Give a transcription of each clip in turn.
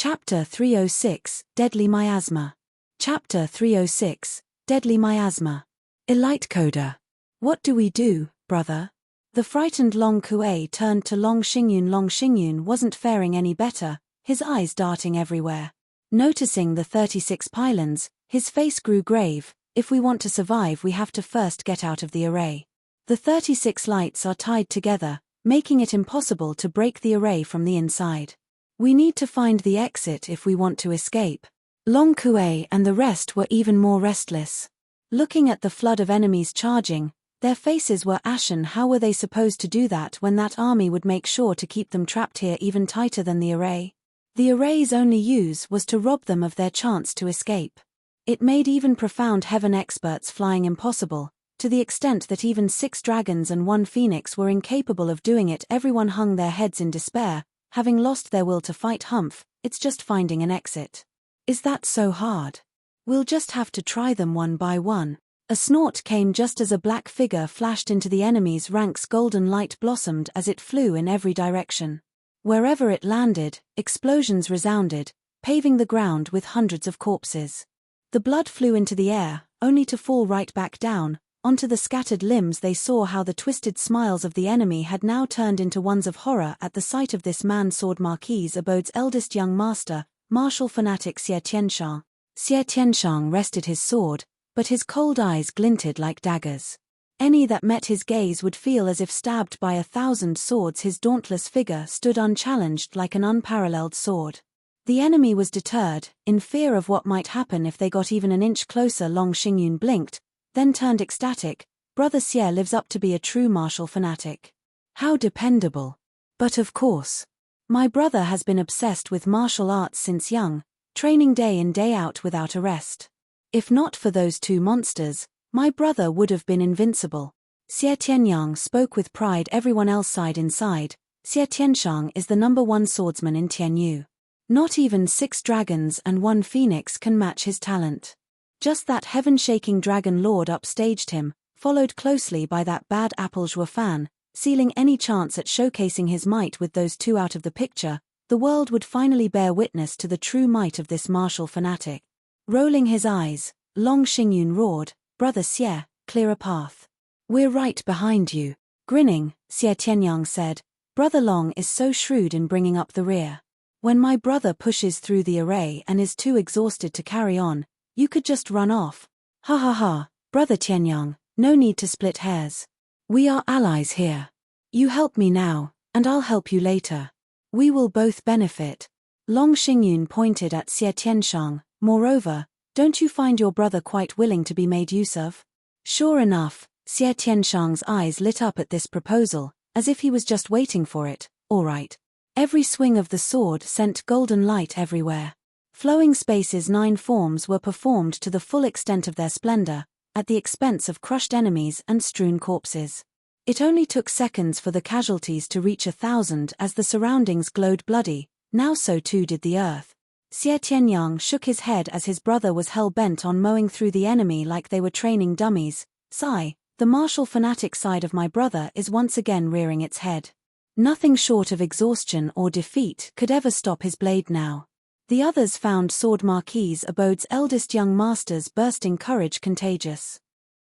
Chapter 306, Deadly Miasma. Chapter 306, Deadly Miasma. Elite Coda. What do we do, brother? The frightened Long Kuei turned to Long Xingyun. Long Xingyun wasn't faring any better, his eyes darting everywhere. Noticing the 36 pylons, his face grew grave. If we want to survive, we have to first get out of the array. The 36 lights are tied together, making it impossible to break the array from the inside. We need to find the exit if we want to escape. Long Kuei and the rest were even more restless. Looking at the flood of enemies charging, their faces were ashen. How were they supposed to do that when that army would make sure to keep them trapped here even tighter than the array? The array's only use was to rob them of their chance to escape. It made even profound heaven experts flying impossible, to the extent that even 6 dragons and 1 phoenix were incapable of doing it. Everyone hung their heads in despair, having lost their will to fight. Humph, it's just finding an exit. Is that so hard? We'll just have to try them one by one. A snort came just as a black figure flashed into the enemy's ranks. Golden light blossomed as it flew in every direction. Wherever it landed, explosions resounded, paving the ground with hundreds of corpses. The blood flew into the air, only to fall right back down. Onto the scattered limbs. They saw how the twisted smiles of the enemy had now turned into ones of horror at the sight of this man. Sword Marquis Abode's eldest young master, martial fanatic Xie Tianshang. Xie Tianshang rested his sword, but his cold eyes glinted like daggers. Any that met his gaze would feel as if stabbed by 1,000 swords. His dauntless figure stood unchallenged like an unparalleled sword. The enemy was deterred, in fear of what might happen if they got even an inch closer. Long Xingyun blinked, then turned ecstatic. Brother Xie lives up to be a true martial fanatic. How dependable. But of course. My brother has been obsessed with martial arts since young, training day in day out without a rest. If not for those 2 monsters, my brother would have been invincible. Xie Tianyang spoke with pride. Everyone else sighed inside. Xie Tianshang is the #1 swordsman in Tianyu. Not even 6 dragons and 1 phoenix can match his talent. Just that heaven-shaking dragon lord upstaged him, followed closely by that bad apple Zhuo Fan, sealing any chance at showcasing his might. With those 2 out of the picture, the world would finally bear witness to the true might of this martial fanatic. Rolling his eyes, Long Xingyun roared, "Brother Xie, clear a path. We're right behind you." Grinning, Xie Tianyang said, "Brother Long is so shrewd in bringing up the rear. When my brother pushes through the array and is too exhausted to carry on, you could just run off. Ha ha ha, Brother Tianyang, no need to split hairs. We are allies here. You help me now, and I'll help you later. We will both benefit." Long Xingyun pointed at Xie Tianshang. "Moreover, don't you find your brother quite willing to be made use of?" Sure enough, Xie Tianshang's eyes lit up at this proposal, as if he was just waiting for it. All right. Every swing of the sword sent golden light everywhere. Flowing spaces. 9 forms were performed to the full extent of their splendor, at the expense of crushed enemies and strewn corpses. It only took seconds for the casualties to reach 1,000 as the surroundings glowed bloody. Now so too did the earth. Xie Tianyang shook his head as his brother was hell-bent on mowing through the enemy like they were training dummies. Sigh, the martial fanatic side of my brother is once again rearing its head. Nothing short of exhaustion or defeat could ever stop his blade now. The others found Sword Marquis Abode's eldest young master's bursting courage contagious.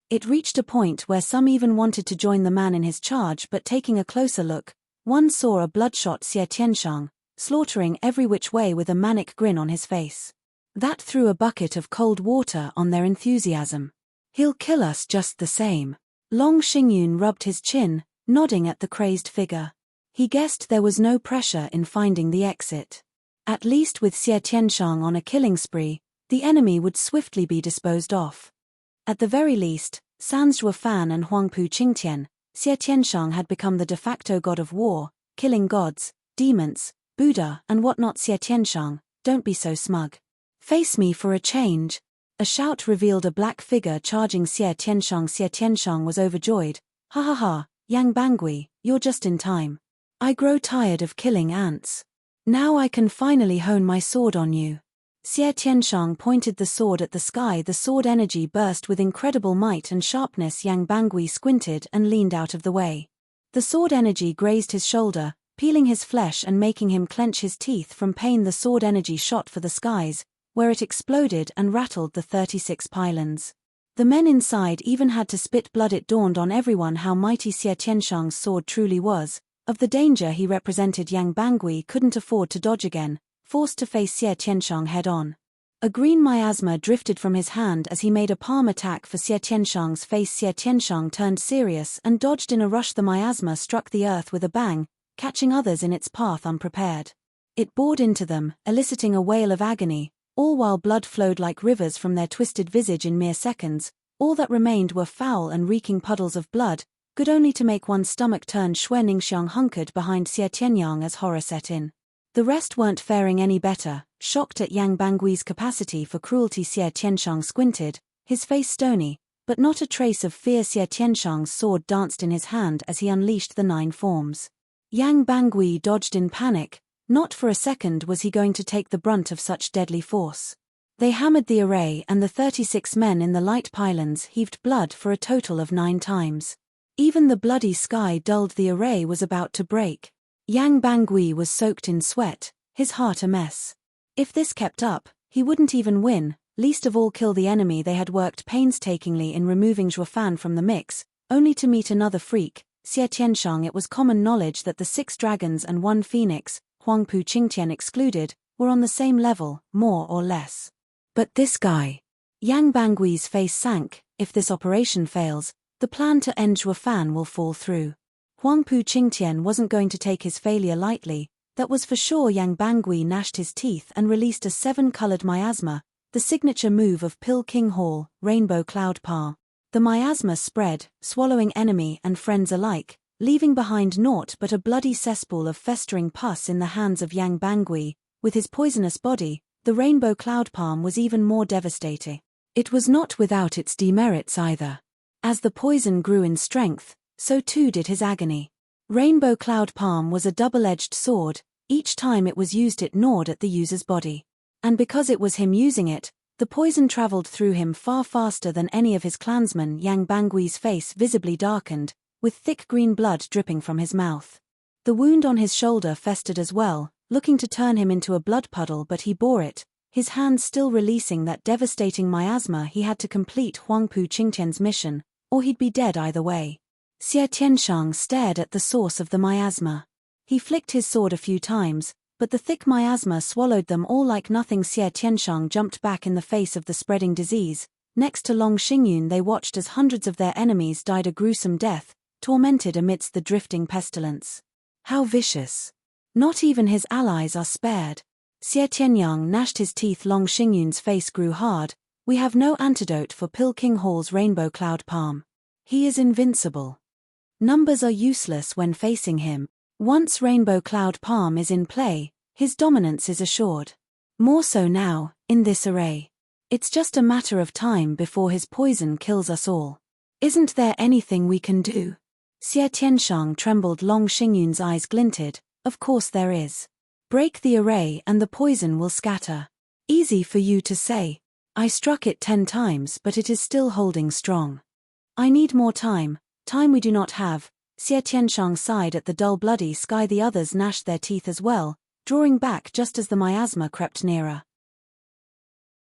It reached a point where some even wanted to join the man in his charge, but taking a closer look, one saw a bloodshot Xie Tianshang, slaughtering every which way with a manic grin on his face. That threw a bucket of cold water on their enthusiasm. "He'll kill us just the same." Long Xingyun rubbed his chin, nodding at the crazed figure. He guessed there was no pressure in finding the exit. At least with Xie Tianshang on a killing spree, the enemy would swiftly be disposed of. At the very least, sans Zhuo Fan and Huangpu Qingtian, Xie Tianshang had become the de facto god of war, killing gods, demons, Buddha and whatnot. Xie Tianshang, don't be so smug. Face me for a change. A shout revealed a black figure charging Xie Tianshang. Xie Tianshang was overjoyed. Ha ha ha, Yang Bangui, you're just in time. I grow tired of killing ants. Now I can finally hone my sword on you. Xie Tianshang pointed the sword at the sky. The sword energy burst with incredible might and sharpness. Yang Bangui squinted and leaned out of the way. The sword energy grazed his shoulder, peeling his flesh and making him clench his teeth from pain. The sword energy shot for the skies, where it exploded and rattled the 36 pylons. The men inside even had to spit blood. It dawned on everyone how mighty Xie Tianshang's sword truly was. Of the danger he represented, Yang Bangui couldn't afford to dodge again, forced to face Xie Tianshang head-on. A green miasma drifted from his hand as he made a palm attack for Xie Tianshang's face. Xie Tianshang turned serious and dodged in a rush. The miasma struck the earth with a bang, catching others in its path unprepared. It bored into them, eliciting a wail of agony, all while blood flowed like rivers from their twisted visage in mere seconds. All that remained were foul and reeking puddles of blood, good only to make one's stomach turn. Xue Ningxiang hunkered behind Xie Tianyang as horror set in. The rest weren't faring any better, shocked at Yang Bangui's capacity for cruelty. Xie Tianshang squinted, his face stony, but not a trace of fear. Xie Tianshang's sword danced in his hand as he unleashed the 9 forms. Yang Bangui dodged in panic. Not for a second was he going to take the brunt of such deadly force. They hammered the array, and the 36 men in the light pylons heaved blood for a total of 9 times. Even the bloody sky dulled. The array was about to break. Yang Bangui was soaked in sweat, his heart a mess. If this kept up, he wouldn't even win, least of all kill the enemy. They had worked painstakingly in removing Zhuofan from the mix, only to meet another freak, Xie Tianshang. It was common knowledge that the 6 dragons and 1 phoenix, Huangpu Qingtian excluded, were on the same level, more or less. But this guy. Yang Bangui's face sank. If this operation fails, the plan to end Zhuofan will fall through. Huangpu Qingtian wasn't going to take his failure lightly, that was for sure. Yang Bangui gnashed his teeth and released a 7-colored miasma, the signature move of Pil King Hall, Rainbow Cloud Palm. The miasma spread, swallowing enemy and friends alike, leaving behind naught but a bloody cesspool of festering pus in the hands of Yang Bangui. With his poisonous body, the Rainbow Cloud Palm was even more devastating. It was not without its demerits either. As the poison grew in strength, so too did his agony. Rainbow Cloud Palm was a double-edged sword. Each time it was used it gnawed at the user's body. And because it was him using it, the poison traveled through him far faster than any of his clansmen. Yang Bangui's face visibly darkened, with thick green blood dripping from his mouth. The wound on his shoulder festered as well, looking to turn him into a blood puddle, but he bore it, his hands still releasing that devastating miasma. He had to complete Huangpu Qingtian's mission, or he'd be dead either way. Xie Tianshang stared at the source of the miasma. He flicked his sword a few times, but the thick miasma swallowed them all like nothing. Xie Tianshang jumped back in the face of the spreading disease. Next to Long Xingyun they watched as hundreds of their enemies died a gruesome death, tormented amidst the drifting pestilence. How vicious. Not even his allies are spared. Xie Tianyang gnashed his teeth. Long Xingyun's face grew hard. We have no antidote for Pil King Hall's Rainbow Cloud Palm. He is invincible. Numbers are useless when facing him. Once Rainbow Cloud Palm is in play, his dominance is assured. More so now, in this array. It's just a matter of time before his poison kills us all. Isn't there anything we can do? Xie Tianshang trembled. Long Xingyun's eyes glinted. Of course there is. Break the array and the poison will scatter. Easy for you to say. I struck it 10 times but it is still holding strong. I need more time we do not have. Xie Tianshang sighed at the dull bloody sky. The others gnashed their teeth as well, drawing back just as the miasma crept nearer.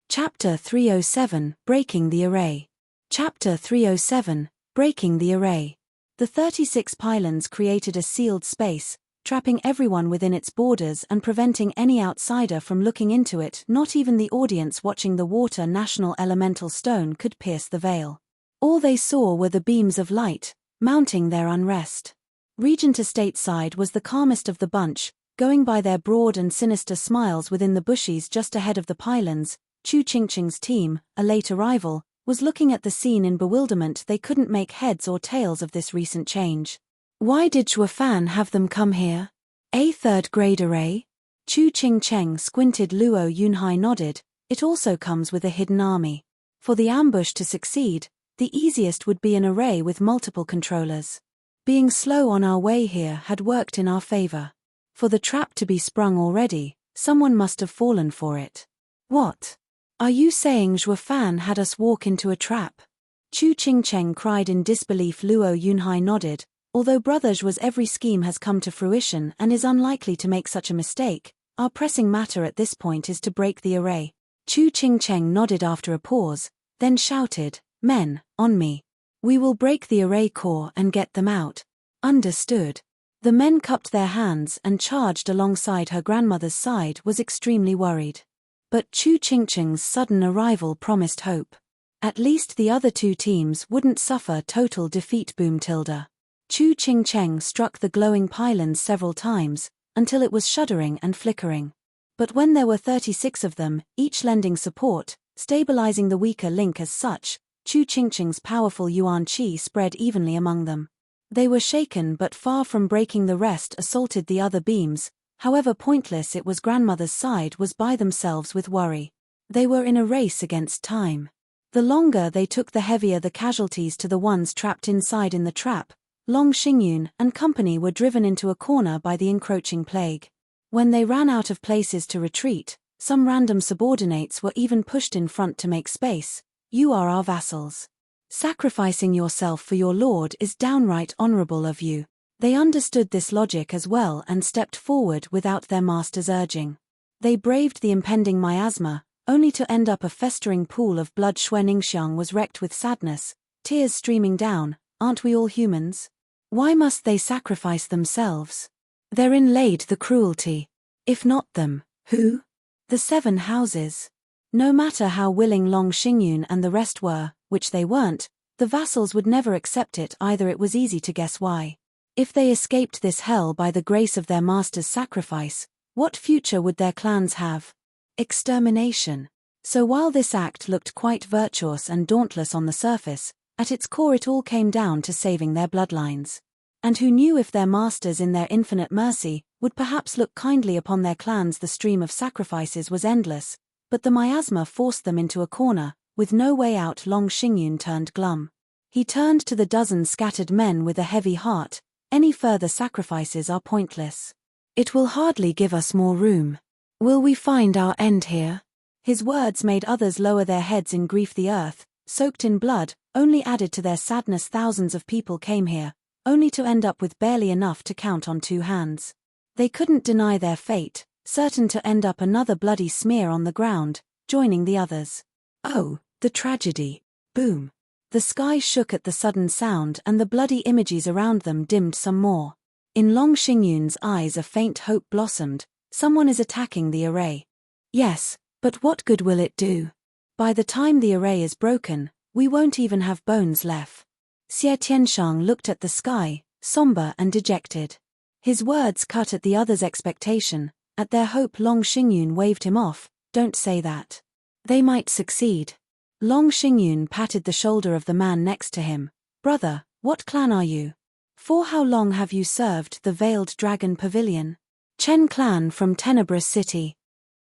Chapter 307, Breaking the Array. Chapter 307, Breaking the Array. The 36 pylons created a sealed space, trapping everyone within its borders and preventing any outsider from looking into it. Not even the audience watching the water national elemental stone could pierce the veil. All they saw were the beams of light, mounting their unrest. Regent Stateside was the calmest of the bunch, going by their broad and sinister smiles within the bushes just ahead of the pylons. Chu Qingqing's team, a late arrival, was looking at the scene in bewilderment. They couldn't make heads or tails of this recent change. Why did Zhuofan have them come here? A 3rd grade array? Chu Qingcheng squinted. Luo Yunhai nodded. It also comes with a hidden army. For the ambush to succeed, the easiest would be an array with multiple controllers. Being slow on our way here had worked in our favor. For the trap to be sprung already, someone must have fallen for it. What? Are you saying Zhuofan had us walk into a trap? Chu Qingcheng cried in disbelief. Luo Yunhai nodded. Although brother's was every scheme has come to fruition and is unlikely to make such a mistake, our pressing matter at this point is to break the array. Chu Ching-cheng nodded after a pause, then shouted, "Men, on me. We will break the array core and get them out." Understood. The men cupped their hands and charged alongside her grandmother's side was extremely worried. But Chu Ching-cheng's sudden arrival promised hope. At least the other two teams wouldn't suffer total defeat. Boom tilde. Chu Ching-cheng struck the glowing pylons several times, until it was shuddering and flickering. But when there were 36 of them, each lending support, stabilizing the weaker link as such, Chu Ching-cheng's powerful yuan qi spread evenly among them. They were shaken but far from breaking. The rest assaulted the other beams, however pointless it was. Grandmother's side was by themselves with worry. They were in a race against time. The longer they took, the heavier the casualties to the ones trapped inside. In the trap, Long Xingyun and company were driven into a corner by the encroaching plague. When they ran out of places to retreat, some random subordinates were even pushed in front to make space. "You are our vassals. Sacrificing yourself for your lord is downright honorable of you." They understood this logic as well and stepped forward without their master's urging. They braved the impending miasma, only to end up a festering pool of blood. Xue Ningxiang was wrecked with sadness, tears streaming down. "Aren't we all humans? Why must they sacrifice themselves? Therein laid the cruelty. If not them, who? The 7 houses." No matter how willing Long Xingyun and the rest were, which they weren't, the vassals would never accept it either. It was easy to guess why. If they escaped this hell by the grace of their master's sacrifice, what future would their clans have? Extermination. So while this act looked quite virtuous and dauntless on the surface, at its core it all came down to saving their bloodlines. And who knew if their masters in their infinite mercy would perhaps look kindly upon their clans? The stream of sacrifices was endless, but the miasma forced them into a corner, with no way out. Long Xingyun turned glum. He turned to the dozen scattered men with a heavy heart. "Any further sacrifices are pointless. It will hardly give us more room. Will we find our end here?" His words made others lower their heads in grief. The earth, soaked in blood, only added to their sadness. Thousands of people came here, only to end up with barely enough to count on 2 hands. They couldn't deny their fate, certain to end up another bloody smear on the ground, joining the others. Oh, the tragedy. Boom. The sky shook at the sudden sound and the bloody images around them dimmed some more. In Long Xingyun's eyes a faint hope blossomed. Someone is attacking the array. Yes, but what good will it do? By the time the array is broken, we won't even have bones left. Xie Tianshang looked at the sky, somber and dejected. His words cut at the others' expectation, at their hope. Long Xingyun waved him off. "Don't say that. They might succeed." Long Xingyun patted the shoulder of the man next to him. "Brother, what clan are you? For how long have you served the Veiled Dragon Pavilion?" "Chen clan from Tenebrous City.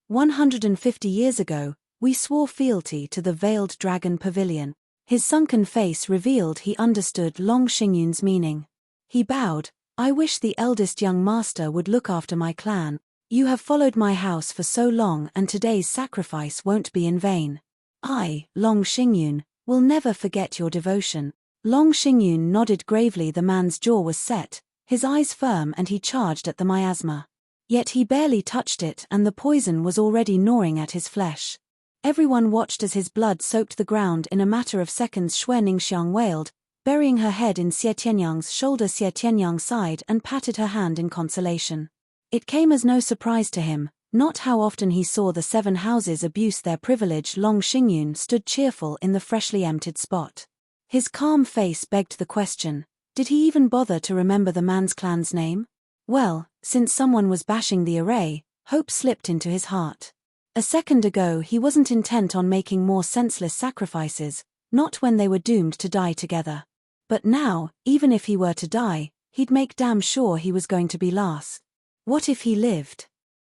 150 years ago, we swore fealty to the Veiled Dragon Pavilion." His sunken face revealed he understood Long Xingyun's meaning. He bowed. "I wish the eldest young master would look after my clan. You have followed my house for so long and today's sacrifice won't be in vain. I, Long Xingyun, will never forget your devotion." Long Xingyun nodded gravely. The man's jaw was set, his eyes firm, and he charged at the miasma. Yet he barely touched it and the poison was already gnawing at his flesh. Everyone watched as his blood soaked the ground in a matter of seconds. Xue Ningxiang wailed, burying her head in Xie Tianyang's shoulder. Xie Tianyang sighed and patted her hand in consolation. It came as no surprise to him, not how often he saw the 7 houses abuse their privilege. Long Xingyun stood cheerful in the freshly emptied spot. His calm face begged the question, did he even bother to remember the man's clan's name? Well, since someone was bashing the array, hope slipped into his heart. A second ago he wasn't intent on making more senseless sacrifices, not when they were doomed to die together. But now, even if he were to die, he'd make damn sure he was going to be last. What if he lived?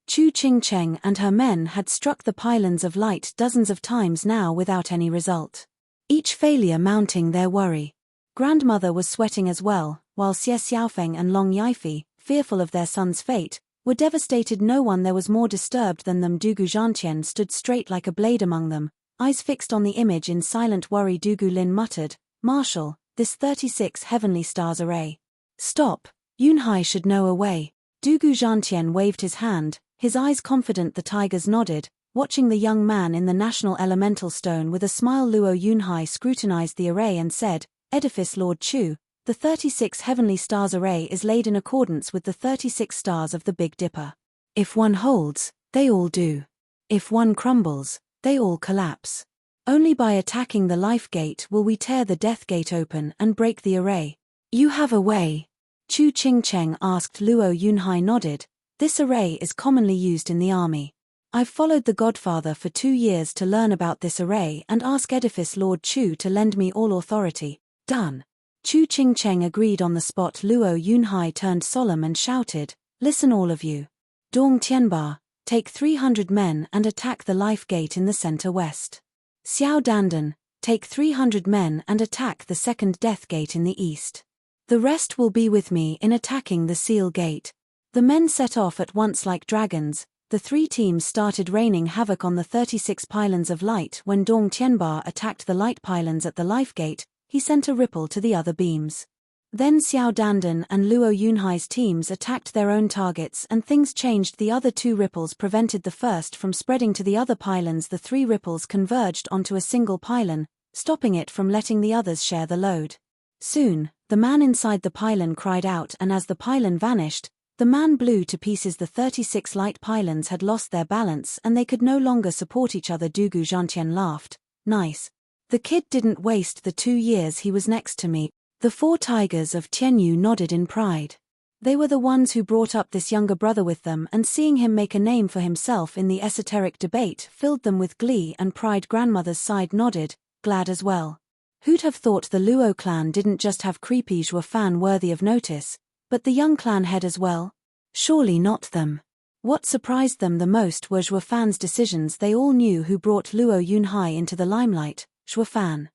Chu Ching-cheng and her men had struck the pylons of light dozens of times now without any result. Each failure mounting their worry. Grandmother was sweating as well, while Xie Xiaofeng and Long Yifei, fearful of their son's fate, were devastated. No one there was more disturbed than them. Dugu Zhantian stood straight like a blade among them, eyes fixed on the image in silent worry. Dugu Lin muttered, "Marshal, this 36 heavenly stars array. Stop, Yunhai should know a way. Dugu Zhantian waved his hand, his eyes confident. The tigers nodded, watching the young man in the national elemental stone with a smile. Luo Yunhai scrutinized the array and said, Edifice Lord Chu, the 36 heavenly stars array is laid in accordance with the 36 stars of the Big Dipper. If one holds, they all do. If one crumbles, they all collapse. Only by attacking the life gate will we tear the death gate open and break the array. You have a way? Chu Qingcheng asked. Luo Yunhai nodded. This array is commonly used in the army. I've followed the Godfather for 2 years to learn about this array and ask Edifice Lord Chu to lend me all authority. Done. Chu Qingcheng agreed on the spot. Luo Yunhai turned solemn and shouted, Listen all of you. Dong Tianba, take 300 men and attack the life gate in the center west. Xiao Dandan, take 300 men and attack the second death gate in the east. The rest will be with me in attacking the seal gate. The men set off at once like dragons. The 3 teams started raining havoc on the 36 pylons of light. When Dong Tianba attacked the light pylons at the life gate, he sent a ripple to the other beams. Then Xiao Dandan and Luo Yunhai's teams attacked their own targets and things changed. The other 2 ripples prevented the first from spreading to the other pylons. The 3 ripples converged onto a single pylon, stopping it from letting the others share the load. Soon, the man inside the pylon cried out, and as the pylon vanished, the man blew to pieces. The 36 light pylons had lost their balance and they could no longer support each other. Dugu Zhantian laughed. Nice. The kid didn't waste the 2 years he was next to me. The 4 tigers of Tianyu nodded in pride. They were the ones who brought up this younger brother with them, and seeing him make a name for himself in the esoteric debate filled them with glee and pride. Grandmother's side nodded, glad as well. Who'd have thought the Luo clan didn't just have creepy Zhuo Fan worthy of notice, but the young clan head as well? Surely not them. What surprised them the most were Zhuo Fan's decisions. They all knew who brought Luo Yunhai into the limelight, Zhuo Fan.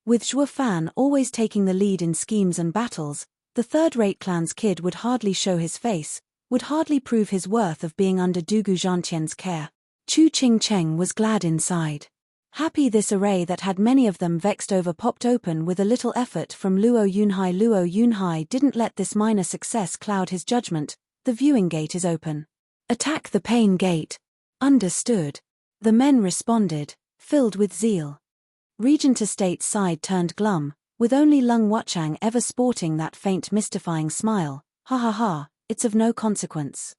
With Zhuo Fan always taking the lead in schemes and battles, the third-rate clan's kid would hardly show his face, would hardly prove his worth of being under Dugu Zhantian's care. Chu Qingcheng was glad inside. Happy this array that had many of them vexed over popped open with a little effort from Luo Yunhai. Luo Yunhai didn't let this minor success cloud his judgment. The viewing gate is open. Attack the pain gate. Understood. The men responded, filled with zeal. Regent Estate's side turned glum, with only Lung Wuchang ever sporting that faint mystifying smile. Ha ha ha, it's of no consequence.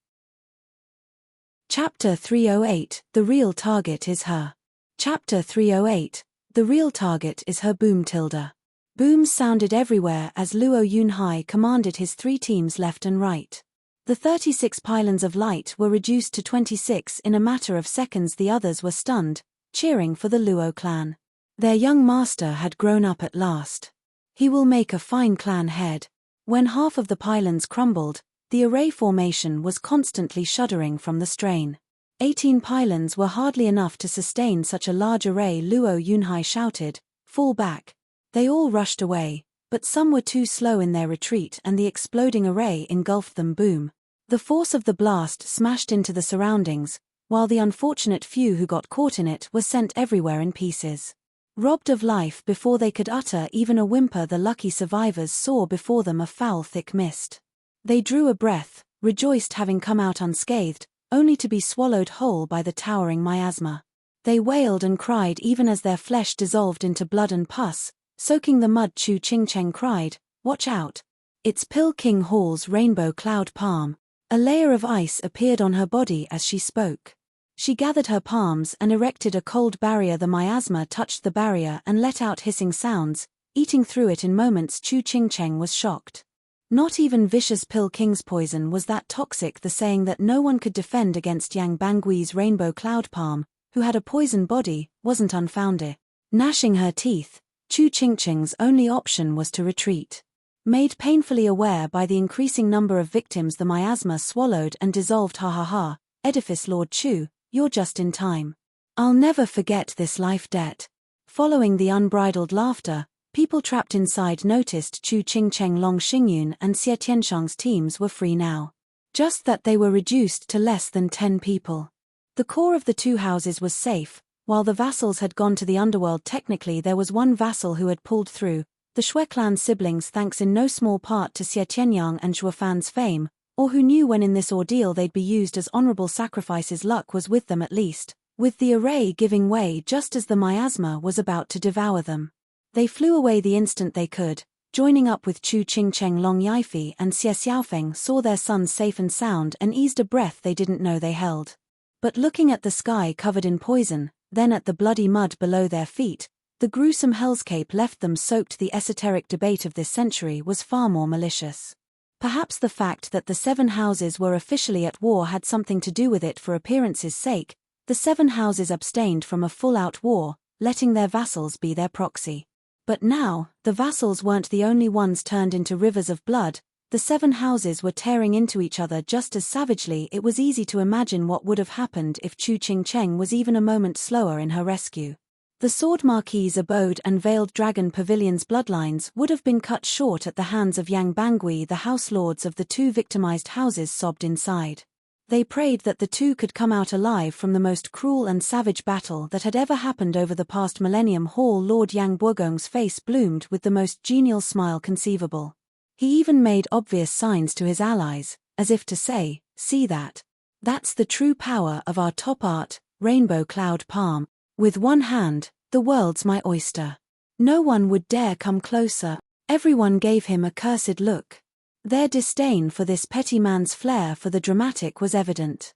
Chapter 308, The Real Target is Her. Chapter 308, The Real Target is Her. Boom tilde. Booms sounded everywhere as Luo Yunhai commanded his 3 teams left and right. The 36 pylons of light were reduced to 26 in a matter of seconds. The others were stunned, cheering for the Luo clan. Their young master had grown up at last. He will make a fine clan head. When half of the pylons crumbled, the array formation was constantly shuddering from the strain. 18 pylons were hardly enough to sustain such a large array. Luo Yunhai shouted, Fall back. They all rushed away, but some were too slow in their retreat and the exploding array engulfed them. Boom. The force of the blast smashed into the surroundings, while the unfortunate few who got caught in it were sent everywhere in pieces. Robbed of life before they could utter even a whimper, the lucky survivors saw before them a foul thick mist. They drew a breath, rejoiced having come out unscathed, only to be swallowed whole by the towering miasma. They wailed and cried even as their flesh dissolved into blood and pus, soaking the mud. Chu Qingcheng cried, Watch out. It's Pill King Hall's rainbow cloud palm. A layer of ice appeared on her body as she spoke. She gathered her palms and erected a cold barrier. The miasma touched the barrier and let out hissing sounds, eating through it in moments. Chu Qingcheng was shocked. Not even vicious Pill King's poison was that toxic. The saying that no one could defend against Yang Bangui's rainbow cloud palm, who had a poison body, wasn't unfounded. Gnashing her teeth, Chu Qingcheng's only option was to retreat. Made painfully aware by the increasing number of victims the miasma swallowed and dissolved. Ha ha ha, Edifice Lord Chu, you're just in time. I'll never forget this life debt. Following the unbridled laughter, people trapped inside noticed Chu Qingcheng, Long Xingyun and Xie Tianshang's teams were free now. Just that they were reduced to less than 10 people. The core of the 2 houses was safe, while the vassals had gone to the underworld. Technically there was one vassal who had pulled through, the Shui clan siblings, thanks in no small part to Xie Tianyang and Shuofan's fame, or who knew when in this ordeal they'd be used as honorable sacrifices. Luck was with them at least, with the array giving way just as the miasma was about to devour them. They flew away the instant they could, joining up with Chu Qingcheng. Long Yifei and Xie Xiaofeng saw their sons safe and sound and eased a breath they didn't know they held. But looking at the sky covered in poison, then at the bloody mud below their feet, the gruesome hellscape left them soaked. The esoteric debate of this century was far more malicious. Perhaps the fact that the 7 houses were officially at war had something to do with it. For appearance's sake, the 7 houses abstained from a full-out war, letting their vassals be their proxy. But now, the vassals weren't the only ones turned into rivers of blood. The 7 houses were tearing into each other just as savagely. It was easy to imagine what would have happened if Chu Qingcheng was even a moment slower in her rescue. The Sword Marquis's abode and Veiled Dragon Pavilion's bloodlines would have been cut short at the hands of Yang Bangui. The house lords of the 2 victimized houses sobbed inside. They prayed that the 2 could come out alive from the most cruel and savage battle that had ever happened over the past millennium. Hall Lord Yang Buogong's face bloomed with the most genial smile conceivable. He even made obvious signs to his allies, as if to say, "See that? That's the true power of our top art, Rainbow Cloud Palm. With one hand, the world's my oyster. No one would dare come closer." Everyone gave him a cursed look. Their disdain for this petty man's flair for the dramatic was evident.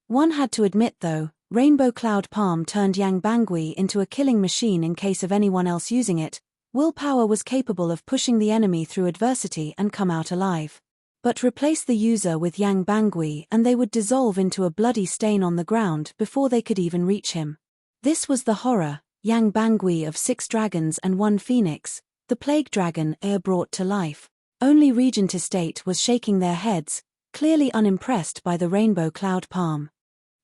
One had to admit though, Rainbow Cloud Palm turned Yang Bangui into a killing machine. In case of anyone else using it, willpower was capable of pushing the enemy through adversity and come out alive. But replace the user with Yang Bangui and they would dissolve into a bloody stain on the ground before they could even reach him. This was the horror. Yang Bangui of 6 dragons and 1 phoenix, the plague dragon brought to life. Only Regent Estate was shaking their heads, clearly unimpressed by the Rainbow Cloud Palm.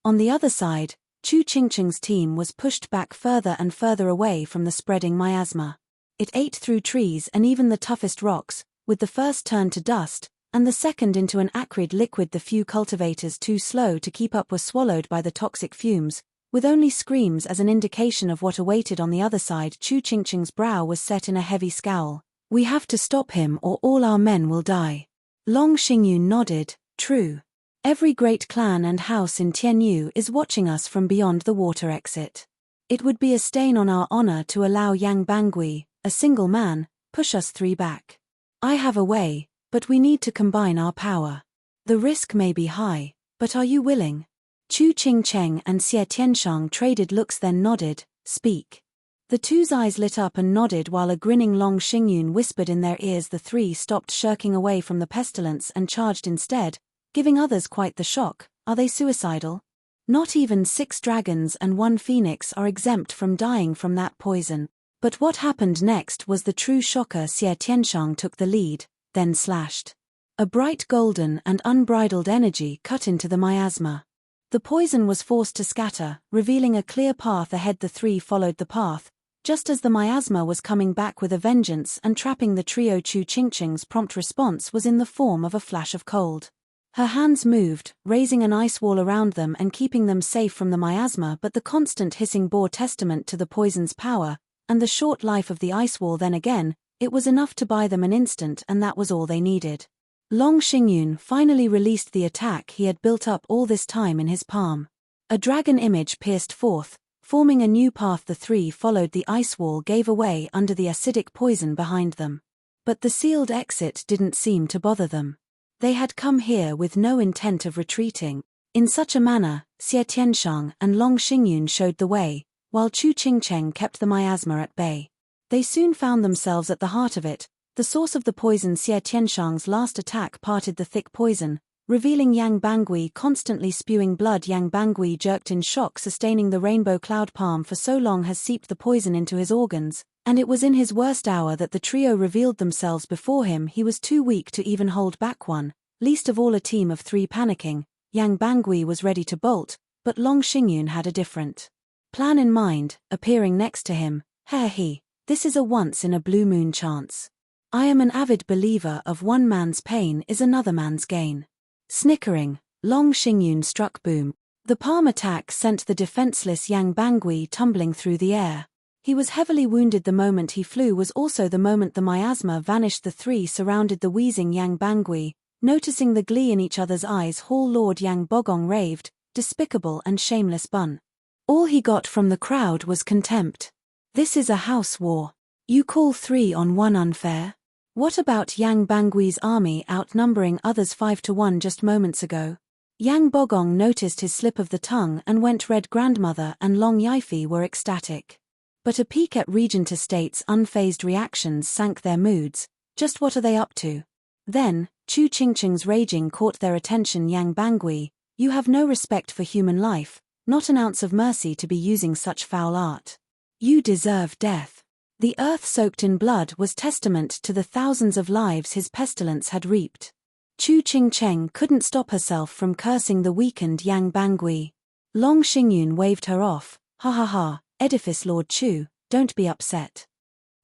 On the other side, Chu Qingcheng's team was pushed back further and further away from the spreading miasma. It ate through trees and even the toughest rocks, with the first turned to dust, and the second into an acrid liquid. The few cultivators too slow to keep up were swallowed by the toxic fumes, with only screams as an indication of what awaited on the other side. Chu Qingcheng's brow was set in a heavy scowl. "We have to stop him or all our men will die." Long Xingyun nodded. "True. Every great clan and house in Tianyu is watching us from beyond the water exit. It would be a stain on our honor to allow Yang Bangui, a single man, push us 3 back. I have a way, but we need to combine our power. The risk may be high, but are you willing?" Chu Qingcheng and Xie Tianshang traded looks then nodded. "Speak." The 2's eyes lit up and nodded while a grinning Long Xingyun whispered in their ears. The 3 stopped shirking away from the pestilence and charged instead, giving others quite the shock. Are they suicidal? Not even 6 dragons and 1 phoenix are exempt from dying from that poison. But what happened next was the true shocker. Xie Tianshang took the lead, then slashed. A bright golden and unbridled energy cut into the miasma. The poison was forced to scatter, revealing a clear path ahead. The 3 followed the path, just as the miasma was coming back with a vengeance and trapping the trio. Chu Qingcheng's prompt response was in the form of a flash of cold. Her hands moved, raising an ice wall around them and keeping them safe from the miasma. But the constant hissing bore testament to the poison's power, and the short life of the ice wall. Then again, it was enough to buy them an instant, and that was all they needed. Long Xingyun finally released the attack he had built up all this time in his palm. A dragon image pierced forth, forming a new path. The 3 followed. The ice wall gave away under the acidic poison behind them. But the sealed exit didn't seem to bother them. They had come here with no intent of retreating. In such a manner, Xie Tianshang and Long Xingyun showed the way, while Chu Qingcheng kept the miasma at bay. They soon found themselves at the heart of it, the source of the poison. Xie Tianshang's last attack parted the thick poison, revealing Yang Bangui constantly spewing blood. Yang Bangui jerked in shock. Sustaining the Rainbow Cloud Palm for so long has seeped the poison into his organs, and it was in his worst hour that the trio revealed themselves before him. He was too weak to even hold back one, least of all a team of 3 panicking. Yang Bangui was ready to bolt, but Long Xingyun had a different plan in mind. Appearing next to him, he, "This is a once-in-a-blue-moon chance. I am an avid believer of one man's pain is another man's gain." Snickering, Long Xingyun struck boom. The palm attack sent the defenseless Yang Bangui tumbling through the air. He was heavily wounded. The moment he flew was also the moment the miasma vanished. The three surrounded the wheezing Yang Bangui, noticing the glee in each other's eyes. Hall Lord Yang Bogong raved, "Despicable and shameless bun." All he got from the crowd was contempt. "This is a house war. You call 3-on-1 unfair? What about Yang Bangui's army outnumbering others 5-to-1 just moments ago?" Yang Bogong noticed his slip of the tongue and went red. Grandmother and Long Yifi were ecstatic. But a peek at Regent Estate's unfazed reactions sank their moods. Just what are they up to? Then, Chu Qingqing's raging caught their attention. "Yang Bangui, you have no respect for human life, not an ounce of mercy to be using such foul art. You deserve death." The earth soaked in blood was testament to the thousands of lives his pestilence had reaped. Chu Qingcheng couldn't stop herself from cursing the weakened Yang Bangui. Long Xingyun waved her off. "Ha ha ha, Edifice Lord Chu, don't be upset.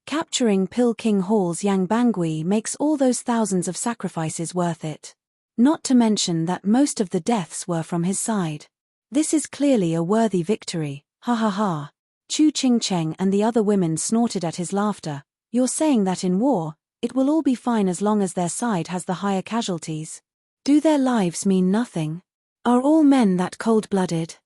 Capturing Pil King Hall's Yang Bangui makes all those thousands of sacrifices worth it. Not to mention that most of the deaths were from his side. This is clearly a worthy victory, ha ha ha." Chu Qingcheng and the other women snorted at his laughter. "You're saying that in war, it will all be fine as long as their side has the higher casualties? Do their lives mean nothing? Are all men that cold-blooded?"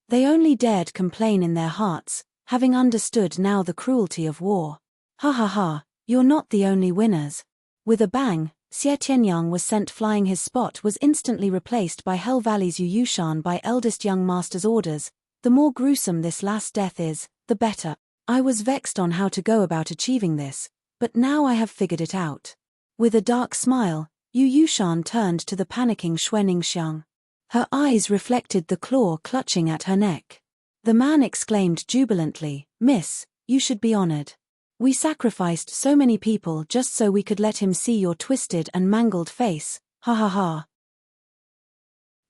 They only dared complain in their hearts, having understood now the cruelty of war. "Ha ha ha, you're not the only winners." With a bang, Xie Tianyang was sent flying. His spot was instantly replaced by Hell Valley's Yu Yushan by eldest young master's orders. "The more gruesome this last death is, the better. I was vexed on how to go about achieving this, but now I have figured it out." With a dark smile, Yu Yushan turned to the panicking Xueningsiang. Her eyes reflected the claw clutching at her neck. The man exclaimed jubilantly, "Miss, you should be honored. We sacrificed so many people just so we could let him see your twisted and mangled face, ha ha ha."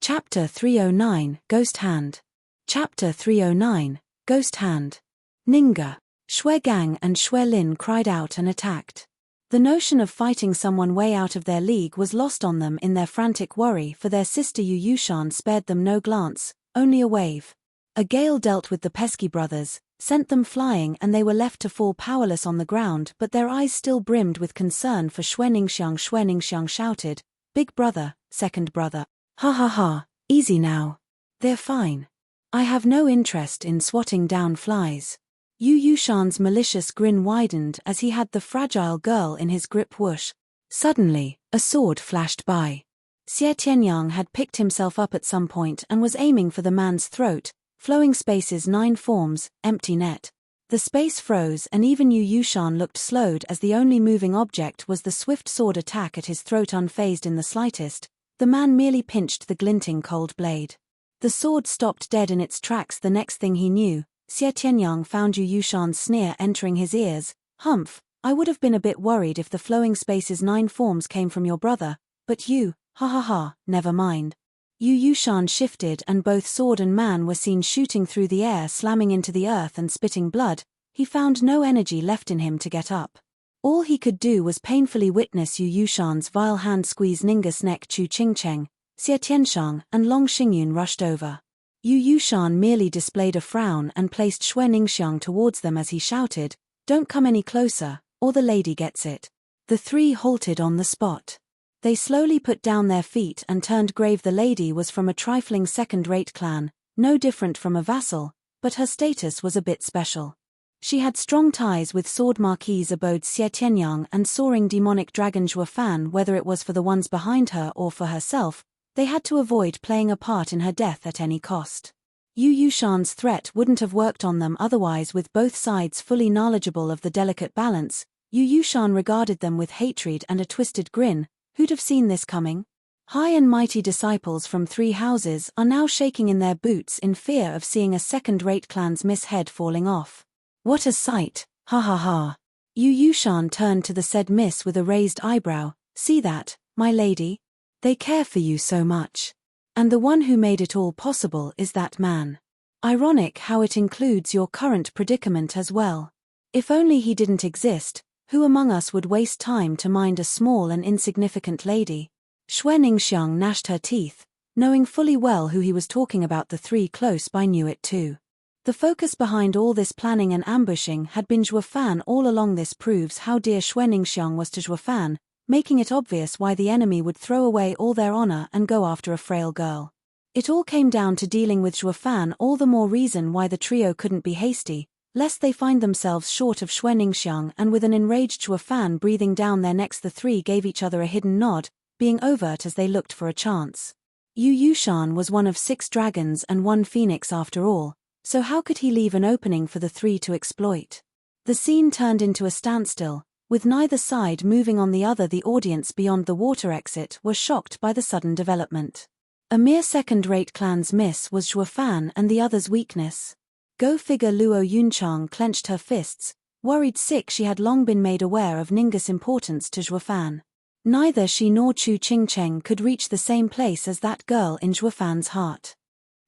Chapter 309, Ghost Hand. Chapter 309, Ghost Hand. Ninga, Xue Gang and Xue Lin cried out and attacked. The notion of fighting someone way out of their league was lost on them in their frantic worry, for their sister Yu Yushan spared them no glance, only a wave. A gale dealt with the pesky brothers, sent them flying, and they were left to fall powerless on the ground, but their eyes still brimmed with concern for Xueningsiang. Xueningsiang shouted, "Big brother, second brother. Ha ha ha, easy now. They're fine. I have no interest in swatting down flies." Yu Yushan's malicious grin widened as he had the fragile girl in his grip. Whoosh. Suddenly, a sword flashed by. Xie Tianyang had picked himself up at some point and was aiming for the man's throat. Flowing spaces 9 forms, empty net. The space froze and even Yu Yushan looked slowed as the only moving object was the swift sword attack at his throat. Unfazed in the slightest, the man merely pinched the glinting cold blade. The sword stopped dead in its tracks. The next thing he knew, Xie Tianyang found Yu Yushan's sneer entering his ears. "Humph, I would have been a bit worried if the flowing space's 9 forms came from your brother, but you, ha ha ha, never mind." Yu Yushan shifted and both sword and man were seen shooting through the air, slamming into the earth and spitting blood. He found no energy left in him to get up. All he could do was painfully witness Yu Yushan's vile hand squeeze Ninga's neck. Chu Qingcheng, Xie Tianshang and Long Xingyun rushed over. Yu Yushan merely displayed a frown and placed Xueningsiang towards them as he shouted, "Don't come any closer, or the lady gets it." The three halted on the spot. They slowly put down their feet and turned grave. The lady was from a trifling second-rate clan, no different from a vassal, but her status was a bit special. She had strong ties with Sword Marquise abode Xie Tianyang and soaring demonic dragon Zhuo Fan. Whether it was for the ones behind her or for herself, they had to avoid playing a part in her death at any cost. Yu Yushan's threat wouldn't have worked on them otherwise. With both sides fully knowledgeable of the delicate balance, Yu Yushan regarded them with hatred and a twisted grin. Who'd have seen this coming? High and mighty disciples from 3 houses are now shaking in their boots in fear of seeing a second-rate clan's mishead falling off. What a sight, ha ha ha. Yu Yushan turned to the said miss with a raised eyebrow. "See that, my lady? They care for you so much. And the one who made it all possible is that man. Ironic how it includes your current predicament as well. If only he didn't exist, who among us would waste time to mind a small and insignificant lady?" Xueningsiang gnashed her teeth, knowing fully well who he was talking about. The 3 close by knew it too. The focus behind all this planning and ambushing had been Zhuo Fan all along. This proves how dear Xue Ningxiang was to Zhuo Fan, making it obvious why the enemy would throw away all their honor and go after a frail girl. It all came down to dealing with Zhuo Fan, all the more reason why the trio couldn't be hasty, lest they find themselves short of Xue Ningxiang. And with an enraged Zhuo Fan breathing down their necks, the three gave each other a hidden nod, being overt as they looked for a chance. Yu Yushan was one of 6 dragons and 1 phoenix after all, so how could he leave an opening for the three to exploit? The scene turned into a standstill, with neither side moving on the other. The audience beyond the water exit were shocked by the sudden development. A mere second-rate clan's miss was Zhuo Fan and the other's weakness. Go figure. Luo Yunchang clenched her fists, worried sick. She had long been made aware of Ninggu's importance to Zhuo Fan. Neither she nor Chu Qingcheng could reach the same place as that girl in Zhuo Fan's heart.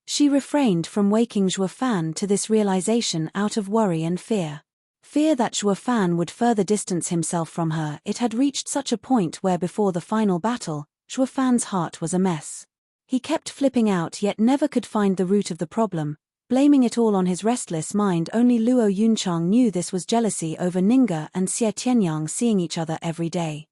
She refrained from waking Zhuo Fan to this realization out of worry and fear. Fear that Zhuo Fan would further distance himself from her. It had reached such a point where before the final battle, Zhuo Fan's heart was a mess. He kept flipping out yet never could find the root of the problem, blaming it all on his restless mind. Only Luo Yunchang knew this was jealousy over Ninggu and Xie Tianyang seeing each other every day.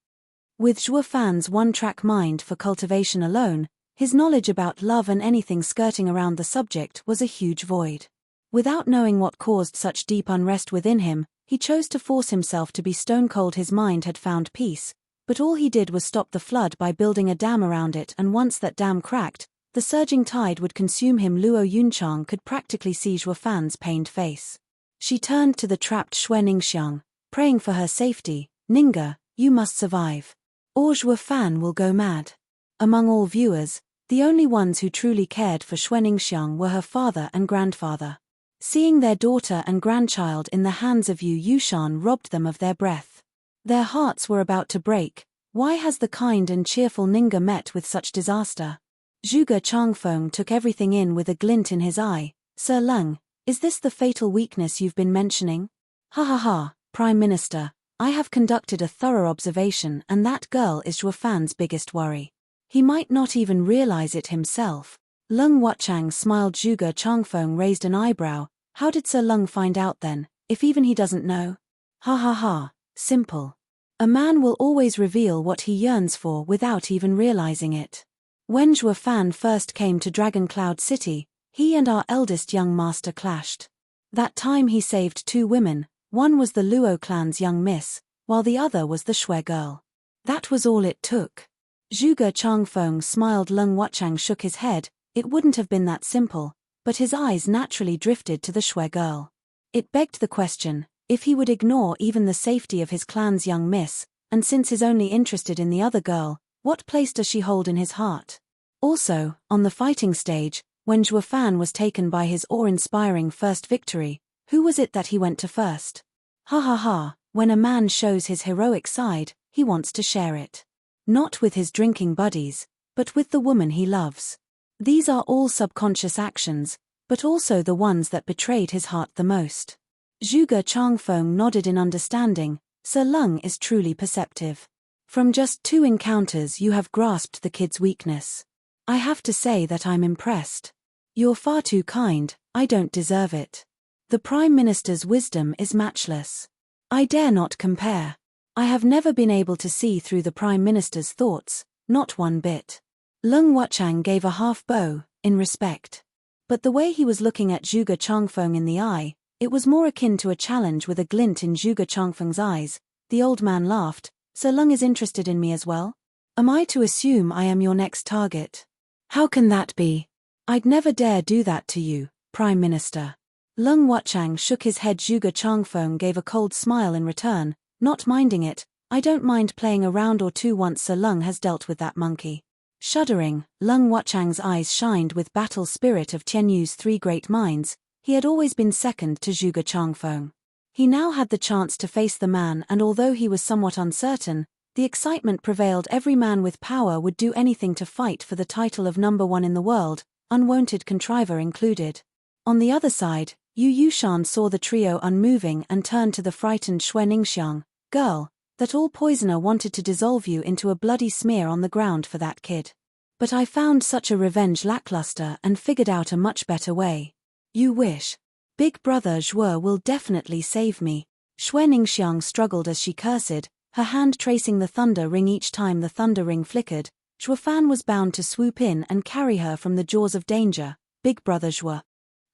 With Zhuo Fan's one-track mind for cultivation alone, his knowledge about love and anything skirting around the subject was a huge void. Without knowing what caused such deep unrest within him, he chose to force himself to be stone cold. His mind had found peace, but all he did was stop the flood by building a dam around it, and once that dam cracked, the surging tide would consume him. Luo Yunchang could practically see Zhuo Fan's pained face. She turned to the trapped Xue Ningxiang, praying for her safety. Ninggu, you must survive, or Zhuo Fan will go mad. Among all viewers, the only ones who truly cared for Xue Ningxiang were her father and grandfather. Seeing their daughter and grandchild in the hands of Yu Yushan robbed them of their breath. Their hearts were about to break. Why has the kind and cheerful Ninggu met with such disaster? Zhuge Changfeng took everything in with a glint in his eye. Sir Lung, is this the fatal weakness you've been mentioning? Ha ha ha, Prime Minister, I have conducted a thorough observation, and that girl is Zhuo Fan's biggest worry. He might not even realize it himself. Lung Wuchang smiled. Zhuge Changfeng raised an eyebrow. How did Sir Lung find out then, if even he doesn't know? Ha ha ha, simple. A man will always reveal what he yearns for without even realizing it. When Zhuo Fan first came to Dragon Cloud City, he and our eldest young master clashed. That time he saved 2 women, one was the Luo clan's young miss, while the other was the Xue girl. That was all it took. Zhuge Changfeng smiled. Lung Wuchang shook his head. It wouldn't have been that simple, but his eyes naturally drifted to the Xue girl. It begged the question, if he would ignore even the safety of his clan's young miss, and since he's only interested in the other girl, what place does she hold in his heart? Also, on the fighting stage, when Zhuo Fan was taken by his awe-inspiring first victory, who was it that he went to first? Ha ha ha, when a man shows his heroic side, he wants to share it. Not with his drinking buddies, but with the woman he loves. These are all subconscious actions, but also the ones that betrayed his heart the most. Zhuge Changfeng nodded in understanding. Sir Lung is truly perceptive. From just 2 encounters you have grasped the kid's weakness. I have to say that I'm impressed. You're far too kind, I don't deserve it. The Prime Minister's wisdom is matchless. I dare not compare. I have never been able to see through the Prime Minister's thoughts, not one bit. Lung Wuchang gave a half bow, in respect. But the way he was looking at Zhuge Changfeng in the eye, it was more akin to a challenge. With a glint in Zhuge Changfeng's eyes, the old man laughed. Sir Lung is interested in me as well? Am I to assume I am your next target? How can that be? I'd never dare do that to you, Prime Minister. Lung Wuchang shook his head. Zhuge Changfeng gave a cold smile in return, not minding it. I don't mind playing a round or 2 once Sir Lung has dealt with that monkey. Shuddering, Lung Wuchang's eyes shined with battle spirit of Tianyu's 3 great minds. He had always been second to Zhuge Changfeng. He now had the chance to face the man, and although he was somewhat uncertain, the excitement prevailed. Every man with power would do anything to fight for the title of number 1 in the world, unwanted contriver included. On the other side, Yu Yushan saw the trio unmoving and turned to the frightened Xue Ningxiang. Girl, that all poisoner wanted to dissolve you into a bloody smear on the ground for that kid. But I found such a revenge lackluster and figured out a much better way. You wish. Big brother Zhuo will definitely save me. Xue Ningxiang struggled as she cursed, her hand tracing the thunder ring each time the thunder ring flickered. Zhuo Fan was bound to swoop in and carry her from the jaws of danger. Big brother Zhuo.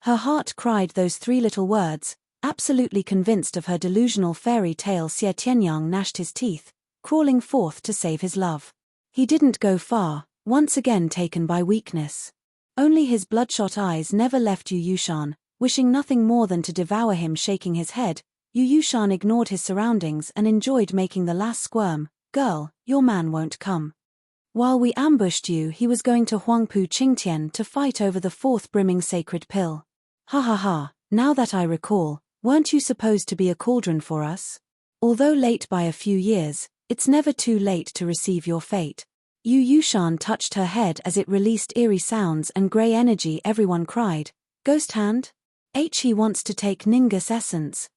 Her heart cried those three little words. Absolutely convinced of her delusional fairy tale, Xie Tianyang gnashed his teeth, crawling forth to save his love. He didn't go far, once again taken by weakness. Only his bloodshot eyes never left Yu Yushan, wishing nothing more than to devour him. Shaking his head, Yu Yushan ignored his surroundings and enjoyed making the lass squirm. Girl, your man won't come. While we ambushed you, he was going to Huangpu Qingtian to fight over the fourth brimming sacred pill. Ha ha ha, now that I recall, weren't you supposed to be a cauldron for us? Although late by a few years, it's never too late to receive your fate. Yu Yushan touched her head as it released eerie sounds and grey energy. Everyone cried, Ghost hand? He wants to take Ningus essence.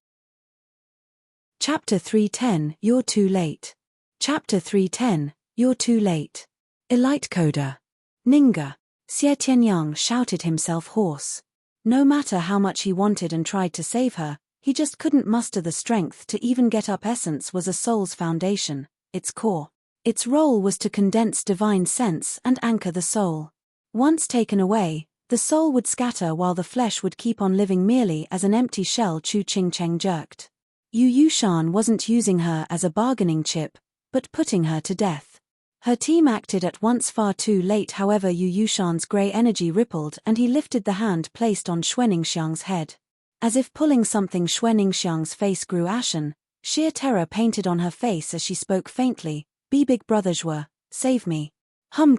Chapter 310, You're Too Late. Chapter 310, You're Too Late. Elite Coda. Ninga. Xie Tianyang shouted himself hoarse. No matter how much he wanted and tried to save her, he just couldn't muster the strength to even get up. Essence was a soul's foundation, its core. Its role was to condense divine sense and anchor the soul. Once taken away, the soul would scatter while the flesh would keep on living merely as an empty shell. Chu Qingcheng jerked. Yu Yushan wasn't using her as a bargaining chip, but putting her to death. Her team acted at once far too late. However, Yu Yushan's grey energy rippled and he lifted the hand placed on Xue Ningxiang's head. As if pulling something, Xue Ningxiang's face grew ashen, sheer terror painted on her face as she spoke faintly, Be big brother Zhuo, save me.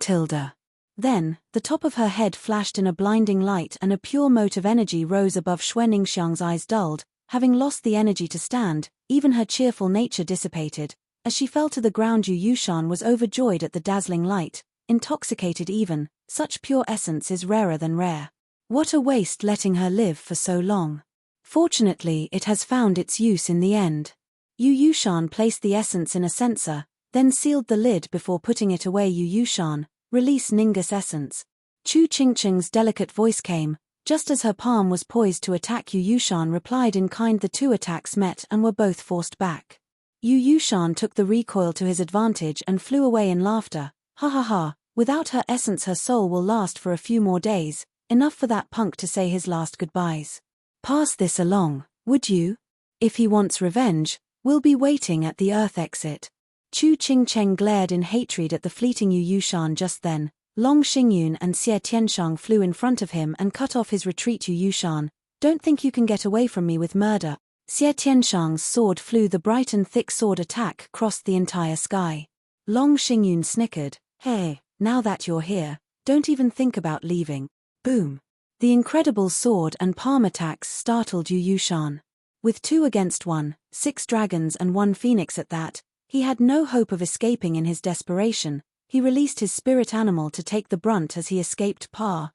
Tilda. Then, the top of her head flashed in a blinding light and a pure mote of energy rose above. Xue Ningxiang's eyes dulled, having lost the energy to stand, even her cheerful nature dissipated. As she fell to the ground, Yu Yushan was overjoyed at the dazzling light, intoxicated even. Such pure essence is rarer than rare. What a waste letting her live for so long. Fortunately, it has found its use in the end. Yu Yushan placed the essence in a censer, then sealed the lid before putting it away. Yu Yushan, release Ningus essence. Chu Qingcheng's delicate voice came, just as her palm was poised to attack. Yu Yushan replied in kind. The two attacks met and were both forced back. Yu Yushan took the recoil to his advantage and flew away in laughter. Ha ha ha, without her essence her soul will last for a few more days, enough for that punk to say his last goodbyes. Pass this along, would you? If he wants revenge, we'll be waiting at the Earth exit. Chu Qingcheng glared in hatred at the fleeting Yu Yushan. Just then, Long Xingyun and Xie Tianshang flew in front of him and cut off his retreat. Yu Yushan, don't think you can get away from me with murder. Xie Tianshang's sword flew. The bright and thick sword attack crossed the entire sky. Long Xingyun snickered, Hey, now that you're here, don't even think about leaving. Boom. The incredible sword and palm attacks startled Yu Yushan. With 2 against 1, 6 dragons and 1 phoenix at that, he had no hope of escaping. In his desperation, he released his spirit animal to take the brunt as he escaped. Pa.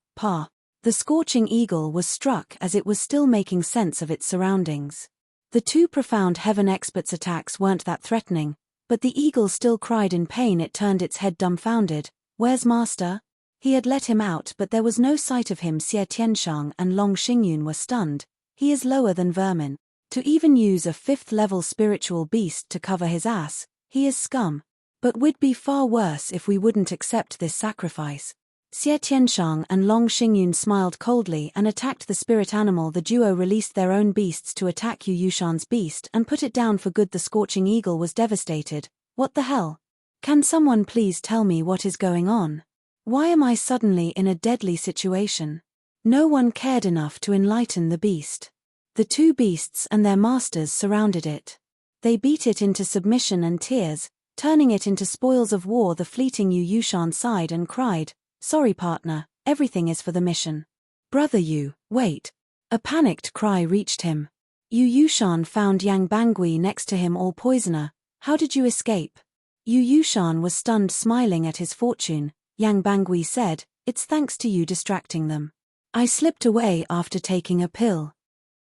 The scorching eagle was struck as it was still making sense of its surroundings. The 2 profound heaven experts' attacks weren't that threatening, but the eagle still cried in pain. It turned its head dumbfounded. Where's master? He had let him out, but there was no sight of him. Xie Tianshang and Long Xingyun were stunned. He is lower than vermin. To even use a 5th-level spiritual beast to cover his ass, he is scum. But we'd be far worse if we wouldn't accept this sacrifice. Xie Tianshang and Long Xingyun smiled coldly and attacked the spirit animal. The duo released their own beasts to attack Yu Yushan's beast and put it down for good. The scorching eagle was devastated. What the hell? Can someone please tell me what is going on? Why am I suddenly in a deadly situation? No one cared enough to enlighten the beast. The 2 beasts and their masters surrounded it. They beat it into submission and tears, turning it into spoils of war. The fleeting Yu Yushan sighed and cried, Sorry partner, everything is for the mission. Brother Yu, wait. A panicked cry reached him. Yu Yushan found Yang Bangui next to him, all poisoner. How did you escape? Yu Yushan was stunned, smiling at his fortune. Yang Bangui said, It's thanks to you distracting them. I slipped away after taking a pill.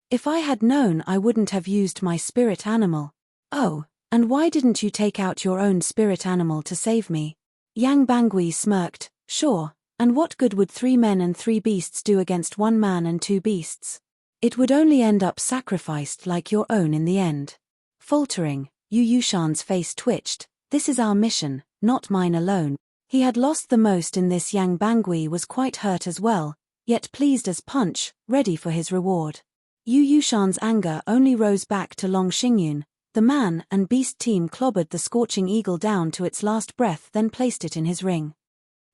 If I had known, I wouldn't have used my spirit animal. Oh, and why didn't you take out your own spirit animal to save me? Yang Bangui smirked. Sure, and what good would 3 men and 3 beasts do against 1 man and 2 beasts? It would only end up sacrificed like your own in the end. Faltering, Yu Yushan's face twitched. This is our mission, not mine alone. He had lost the most in this. Yang Bangui was quite hurt as well, yet pleased as punch, ready for his reward. Yu Yushan's anger only rose back to Long Xingyun. The man and beast team clobbered the scorching eagle down to its last breath, then placed it in his ring.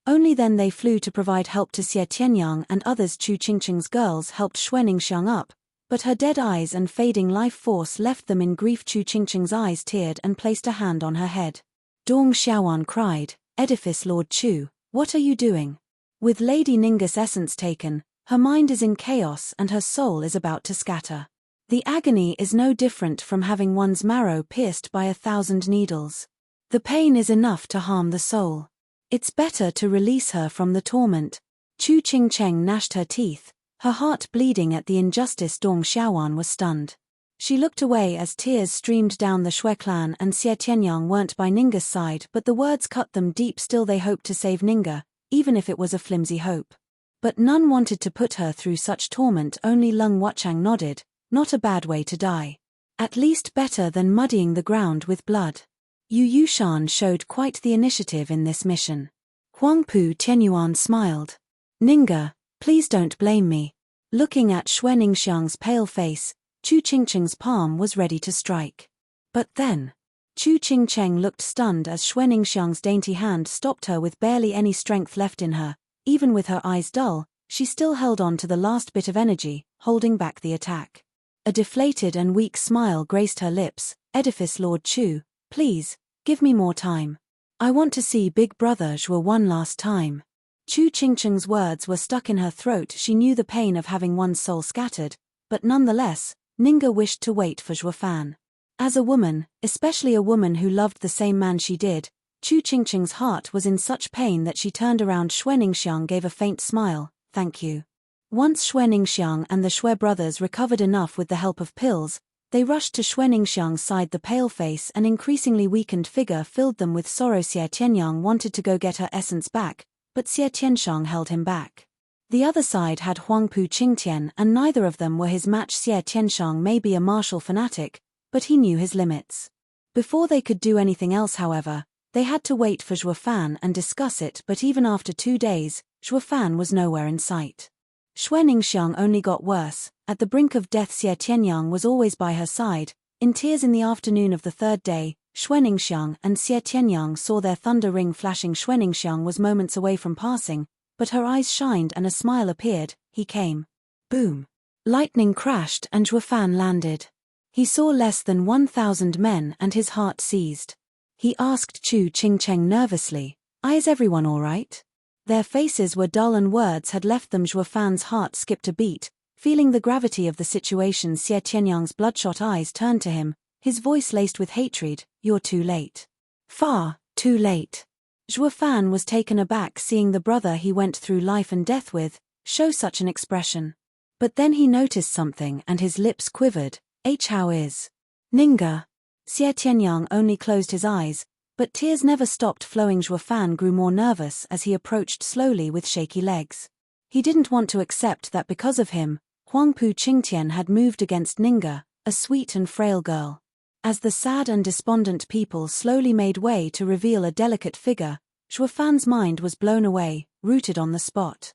Only then they flew to provide help to Xie Tianyang and others. Chu Qingqing's girls helped Xuaningxiang up, but her dead eyes and fading life force left them in grief. Chu Qingqing's eyes teared and placed a hand on her head. Dong Xiaoan cried, "Edifice Lord Chu, what are you doing?" With Lady Ninga's essence taken, her mind is in chaos and her soul is about to scatter. The agony is no different from having one's marrow pierced by 1,000 needles. The pain is enough to harm the soul. It's better to release her from the torment. Chu Qingcheng gnashed her teeth, her heart bleeding at the injustice. Dong Xiaoan was stunned. She looked away as tears streamed down. The Shui clan and Xie Tianyang weren't by Ninga's side, but the words cut them deep. Still they hoped to save Ninga, even if it was a flimsy hope. But none wanted to put her through such torment. Only Lung Wuchang nodded. Not a bad way to die. At least better than muddying the ground with blood. Yu Yushan showed quite the initiative in this mission. Huangpu Tianyuan smiled. "Ninga, please don't blame me." Looking at Xuaningxiang's pale face, Chu Qingqing's palm was ready to strike. But then, Chu Qingcheng looked stunned as Xuaningxiang's dainty hand stopped her with barely any strength left in her. Even with her eyes dull, she still held on to the last bit of energy, holding back the attack. A deflated and weak smile graced her lips. "Edifice Lord Chu, please, give me more time. I want to see Big Brother Zhuo one last time." Chu Qingqing's words were stuck in her throat. She knew the pain of having one's soul scattered, but nonetheless, Ninga wished to wait for Zhuo Fan. As a woman, especially a woman who loved the same man she did, Chu Qingqing's heart was in such pain that she turned around. Xuaningxiang gave a faint smile. "Thank you." Once Xuaningxiang and the Shui brothers recovered enough with the help of pills, they rushed to Xuaningxiang's side. The pale face and increasingly weakened figure filled them with sorrow. Xie Tianyang wanted to go get her essence back, but Xie Tianshang held him back. The other side had Huangpu Qingtian, and neither of them were his match. Xie Tianshang may be a martial fanatic, but he knew his limits. Before they could do anything else, however, they had to wait for Zhuo Fan and discuss it. But even after 2 days, Zhuo Fan was nowhere in sight. Xuaningxiang only got worse. At the brink of death, Xie Tianyang was always by her side. In tears in the afternoon of the 3rd day, Xuaningxiang and Xie Tianyang saw their thunder ring flashing. Xuaningxiang was moments away from passing, but her eyes shined and a smile appeared. He came. Boom. Lightning crashed and Zhuo Fan landed. He saw less than 1,000 men and his heart seized. He asked Chu Qingcheng nervously, "Is everyone all right?" Their faces were dull and words had left them. Zhuo Fan's heart skipped a beat. Feeling the gravity of the situation, Xie Tianyang's bloodshot eyes turned to him, his voice laced with hatred. "You're too late. Far too late." Zhuo Fan was taken aback seeing the brother he went through life and death with show such an expression. But then he noticed something and his lips quivered. "How is Ninga?" Xie Tianyang only closed his eyes, but tears never stopped flowing. Zhuo Fan grew more nervous as he approached slowly with shaky legs. He didn't want to accept that because of him, Huangpu Qingtian had moved against Ninga, a sweet and frail girl. As the sad and despondent people slowly made way to reveal a delicate figure, Zhuo Fan's mind was blown away, rooted on the spot.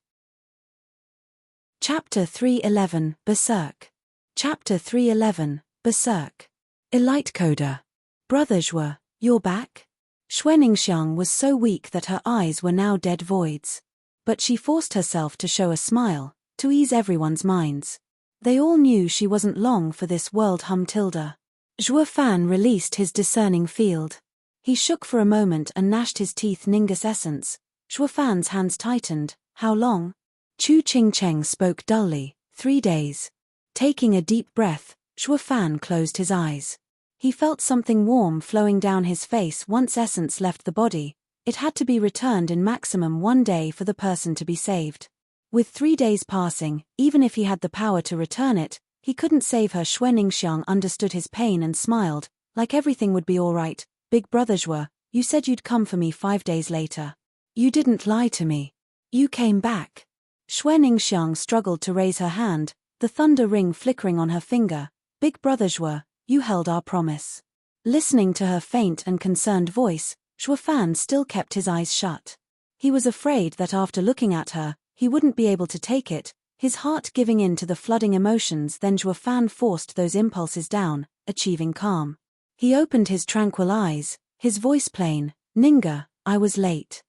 Chapter 311, Berserk. Chapter 311, Berserk. Elite Coda. "Brother Zhuo, you're back?" Xuaningxiang was so weak that her eyes were now dead voids. But she forced herself to show a smile, to ease everyone's minds. They all knew she wasn't long for this world. Tilda. Zhuo Fan released his discerning field. He shook for a moment and gnashed his teeth. Ninga's essence. Zhuo Fan's hands tightened. "How long?" Chu Qingcheng spoke dully. 3 days. Taking a deep breath, Zhuo Fan closed his eyes. He felt something warm flowing down his face. Once essence left the body, it had to be returned in maximum 1 day for the person to be saved. With 3 days passing, even if he had the power to return it, he couldn't save her. Xuaningxiang understood his pain and smiled, like everything would be all right. "Big Brother Zhuo, you said you'd come for me 5 days later. You didn't lie to me. You came back." Xuaningxiang struggled to raise her hand, the thunder ring flickering on her finger. Big brother Zhuo, you held our promise. Listening to her faint and concerned voice, Zhuo Fan still kept his eyes shut. He was afraid that after looking at her, he wouldn't be able to take it, his heart giving in to the flooding emotions. Then Zhuo Fan forced those impulses down, achieving calm. He opened his tranquil eyes, his voice plain. Ninga, I was late.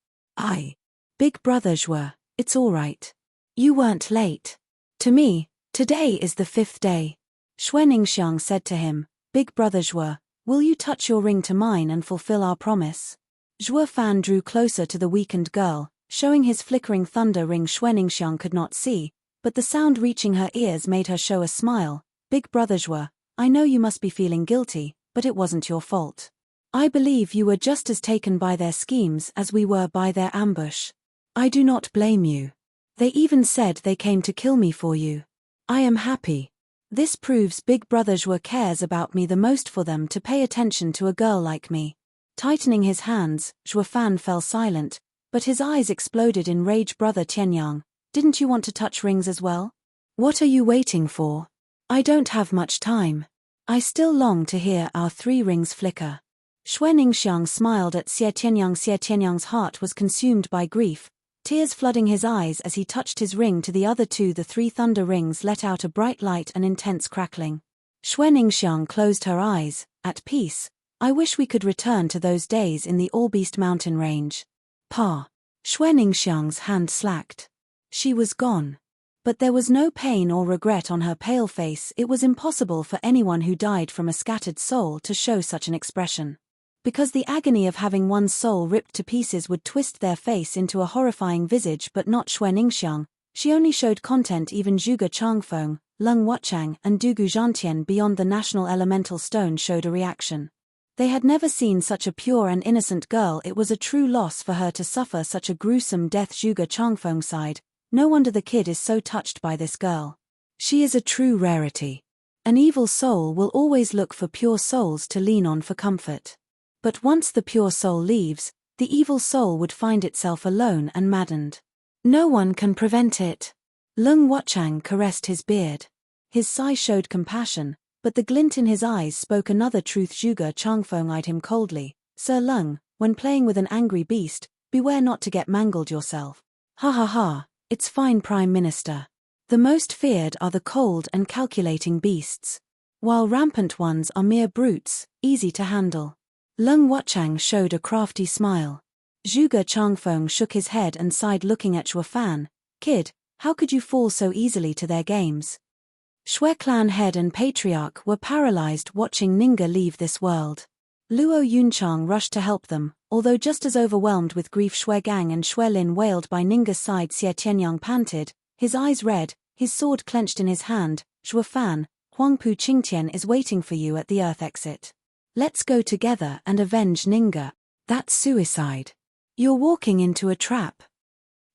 Big brother Zhuo, it's all right. You weren't late. To me, today is the 5th day. Xuaningxiang said to him, Big brother Zhuo, will you touch your ring to mine and fulfill our promise? Zhuo Fan drew closer to the weakened girl, showing his flickering thunder ring. Xuaningxiang could not see, but the sound reaching her ears made her show a smile. Big brother Zhuo, I know you must be feeling guilty, but it wasn't your fault. I believe you were just as taken by their schemes as we were by their ambush. I do not blame you. They even said they came to kill me for you. I am happy. This proves Big brother Zhuo cares about me the most for them to pay attention to a girl like me. Tightening his hands, Zhuo Fan fell silent, but his eyes exploded in rage. Brother Tianyang, didn't you want to touch rings as well? What are you waiting for? I don't have much time. I still long to hear our 3 rings flicker. Xuaningxiang smiled at Xie Tianyang. Xie Tianyang's heart was consumed by grief, tears flooding his eyes as he touched his ring to the other 2. The 3 thunder rings let out a bright light and intense crackling. Xuaningxiang closed her eyes, at peace. I wish we could return to those days in the All-Beast mountain range. Pa. Xuaningxiang's hand slacked. She was gone. But there was no pain or regret on her pale face. It was impossible for anyone who died from a scattered soul to show such an expression. Because the agony of having one's soul ripped to pieces would twist their face into a horrifying visage, but not Xuaningxiang. She only showed content. Even Zhuge Changfeng, Leng Wuchang and Dugu Zhantian beyond the national elemental stone showed a reaction. They had never seen such a pure and innocent girl. It was a true loss for her to suffer such a gruesome death. Zhuge Changfeng sighed. No wonder the kid is so touched by this girl. She is a true rarity. An evil soul will always look for pure souls to lean on for comfort. But once the pure soul leaves, the evil soul would find itself alone and maddened. No one can prevent it. Leng Wuchang caressed his beard. His sigh showed compassion, but the glint in his eyes spoke another truth. Zhuge Changfeng eyed him coldly. Sir Leng, when playing with an angry beast, beware not to get mangled yourself. Ha ha ha, it's fine, Prime Minister. The most feared are the cold and calculating beasts, while rampant ones are mere brutes, easy to handle. Leng Wuchang showed a crafty smile. Zhuge Changfeng shook his head and sighed, looking at Zhuo Fan. Kid, how could you fall so easily to their games? Shui clan head and patriarch were paralyzed watching Ninga leave this world. Luo Yunchang rushed to help them, although just as overwhelmed with grief. Shui Gang and Shui Lin wailed by Ninga's side. Xie Tianyang panted, his eyes red, his sword clenched in his hand. Zhuo Fan, Huangpu Qingtian is waiting for you at the earth exit. Let's go together and avenge Ninga. That's suicide. You're walking into a trap.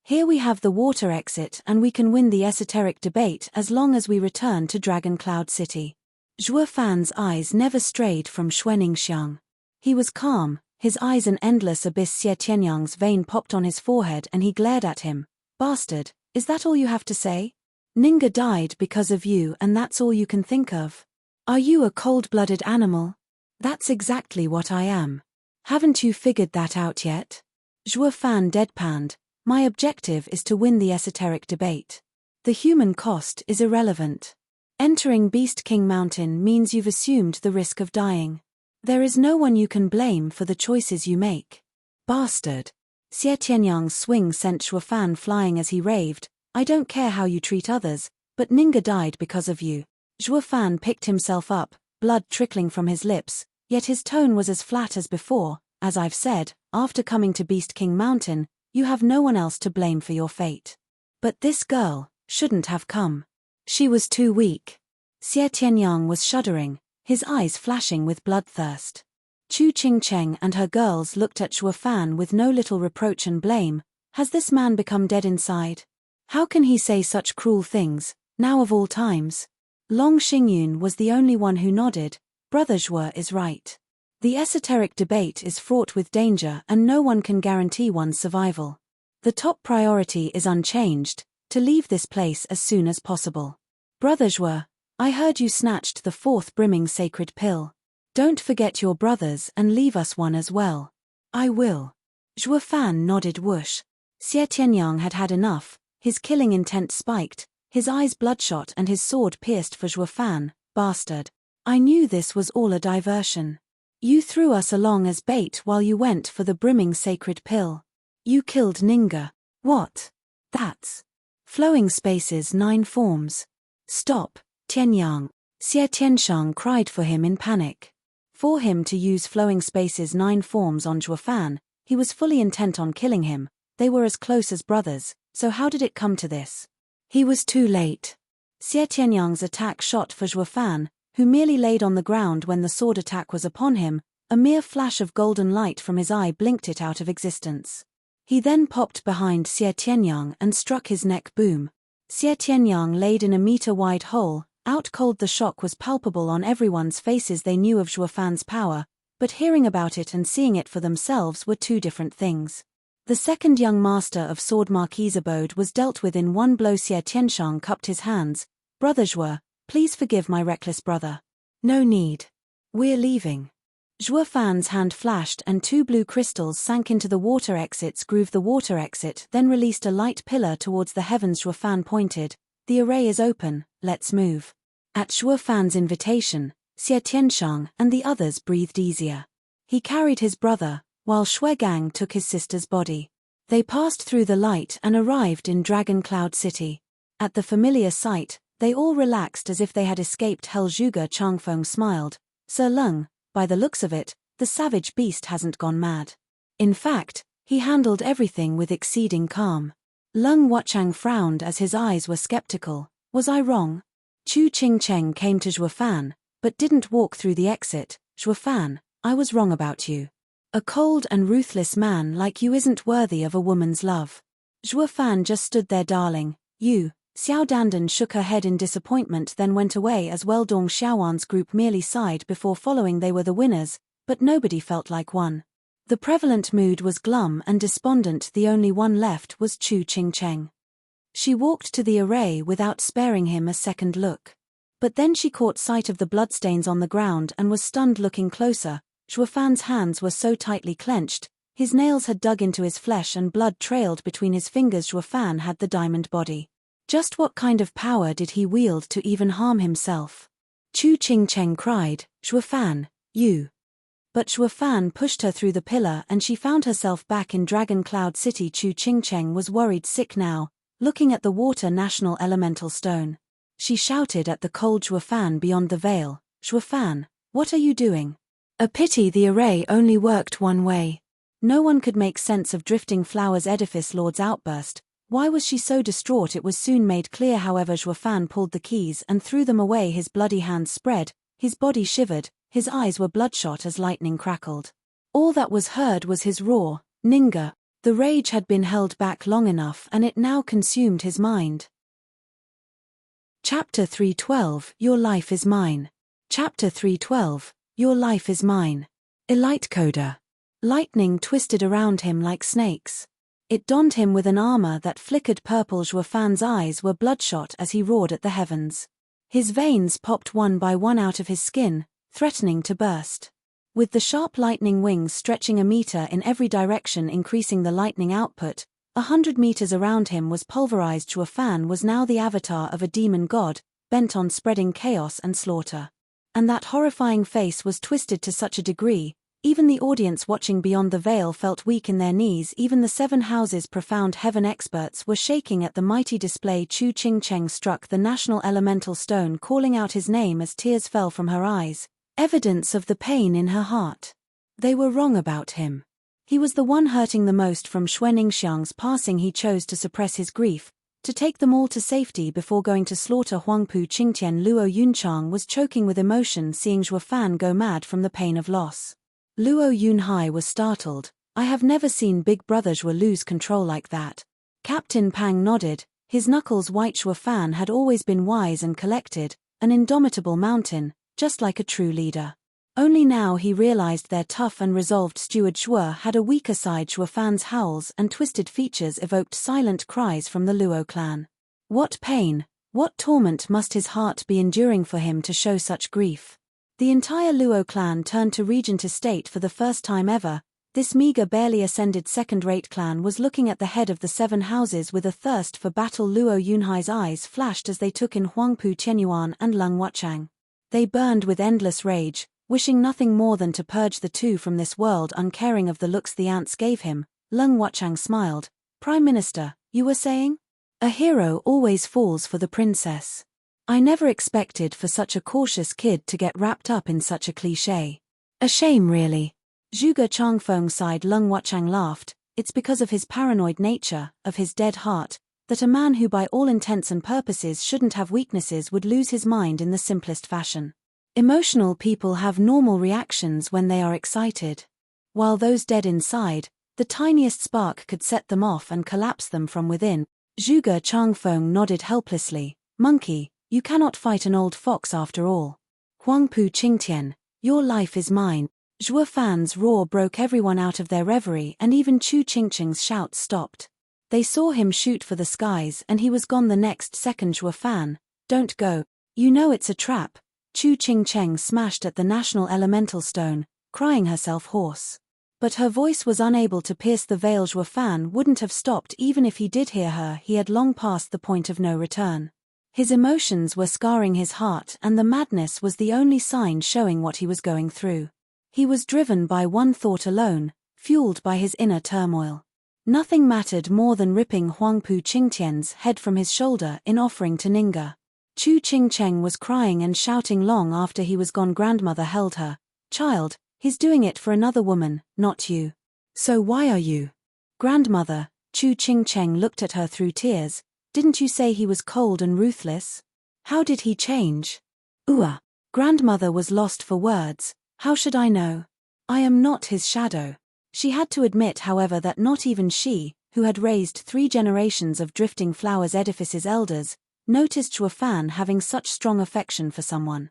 Here we have the water exit and we can win the esoteric debate as long as we return to Dragon Cloud City. Zhuo Fan's eyes never strayed from Xuaningxiang. He was calm, his eyes an endless abyss. Xie Tianyang's vein popped on his forehead and he glared at him. Bastard, is that all you have to say? Ninga died because of you and that's all you can think of? Are you a cold-blooded animal? That's exactly what I am. Haven't you figured that out yet? Zhuo Fan deadpanned. My objective is to win the esoteric debate. The human cost is irrelevant. Entering Beast King Mountain means you've assumed the risk of dying. There is no one you can blame for the choices you make. Bastard. Xie Tianyang's swing sent Zhuo Fan flying as he raved. I don't care how you treat others, but Ninga died because of you. Zhuo Fan picked himself up, blood trickling from his lips, yet his tone was as flat as before. As I've said, after coming to Beast King Mountain, you have no one else to blame for your fate. But this girl shouldn't have come. She was too weak. Xie Tianyang was shuddering, his eyes flashing with bloodthirst. Chu Qingcheng and her girls looked at Zhuo Fan with no little reproach and blame. Has this man become dead inside? How can he say such cruel things, now of all times? Long Xingyun was the only one who nodded. Brother Zhuo is right. The esoteric debate is fraught with danger and no one can guarantee one's survival. The top priority is unchanged, to leave this place as soon as possible. Brother Zhuo, I heard you snatched the fourth brimming sacred pill. Don't forget your brothers and leave us one as well. I will. Zhuo Fan nodded whoosh. Xie Tianyang had had enough, his killing intent spiked, his eyes bloodshot and his sword pierced for Zhuo Fan. Bastard. I knew this was all a diversion. You threw us along as bait while you went for the brimming sacred pill. You killed Ninga. What? That's flowing spaces 9 forms. Stop, Tianyang. Xie Tianshang cried for him in panic. For him to use flowing spaces 9 forms on Zhuo Fan, he was fully intent on killing him. They were as close as brothers, so how did it come to this? He was too late. Xie Tianyang's attack shot for Zhuo Fan, who merely laid on the ground when the sword attack was upon him. A mere flash of golden light from his eye blinked it out of existence. He then popped behind Xie Tianyang and struck his neck boom. Xie Tianyang laid in a meter-wide hole. Out cold, the shock was palpable on everyone's faces. They knew of Zhuo Fan's power, but hearing about it and seeing it for themselves were two different things. The second young master of Sword Marquis' abode was dealt with in one blow. Xie Tianshang cupped his hands. Brother Zhuo, please forgive my reckless brother. No need. We're leaving. Zhuo Fan's hand flashed and 2 blue crystals sank into the water exits. Groove the water exit, then released a light pillar towards the heavens. Zhuo Fan pointed. The array is open, let's move. At Zhuo Fan's invitation, Xie Tianshang and the others breathed easier. He carried his brother, while Shui Gang took his sister's body. They passed through the light and arrived in Dragon Cloud City. At the familiar sight, they all relaxed as if they had escaped hell. Zhuge Changfeng smiled. Sir Lung, by the looks of it, the savage beast hasn't gone mad. In fact, he handled everything with exceeding calm. Lung Wuchang frowned as his eyes were skeptical. Was I wrong? Chu Qingcheng came to Zhuo Fan, but didn't walk through the exit. Zhuo Fan, I was wrong about you. A cold and ruthless man like you isn't worthy of a woman's love. Zhuo Fan just stood there, darling. You. Xiao Dandan shook her head in disappointment, then went away as well. Dong Xiaowan's group merely sighed before following. They were the winners, but nobody felt like one. The prevalent mood was glum and despondent. The only one left was Chu Qingcheng. She walked to the array without sparing him a second look. But then she caught sight of the bloodstains on the ground and was stunned. Looking closer, Zhuo Fan's hands were so tightly clenched, his nails had dug into his flesh and blood trailed between his fingers. Zhuo Fan had the diamond body. Just what kind of power did he wield to even harm himself? Chu Qingcheng cried, Zhuo Fan, you. But Zhuo Fan pushed her through the pillar and she found herself back in Dragon Cloud City. Chu Qingcheng was worried sick now, looking at the water national elemental stone. She shouted at the cold Zhuo Fan beyond the veil, Zhuo Fan, what are you doing? A pity the array only worked one way. No one could make sense of Drifting Flowers' edifice lord's outburst. Why was she so distraught? It was soon made clear. However, Zhuo Fan pulled the keys and threw them away. His bloody hands spread, his body shivered, his eyes were bloodshot as lightning crackled. All that was heard was his roar, Ninga. The rage had been held back long enough and it now consumed his mind. Chapter 312, Your Life is Mine. Chapter 312, Your Life is Mine. Elite Coder. Lightning twisted around him like snakes. It donned him with an armor that flickered purple. Zhuo Fan's eyes were bloodshot as he roared at the heavens. His veins popped one by one out of his skin, threatening to burst. With the sharp lightning wings stretching a meter in every direction, increasing the lightning output, 100 meters around him was pulverized. Zhuo Fan was now the avatar of a demon god, bent on spreading chaos and slaughter. And that horrifying face was twisted to such a degree, even the audience watching beyond the veil felt weak in their knees. Even the 7 houses profound heaven experts were shaking at the mighty display. Chu Qingcheng struck the national elemental stone, calling out his name as tears fell from her eyes, evidence of the pain in her heart. They were wrong about him. He was the one hurting the most. From Xue Ningxiang's passing he chose to suppress his grief, to take them all to safety before going to slaughter Huangpu Qingtian. Luo Yunchang was choking with emotion seeing Zhuo Fan go mad from the pain of loss. Luo Yunhai was startled. I have never seen Big Brother Zhuo lose control like that. Captain Pang nodded, his knuckles white. Zhuo Fan had always been wise and collected, an indomitable mountain, just like a true leader. Only now he realized their tough and resolved steward Zhuo had a weaker side. Zhuo Fan's howls and twisted features evoked silent cries from the Luo clan. What pain, What torment must his heart be enduring for him to show such grief? The entire Luo clan turned to regent estate for the first time ever. This meager, barely ascended second-rate clan was looking at the head of the 7 houses with a thirst for battle. Luo Yunhai's eyes flashed as they took in Huangpu Qianyuan and Leng Wuchang. They burned with endless rage, wishing nothing more than to purge the two from this world. Uncaring of the looks the ants gave him, Leng Wuchang smiled. Prime Minister, you were saying? A hero always falls for the princess. I never expected for such a cautious kid to get wrapped up in such a cliché. A shame really. Zhuge Changfeng sighed. Leng Wuchang laughed. It's because of his paranoid nature, of his dead heart, that a man who by all intents and purposes shouldn't have weaknesses would lose his mind in the simplest fashion. Emotional people have normal reactions when they are excited. While those dead inside, the tiniest spark could set them off and collapse them from within. Zhuge Changfeng nodded helplessly. Monkey, you cannot fight an old fox after all. Huangpu Qingtian, your life is mine. Zhuo Fan's roar broke everyone out of their reverie, and even Chu Qingqing's shouts stopped. They saw him shoot for the skies and he was gone the next second. Zhuo Fan, don't go. You know it's a trap. Chu Qingcheng smashed at the national elemental stone, crying herself hoarse. But her voice was unable to pierce the veil. Zhuo Fan wouldn't have stopped even if he did hear her. He had long passed the point of no return. His emotions were scarring his heart, and the madness was the only sign showing what he was going through. He was driven by one thought alone, fueled by his inner turmoil. Nothing mattered more than ripping Huangpu Qingtian's head from his shoulder in offering to Ninga. Chu Qingcheng was crying and shouting long after he was gone. Grandmother held her. Child, he's doing it for another woman, not you. So why are you? Grandmother, Chu Qingcheng looked at her through tears. Didn't you say he was cold and ruthless? How did he change? Grandmother was lost for words. How should I know? I am not his shadow. She had to admit, however, that not even she, who had raised 3 generations of Drifting Flowers Edifice's elders, noticed Zhuo Fan having such strong affection for someone.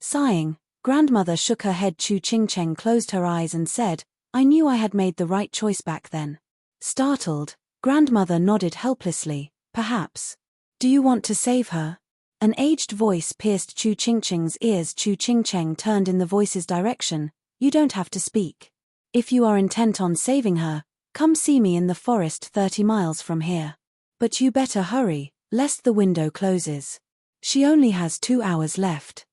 Sighing, grandmother shook her head. Chu Qingcheng closed her eyes and said, I knew I had made the right choice back then. Startled, grandmother nodded helplessly. Perhaps. Do you want to save her? An aged voice pierced Chu Qingcheng's ears. Chu Qingcheng turned in the voice's direction. You don't have to speak. If you are intent on saving her, come see me in the forest 30 miles from here. But you better hurry, lest the window closes. She only has 2 hours left.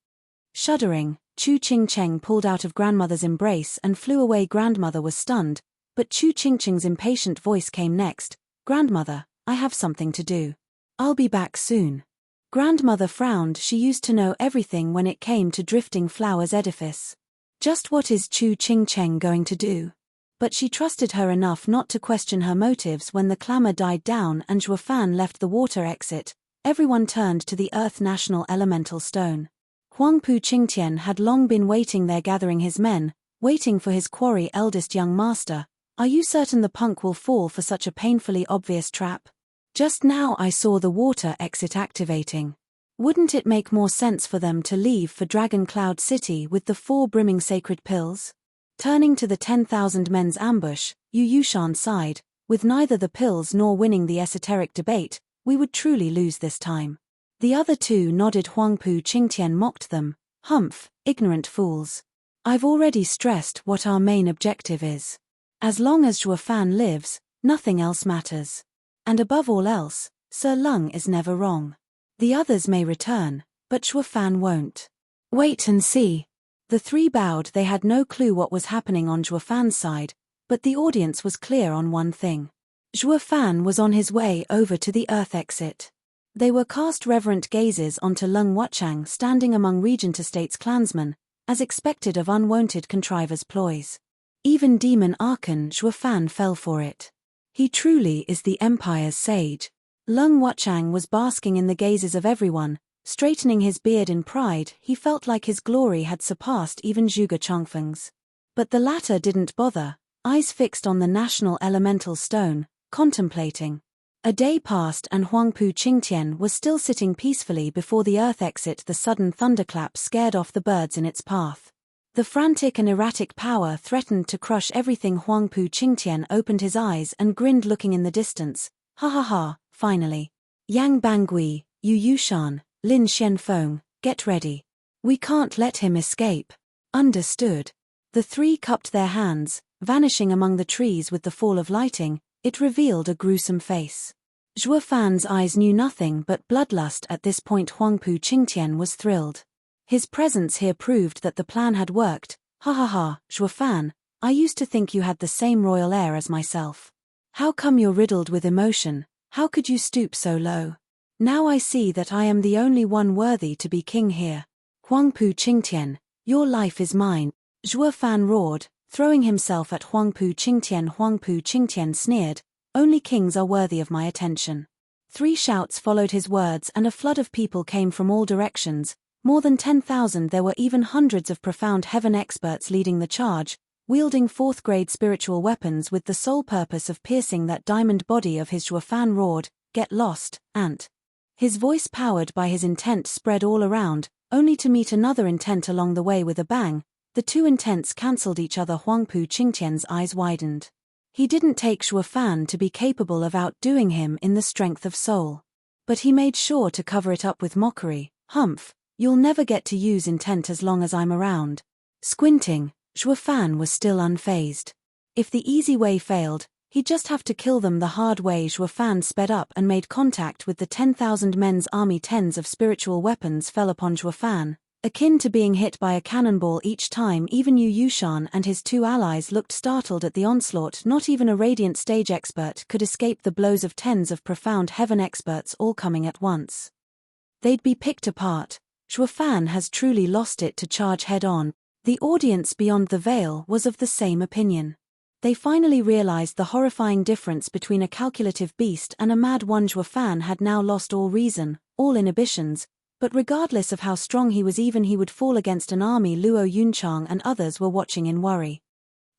Shuddering, Chu Qingcheng pulled out of grandmother's embrace and flew away. Grandmother was stunned, but Chu Qingcheng's impatient voice came next. Grandmother, I have something to do. I'll be back soon. Grandmother frowned. She used to know everything when it came to Drifting Flowers Edifice. Just what is Chu Qingcheng going to do? But she trusted her enough not to question her motives. When the clamor died down and Zhuo Fan left the water exit, everyone turned to the Earth National Elemental Stone. Huangpu Qingtian had long been waiting there, gathering his men, waiting for his quarry. Eldest young master, are you certain the punk will fall for such a painfully obvious trap? Just now I saw the water exit activating. Wouldn't it make more sense for them to leave for Dragon Cloud City with the 4 brimming sacred pills? Turning to the 10,000 men's ambush, Yu Yushan sighed. With neither the pills nor winning the esoteric debate, we would truly lose this time. The other 2 nodded. Huangpu Qingtian mocked them. Humph, ignorant fools. I've already stressed what our main objective is. As long as Zhuo Fan lives, nothing else matters. And above all else, Sir Leng is never wrong. The others may return, but Zhuo Fan won't. Wait and see. The 3 bowed. They had no clue what was happening on Zhuo Fan's side, but the audience was clear on one thing. Zhuo Fan was on his way over to the Earth exit. They were cast reverent gazes onto Leng Wuchang standing among Regent Estate's clansmen, as expected of unwonted contrivers' ploys. Even Demon Archon Zhuo Fan fell for it. He truly is the Empire's sage. Leng Wuchang was basking in the gazes of everyone, straightening his beard in pride. He felt like his glory had surpassed even Zhuge Changfeng's. But the latter didn't bother, eyes fixed on the national elemental stone, contemplating. A day passed and Huangpu Qingtian was still sitting peacefully before the Earth exit. The sudden thunderclap scared off the birds in its path. The frantic and erratic power threatened to crush everything. Huangpu Qingtian opened his eyes and grinned, looking in the distance. Ha ha ha, finally. Yang Bangui, Yu Yushan, Lin Xianfeng, get ready. We can't let him escape. Understood. The three cupped their hands, vanishing among the trees with the fall of lighting. It revealed a gruesome face. Zhuo Fan's eyes knew nothing but bloodlust at this point. Huangpu Qingtian was thrilled. His presence here proved that the plan had worked. Ha ha ha, Zhuo Fan, I used to think you had the same royal air as myself. How come you're riddled with emotion? How could you stoop so low? Now I see that I am the only one worthy to be king here. Huangpu Qingtian, your life is mine. Zhuo Fan roared, throwing himself at Huangpu Qingtian. Huangpu Qingtian sneered, only kings are worthy of my attention. 3 shouts followed his words and a flood of people came from all directions. More than 10,000. There were even hundreds of profound heaven experts leading the charge, wielding 4th-grade spiritual weapons with the sole purpose of piercing that diamond body of his. Zhuo Fan roared, get lost, ant. His voice, powered by his intent, spread all around, only to meet another intent along the way with a bang. The 2 intents cancelled each other. Huangpu Qingtian's eyes widened. He didn't take Zhuo Fan to be capable of outdoing him in the strength of soul. But he made sure to cover it up with mockery. Humph, you'll never get to use intent as long as I'm around. Squinting, Zhuo Fan was still unfazed. If the easy way failed, he'd just have to kill them the hard way. Zhuo Fan sped up and made contact with the 10,000 men's army. Tens of spiritual weapons fell upon Zhuo Fan, akin to being hit by a cannonball each time. Even Yu Yushan and his 2 allies looked startled at the onslaught. Not even a radiant stage expert could escape the blows of tens of profound heaven experts all coming at once. They'd be picked apart. Zhuo Fan has truly lost it to charge head-on. The audience beyond the veil was of the same opinion. They finally realized the horrifying difference between a calculative beast and a mad one. Zhuo Fan had now lost all reason, all inhibitions. But regardless of how strong he was, even he would fall against an army. Luo Yunchang and others were watching in worry.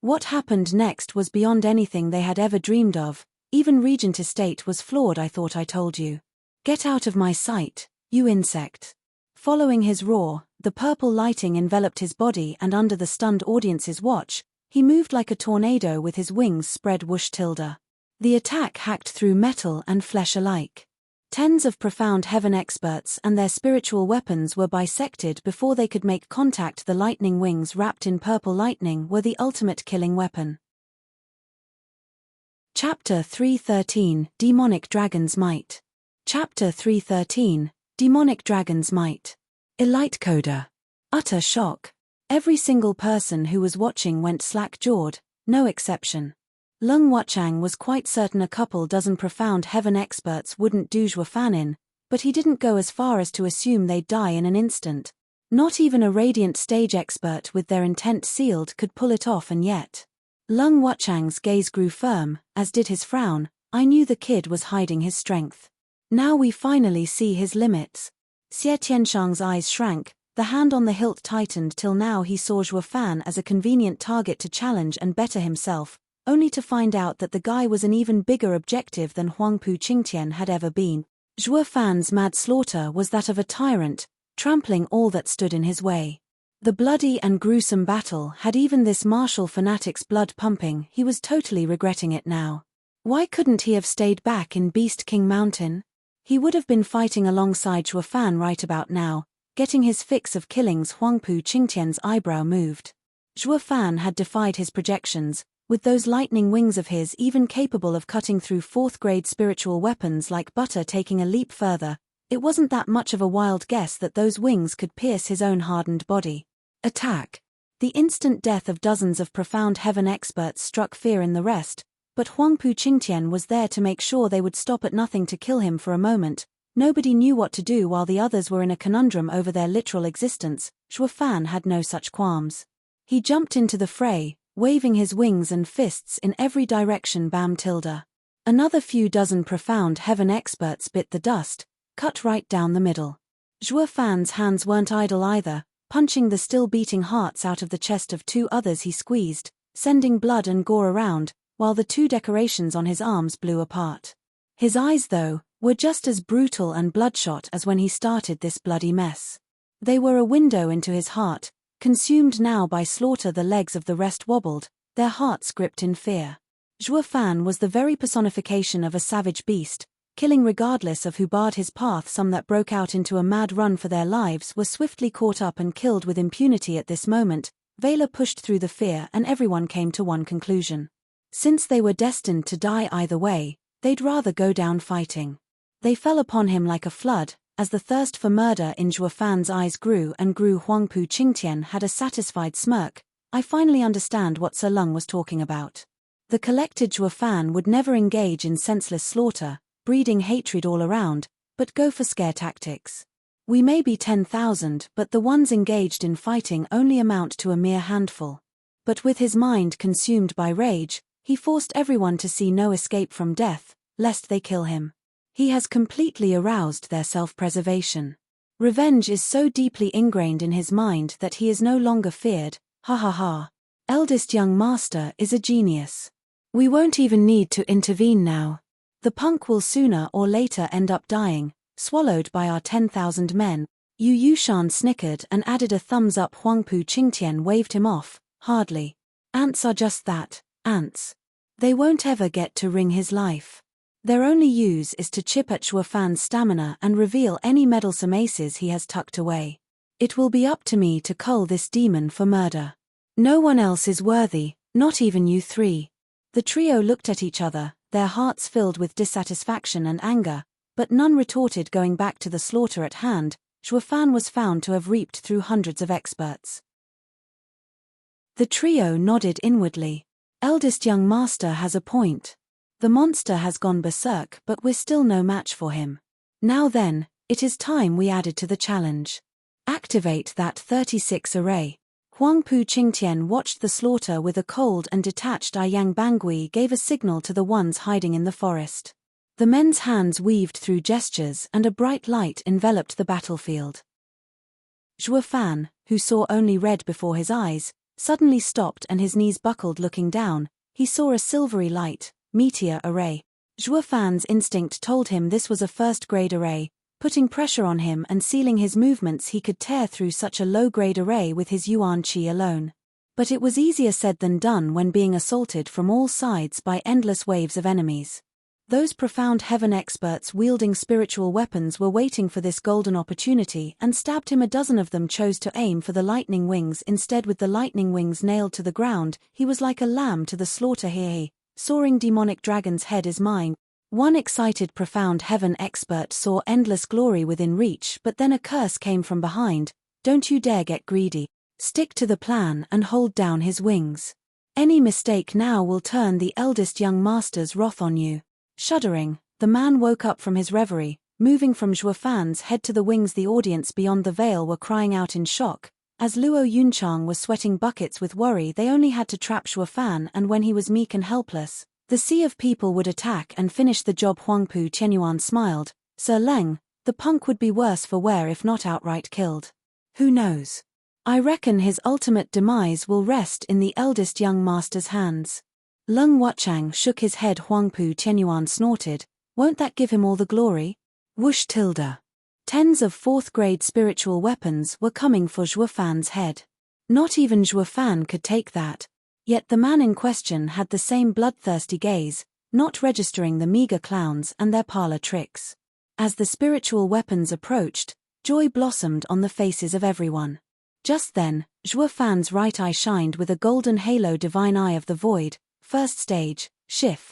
What happened next was beyond anything they had ever dreamed of. Even Regent Estate was flawed. I thought I told you. Get out of my sight, you insect. Following his roar, the purple lighting enveloped his body, and under the stunned audience's watch, he moved like a tornado with his wings spread. Whoosh tilde. The attack hacked through metal and flesh alike. Tens of profound heaven experts and their spiritual weapons were bisected before they could make contact. The lightning wings wrapped in purple lightning were the ultimate killing weapon. Chapter 313, Demonic Dragon's Might. Chapter 313, Demonic Dragon's Might. Elite Coda. Utter shock. Every single person who was watching went slack-jawed, no exception. Lung Wuchang was quite certain a couple dozen profound heaven experts wouldn't do Zhuo Fan in, but he didn't go as far as to assume they'd die in an instant. Not even a radiant stage expert with their intent sealed could pull it off, and yet. Lung Wuchang's gaze grew firm, as did his frown. I knew the kid was hiding his strength. Now we finally see his limits. Xie Tianshang's eyes shrank, the hand on the hilt tightened. Till now he saw Zhuo Fan as a convenient target to challenge and better himself, only to find out that the guy was an even bigger objective than Huangpu Qingtian had ever been. Zhuo Fan's mad slaughter was that of a tyrant, trampling all that stood in his way. The bloody and gruesome battle had even this martial fanatic's blood pumping. He was totally regretting it now. Why couldn't he have stayed back in Beast King Mountain? He would have been fighting alongside Zhuo Fan right about now, getting his fix of killings. Huangpu Qingtian's eyebrow moved. Zhuo Fan had defied his projections, with those lightning wings of his, even capable of cutting through 4th-grade spiritual weapons like butter. Taking a leap further, it wasn't that much of a wild guess that those wings could pierce his own hardened body. Attack. The instant death of dozens of profound heaven experts struck fear in the rest, but Huangpu Qingtian was there to make sure they would stop at nothing to kill him. For a moment, nobody knew what to do while the others were in a conundrum over their literal existence. Zhuo Fan had no such qualms. He jumped into the fray, waving his wings and fists in every direction. Bam tilde. Another few dozen profound heaven experts bit the dust, cut right down the middle. Zhuo Fan's hands weren't idle either, punching the still beating hearts out of the chest of 2 others he squeezed, sending blood and gore around, while the 2 decorations on his arms blew apart. His eyes, though, were just as brutal and bloodshot as when he started this bloody mess. They were a window into his heart, consumed now by slaughter. The legs of the rest wobbled, their hearts gripped in fear. Zhuo Fan was the very personification of a savage beast, killing regardless of who barred his path. Some that broke out into a mad run for their lives were swiftly caught up and killed with impunity. At this moment, Valor pushed through the fear and everyone came to one conclusion. Since they were destined to die either way, they'd rather go down fighting. They fell upon him like a flood. As the thirst for murder in Zhuo Fan's eyes grew and grew, Huangpu Qingtian had a satisfied smirk. I finally understand what Sir Lung was talking about. The collected Zhuo Fan would never engage in senseless slaughter, breeding hatred all around, but go for scare tactics. We may be 10,000, but the ones engaged in fighting only amount to a mere handful. But with his mind consumed by rage, he forced everyone to see no escape from death, lest they kill him. He has completely aroused their self-preservation. Revenge is so deeply ingrained in his mind that he is no longer feared. Ha ha ha. Eldest young master is a genius. We won't even need to intervene now. The punk will sooner or later end up dying, swallowed by our 10,000 men. Yu Yushan snickered and added a thumbs up. Huangpu Qingtian waved him off. Hardly. Ants are just that, ants. They won't ever get to wring his life. Their only use is to chip at Zhuo Fan's stamina and reveal any meddlesome aces he has tucked away. It will be up to me to cull this demon for murder. No one else is worthy, not even you three. The trio looked at each other, their hearts filled with dissatisfaction and anger, but none retorted. Going back to the slaughter at hand, Zhuo Fan was found to have reaped through hundreds of experts. The trio nodded inwardly. Eldest young master has a point. The monster has gone berserk, but we're still no match for him. Now then, it is time we added to the challenge. Activate that 36 array. Huangpu Qingtian watched the slaughter with a cold and detached eye. Yang Bangui gave a signal to the ones hiding in the forest. The men's hands weaved through gestures and a bright light enveloped the battlefield. Zhuo Fan, who saw only red before his eyes, suddenly stopped and his knees buckled. Looking down, he saw a silvery light. Meteor array. Zhuo Fan's instinct told him this was a first-grade array, putting pressure on him and sealing his movements. He could tear through such a low-grade array with his Yuan Qi alone. But it was easier said than done when being assaulted from all sides by endless waves of enemies. Those profound heaven experts wielding spiritual weapons were waiting for this golden opportunity and stabbed him. A dozen of them chose to aim for the lightning wings instead. With the lightning wings nailed to the ground, he was like a lamb to the slaughter. Here, soaring demonic dragon's head is mine. One excited profound heaven expert saw endless glory within reach, but then a curse came from behind. Don't you dare get greedy. Stick to the plan and hold down his wings. Any mistake now will turn the eldest young master's wrath on you. Shuddering, the man woke up from his reverie, moving from Zhuo Fan's head to the wings. The audience beyond the veil were crying out in shock. As Luo Yunchang was sweating buckets with worry, they only had to trap Zhuo Fan, and when he was meek and helpless, the sea of people would attack and finish the job. Huangpu Qianyuan smiled. Sir Leng, the punk would be worse for wear if not outright killed. Who knows? I reckon his ultimate demise will rest in the eldest young master's hands. Leng Wuchang shook his head. Huangpu Qianyuan snorted. Won't that give him all the glory? Whoosh tilde. Tens of fourth-grade spiritual weapons were coming for Zhuo Fan's head. Not even Zhuo Fan could take that. Yet the man in question had the same bloodthirsty gaze, not registering the meager clowns and their parlor tricks. As the spiritual weapons approached, joy blossomed on the faces of everyone. Just then, Zhuo Fan's right eye shined with a golden halo. Divine Eye of the Void, first stage, Shif.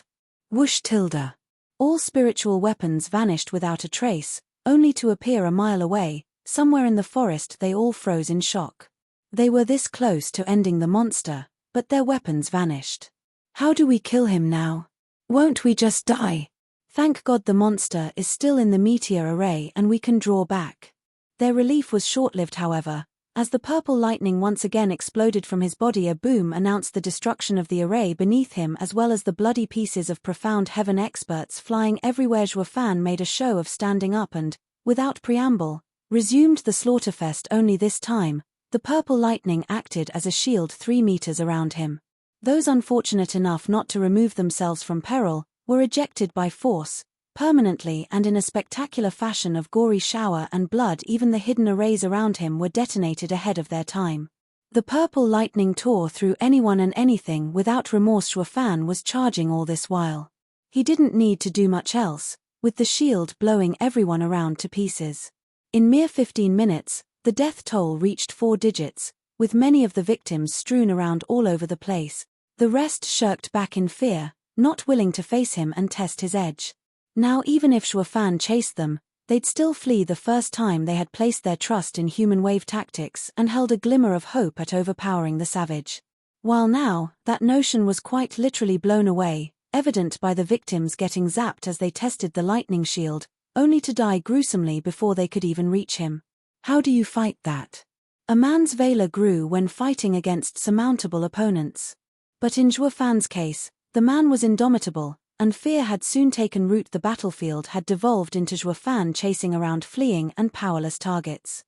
Whoosh tilde. All spiritual weapons vanished without a trace, only to appear a mile away, somewhere in the forest. They all froze in shock. They were this close to ending the monster, but their weapons vanished. How do we kill him now? Won't we just die? Thank God the monster is still in the meteor array and we can draw back. Their relief was short-lived, however. As the purple lightning once again exploded from his body, a boom announced the destruction of the array beneath him, as well as the bloody pieces of profound heaven experts flying everywhere. Zhuo Fan made a show of standing up and, without preamble, resumed the slaughterfest. Only this time, the purple lightning acted as a shield 3 meters around him. Those unfortunate enough not to remove themselves from peril were ejected by force, permanently and in a spectacular fashion of gory shower and blood. Even the hidden arrays around him were detonated ahead of their time. The purple lightning tore through anyone and anything without remorse. Zhuo Fan was charging all this while. He didn't need to do much else. with the shield blowing everyone around to pieces. In mere 15 minutes, the death toll reached 4 digits, with many of the victims strewn around all over the place. The rest shirked back in fear, not willing to face him and test his edge. Now even if Zhuo Fan chased them, they'd still flee the first time they had placed their trust in human wave tactics and held a glimmer of hope at overpowering the savage. While now, that notion was quite literally blown away, evident by the victims getting zapped as they tested the lightning shield, only to die gruesomely before they could even reach him. How do you fight that? A man's valor grew when fighting against surmountable opponents. But in Zhuo Fan's case, the man was indomitable, and fear had soon taken root. The battlefield had devolved into Zhuo Fan chasing around fleeing and powerless targets.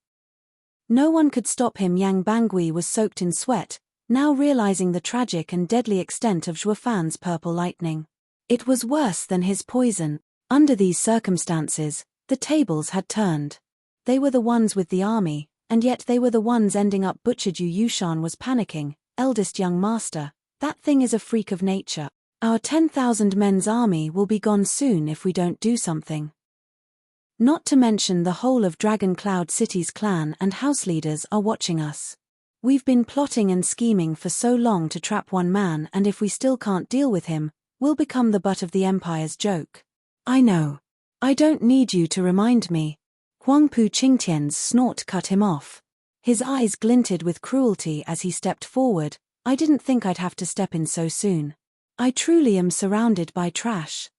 No one could stop him. Yang Bangui was soaked in sweat, now realizing the tragic and deadly extent of Zhuo Fan's purple lightning. It was worse than his poison. Under these circumstances, the tables had turned. They were the ones with the army, and yet they were the ones ending up butchered. Yu Yushan was panicking. Eldest young master, that thing is a freak of nature. Our 10,000 men's army will be gone soon if we don't do something. Not to mention the whole of Dragon Cloud City's clan and house leaders are watching us. We've been plotting and scheming for so long to trap one man, and if we still can't deal with him, we'll become the butt of the Empire's joke. I know. I don't need you to remind me. Huangpu Qingtian's snort cut him off. His eyes glinted with cruelty as he stepped forward. I didn't think I'd have to step in so soon. I truly am surrounded by trash.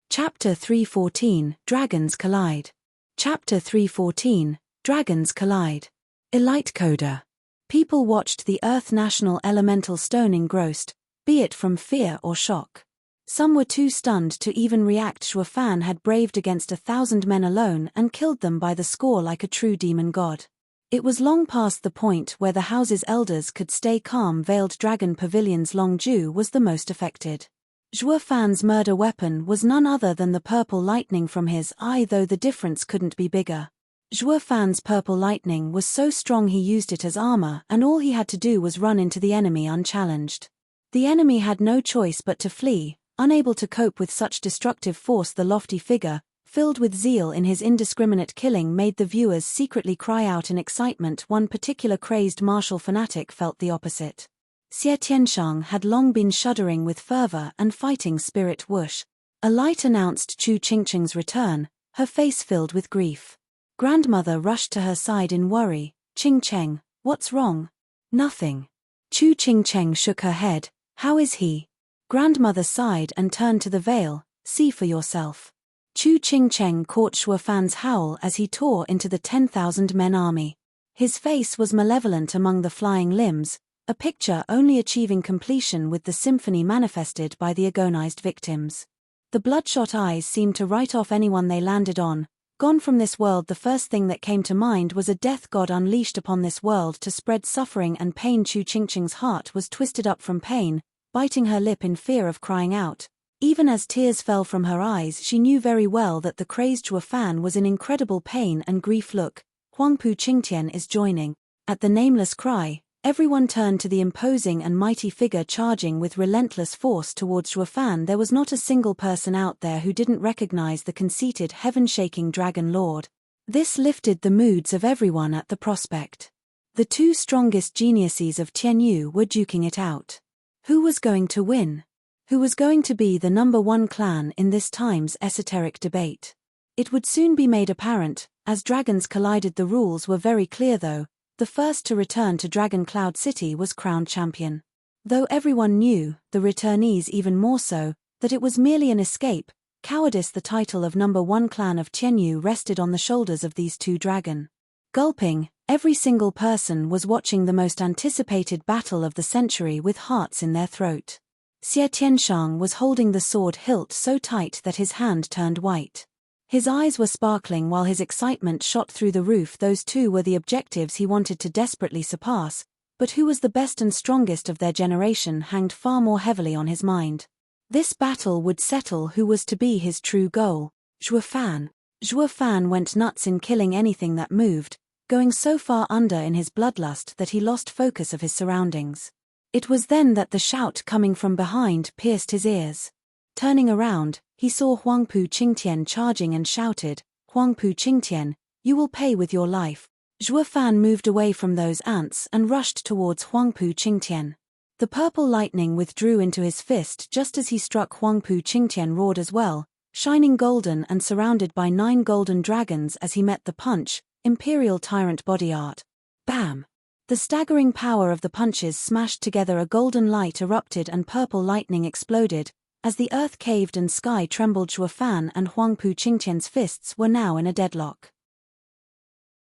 Chapter 314, Dragons Collide. Chapter 314, Dragons Collide. Elite Coda. People watched the Earth National Elemental Stone engrossed, be it from fear or shock. Some were too stunned to even react. Zhuo Fan had braved against 1,000 men alone and killed them by the score like a true demon god. It was long past the point where the house's elders could stay calm. Veiled Dragon Pavilion's Long Ju was the most affected. Zhuo Fan's murder weapon was none other than the purple lightning from his eye, though the difference couldn't be bigger. Zhuo Fan's purple lightning was so strong he used it as armor, and all he had to do was run into the enemy unchallenged. The enemy had no choice but to flee, unable to cope with such destructive force. The lofty figure, filled with zeal in his indiscriminate killing, made the viewers secretly cry out in excitement. One particular crazed martial fanatic felt the opposite. Xie Tianshang had long been shuddering with fervor and fighting spirit. Whoosh! A light announced Chu Qingqing's return, her face filled with grief. Grandmother rushed to her side in worry. Qingcheng, what's wrong? Nothing. Chu Qingcheng shook her head. How is he? Grandmother sighed and turned to the veil. See for yourself. Chu Qingcheng caught Zhuo Fan's howl as he tore into the 10,000 men army. His face was malevolent among the flying limbs, a picture only achieving completion with the symphony manifested by the agonized victims. The bloodshot eyes seemed to write off anyone they landed on. Gone from this world, the first thing that came to mind was a death god unleashed upon this world to spread suffering and pain. Chu Qingqing's heart was twisted up from pain, biting her lip in fear of crying out. Even as tears fell from her eyes, she knew very well that the crazed Zhuo Fan was in incredible pain and grief. Look, Huangpu Qingtian is joining. At the nameless cry, everyone turned to the imposing and mighty figure charging with relentless force towards Zhuo Fan. There was not a single person out there who didn't recognize the conceited, heaven-shaking Dragon Lord. This lifted the moods of everyone at the prospect. The two strongest geniuses of Tianyu were duking it out. Who was going to win? Who was going to be the #1 clan in this time's esoteric debate? It would soon be made apparent. As dragons collided, the rules were very clear though. The first to return to Dragon Cloud City was crowned champion. Though everyone knew, the returnees even more so, that it was merely an escape, cowardice. The title of #1 clan of Tianyu rested on the shoulders of these two dragon. Gulping, every single person was watching the most anticipated battle of the century with hearts in their throat. Xie Tianshang was holding the sword hilt so tight that his hand turned white. His eyes were sparkling while his excitement shot through the roof. Those two were the objectives he wanted to desperately surpass, but who was the best and strongest of their generation hanged far more heavily on his mind. This battle would settle who was to be his true goal. Zhuo Fan. Zhuo Fan went nuts in killing anything that moved, going so far under in his bloodlust that he lost focus of his surroundings. It was then that the shout coming from behind pierced his ears. Turning around, he saw Huangpu Qingtian charging and shouted, "Huangpu Qingtian, you will pay with your life." Zhuo Fan moved away from those ants and rushed towards Huangpu Qingtian. The purple lightning withdrew into his fist just as he struck. Huangpu Qingtian roared as well, shining golden and surrounded by 9 golden dragons as he met the punch, Imperial Tyrant body art. Bam! The staggering power of the punches smashed together. A golden light erupted and purple lightning exploded. As the earth caved and sky trembled, Zhuo Fan and Huangpu Qingtian's fists were now in a deadlock.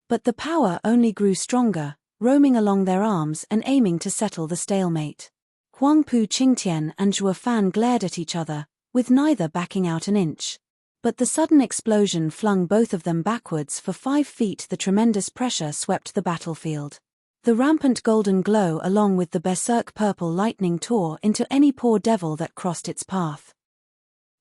But the power only grew stronger, roaming along their arms and aiming to settle the stalemate. Huangpu Qingtian and Zhuo Fan glared at each other, with neither backing out an inch. But the sudden explosion flung both of them backwards for 5 feet. The tremendous pressure swept the battlefield. The rampant golden glow along with the berserk purple lightning tore into any poor devil that crossed its path.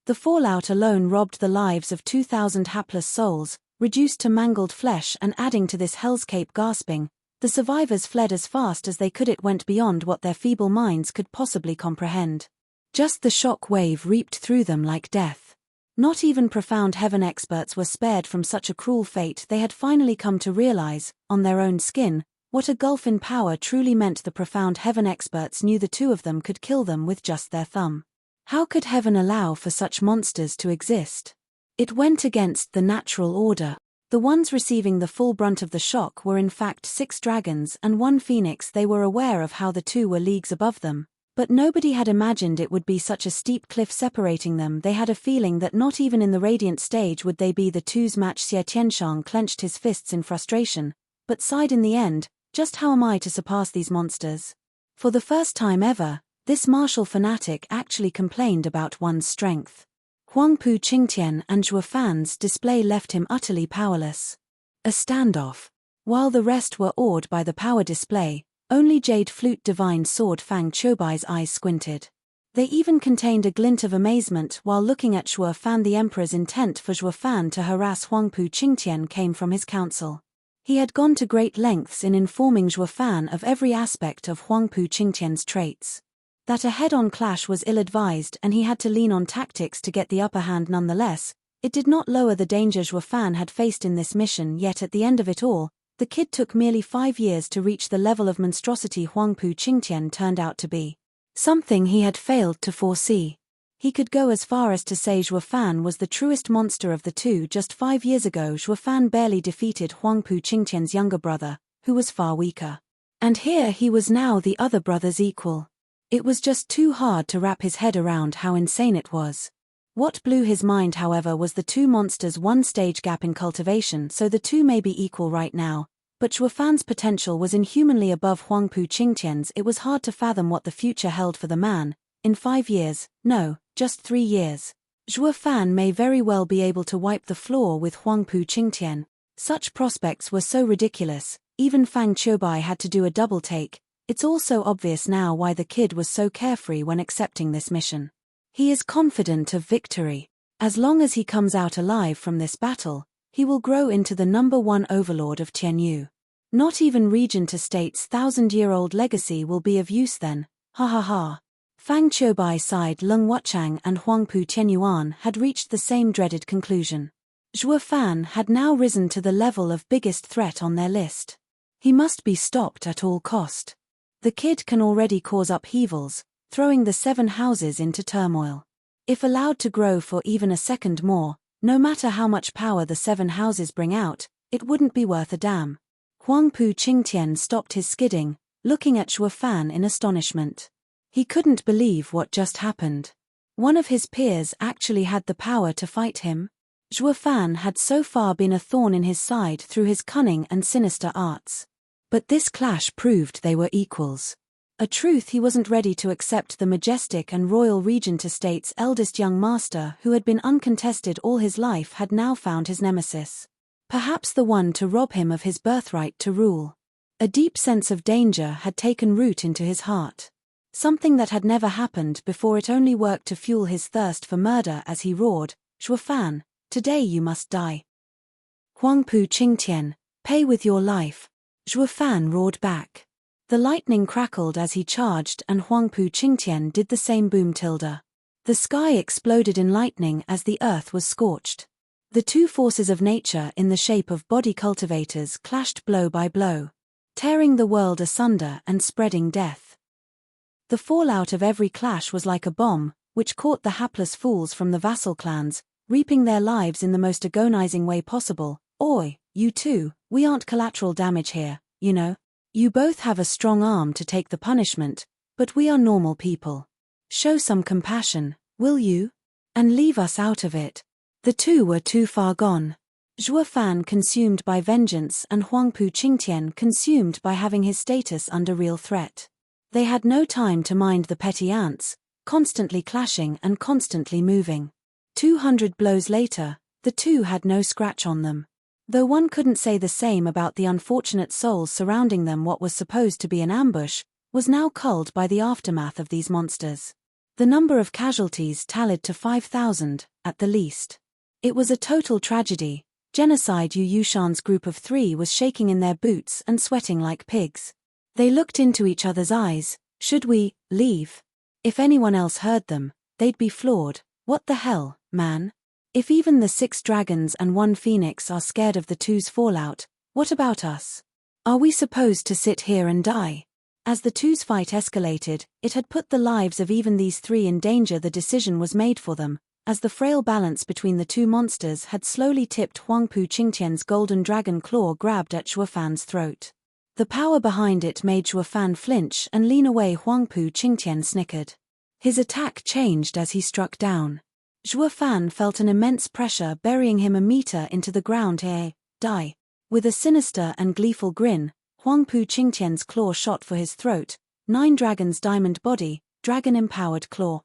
The fallout alone robbed the lives of 2,000 hapless souls, reduced to mangled flesh, and adding to this hellscape. Gasping, the survivors fled as fast as they could. It went beyond what their feeble minds could possibly comprehend. Just the shock wave reaped through them like death. Not even profound heaven experts were spared from such a cruel fate. They had finally come to realize, on their own skin, what a gulf in power truly meant. The profound heaven experts knew the two of them could kill them with just their thumb. How could heaven allow for such monsters to exist? It went against the natural order. The ones receiving the full brunt of the shock were in fact 6 dragons and 1 phoenix. They were aware of how the 2 were leagues above them, but nobody had imagined it would be such a steep cliff separating them. They had a feeling that not even in the radiant stage would they be the 2's match. Xie Tianshang clenched his fists in frustration, but sighed in the end, just how am I to surpass these monsters? For the first time ever, this martial fanatic actually complained about one's strength. Huangpu Qingtian and Zhuo Fan's display left him utterly powerless. A standoff. While the rest were awed by the power display, only Jade Flute Divine Sword Fang Qiubai's eyes squinted. They even contained a glint of amazement while looking at Zhuo Fan. The Emperor's intent for Zhuo Fan to harass Huangpu Qingtian came from his council. He had gone to great lengths in informing Zhuo Fan of every aspect of Huangpu Qingtian's traits. That a head-on clash was ill-advised and he had to lean on tactics to get the upper hand. Nonetheless, it did not lower the danger Zhuo Fan had faced in this mission. Yet at the end of it all, the kid took merely 5 years to reach the level of monstrosity Huangpu Qingtian turned out to be. Something he had failed to foresee. He could go as far as to say Zhuo Fan was the truest monster of the 2. Just 5 years ago Zhuo Fan barely defeated Huangpu Qingtian's younger brother, who was far weaker. And here he was now the other brother's equal. It was just too hard to wrap his head around how insane it was. What blew his mind, however, was the 2 monsters' 1 stage gap in cultivation. So the 2 may be equal right now, but Zhuo Fan's potential was inhumanly above Huangpu Qingtian's. It was hard to fathom what the future held for the man. In 5 years, no, just 3 years, Zhuo Fan may very well be able to wipe the floor with Huangpu Qingtian. Such prospects were so ridiculous, even Fang Qiubai had to do a double take. It's also obvious now why the kid was so carefree when accepting this mission. He is confident of victory. As long as he comes out alive from this battle, he will grow into the #1 overlord of Tianyu. Not even Regent Estate's 1,000-year-old legacy will be of use then, ha ha ha. Fang Qiubai sighed. Leng Wuchang and Huangpu Tianyuan had reached the same dreaded conclusion. Zhuo Fan had now risen to the level of biggest threat on their list. He must be stopped at all cost. The kid can already cause upheavals, throwing the 7 houses into turmoil. If allowed to grow for even a second more, no matter how much power the 7 houses bring out, it wouldn't be worth a damn. Huangpu Qingtian stopped his skidding, looking at Zhuo Fan in astonishment. He couldn't believe what just happened. One of his peers actually had the power to fight him. Zhuo Fan had so far been a thorn in his side through his cunning and sinister arts. But this clash proved they were equals. A truth he wasn't ready to accept. The majestic and royal Regent Estate's eldest young master, who had been uncontested all his life, had now found his nemesis. Perhaps the one to rob him of his birthright to rule. A deep sense of danger had taken root into his heart. Something that had never happened before. It only worked to fuel his thirst for murder as he roared, "Zhuo Fan, today you must die." Huangpu Qingtian, pay with your life. Zhuo Fan roared back. The lightning crackled as he charged and Huangpu Qingtian did the same. Boom tilde. The sky exploded in lightning as the earth was scorched. The two forces of nature in the shape of body cultivators clashed blow by blow, tearing the world asunder and spreading death. The fallout of every clash was like a bomb, which caught the hapless fools from the vassal clans, reaping their lives in the most agonizing way possible. Oi, you two, we aren't collateral damage here, you know. You both have a strong arm to take the punishment, but we are normal people. Show some compassion, will you? And leave us out of it. The two were too far gone. Zhuo Fan consumed by vengeance and Huangpu Qingtian consumed by having his status under real threat. They had no time to mind the petty ants, constantly clashing and constantly moving. 200 blows later, the two had no scratch on them. Though one couldn't say the same about the unfortunate souls surrounding them. What was supposed to be an ambush was now culled by the aftermath of these monsters. The number of casualties tallied to 5,000, at the least. It was a total tragedy. Genocide. Yu Yushan's group of three was shaking in their boots and sweating like pigs. They looked into each other's eyes. Should we leave? If anyone else heard them, they'd be floored. What the hell, man? If even the 6 dragons and 1 phoenix are scared of the two's fallout, what about us? Are we supposed to sit here and die? As the two's fight escalated, it had put the lives of even these 3 in danger. The decision was made for them, as the frail balance between the two monsters had slowly tipped. Huangpu Qingtian's golden dragon claw grabbed at Zhuo Fan's throat. The power behind it made Zhuo Fan flinch and lean away. Huangpu Qingtian snickered. His attack changed as he struck down. Zhuo Fan felt an immense pressure burying him a meter into the ground. Hey, die. With a sinister and gleeful grin, Huangpu Qingtian's claw shot for his throat. 9 Dragons Diamond Body, Dragon-Empowered Claw.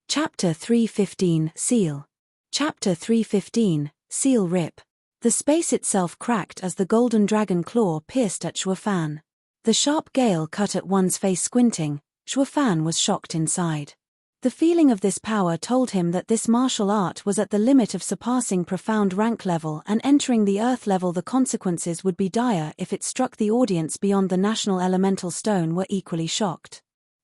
Chapter 315, Seal. Chapter 315, Seal Rip. The space itself cracked as the golden dragon claw pierced at Zhuo Fan. The sharp gale cut at one's face. Squinting, Zhuo Fan was shocked inside. The feeling of this power told him that this martial art was at the limit of surpassing profound rank level and entering the earth level. The consequences would be dire if it struck. The audience beyond the national elemental stone were equally shocked.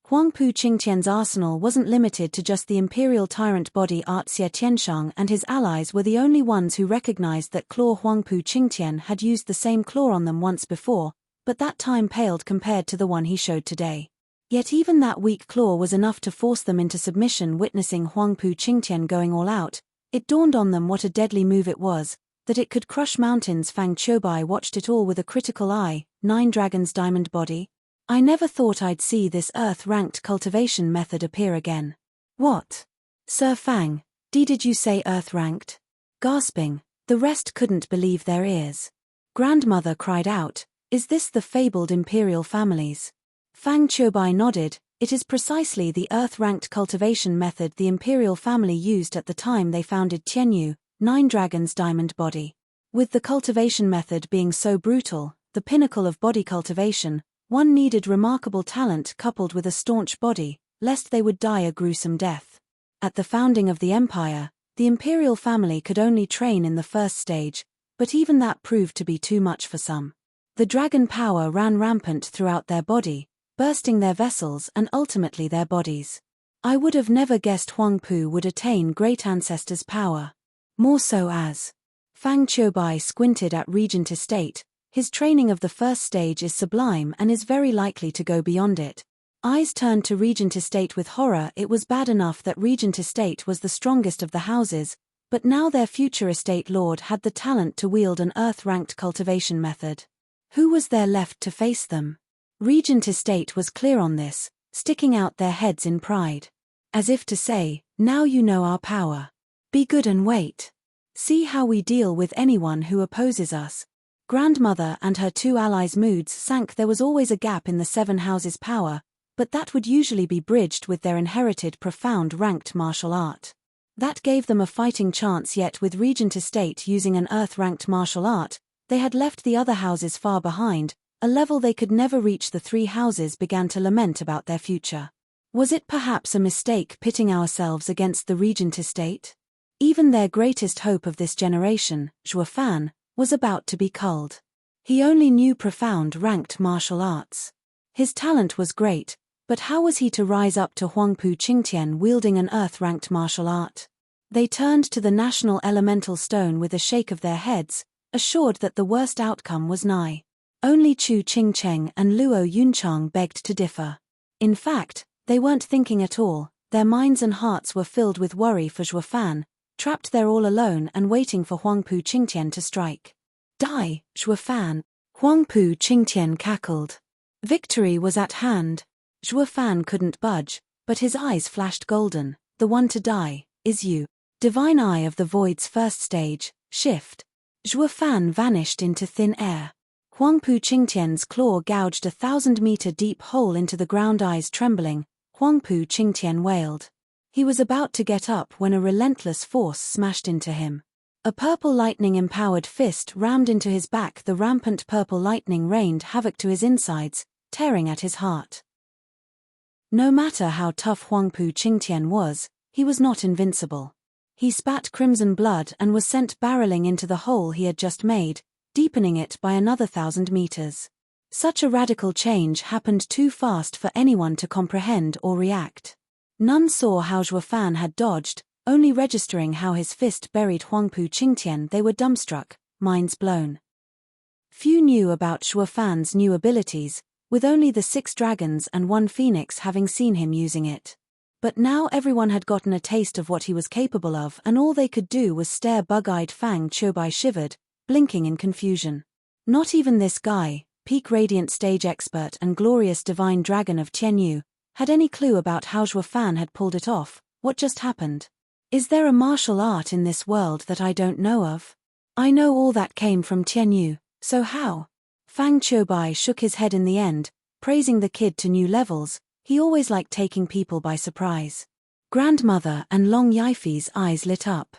Huangpu Qingtian's arsenal wasn't limited to just the imperial tyrant body art. Xie Tianshang and his allies were the only ones who recognized that claw. Huangpu Qingtian had used the same claw on them once before, but that time paled compared to the one he showed today. Yet even that weak claw was enough to force them into submission. Witnessing Huangpu Qingtian going all out, it dawned on them what a deadly move it was, that it could crush mountains. Fang Qiubai watched it all with a critical eye. 9 Dragons Diamond Body. I never thought I'd see this earth-ranked cultivation method appear again. What? Sir Fang, did you say earth-ranked? Gasping, the rest couldn't believe their ears. Grandmother cried out, is this the fabled imperial families? Fang Qiubai nodded. It is precisely the earth-ranked cultivation method the imperial family used at the time they founded Tianyu, 9 Dragons Diamond Body. With the cultivation method being so brutal, the pinnacle of body cultivation, one needed remarkable talent coupled with a staunch body, lest they would die a gruesome death. At the founding of the empire, the imperial family could only train in the first stage, but even that proved to be too much for some. The dragon power ran rampant throughout their body, bursting their vessels and ultimately their bodies. I would have never guessed Huangpu would attain great ancestors' power. More so as Fang Qiubai squinted at Regent Estate. His training of the first stage is sublime and is very likely to go beyond it. Eyes turned to Regent Estate with horror. It was bad enough that Regent Estate was the strongest of the houses, but now their future estate lord had the talent to wield an earth-ranked cultivation method. Who was there left to face them? Regent Estate was clear on this, sticking out their heads in pride. As if to say, now you know our power. Be good and wait. See how we deal with anyone who opposes us. Grandmother and her 2 allies' moods sank. There was always a gap in the 7 houses' power, but that would usually be bridged with their inherited profound ranked martial art. That gave them a fighting chance. Yet with Regent Estate using an earth-ranked martial art, they had left the other houses far behind, a level they could never reach. The 3 houses began to lament about their future. Was it perhaps a mistake pitting ourselves against the Regent Estate? Even their greatest hope of this generation, Zhuo Fan, was about to be culled. He only knew profound ranked martial arts. His talent was great, But how was he to rise up to Huangpu Qingtian wielding an earth-ranked martial art? They turned to the national elemental stone with a shake of their heads, assured that the worst outcome was nigh. Only Chu Qingcheng and Luo Yunchang begged to differ. In fact, they weren't thinking at all, their minds and hearts were filled with worry for Zhuo Fan, trapped there all alone and waiting for Huangpu Qingtian to strike. Die, Zhuo Fan! Huangpu Qingtian cackled. Victory was at hand. Zhuo Fan couldn't budge, but his eyes flashed golden. The one to die is you. Divine Eye of the Void's first stage, shift. Zhuo Fan vanished into thin air. Huangpu Qingtian's claw gouged a 1,000-meter deep hole into the ground. Eyes trembling, Huangpu Qingtian wailed. He was about to get up when a relentless force smashed into him. A purple lightning-empowered fist rammed into his back. The rampant purple lightning rained havoc to his insides, tearing at his heart. No matter how tough Huangpu Qingtian was, he was not invincible. He spat crimson blood and was sent barreling into the hole he had just made, deepening it by another 1,000 meters. Such a radical change happened too fast for anyone to comprehend or react. None saw how Zhuo Fan had dodged, only registering how his fist buried Huangpu Qingtian. They were dumbstruck, minds blown. Few knew about Zhuo Fan's new abilities, with only the 6 dragons and 1 phoenix having seen him using it. But now everyone had gotten a taste of what he was capable of, and all they could do was stare bug-eyed. Fang Qiubai shivered, blinking in confusion. Not even this guy, peak radiant stage expert and glorious divine dragon of Tianyu, had any clue about how Zhuo Fan had pulled it off. What just happened? Is there a martial art in this world that I don't know of? I know all that came from Tianyu, so how? Fang Qiubai shook his head in the end, praising the kid to new levels. He always liked taking people by surprise. Grandmother and Long Yifei's eyes lit up.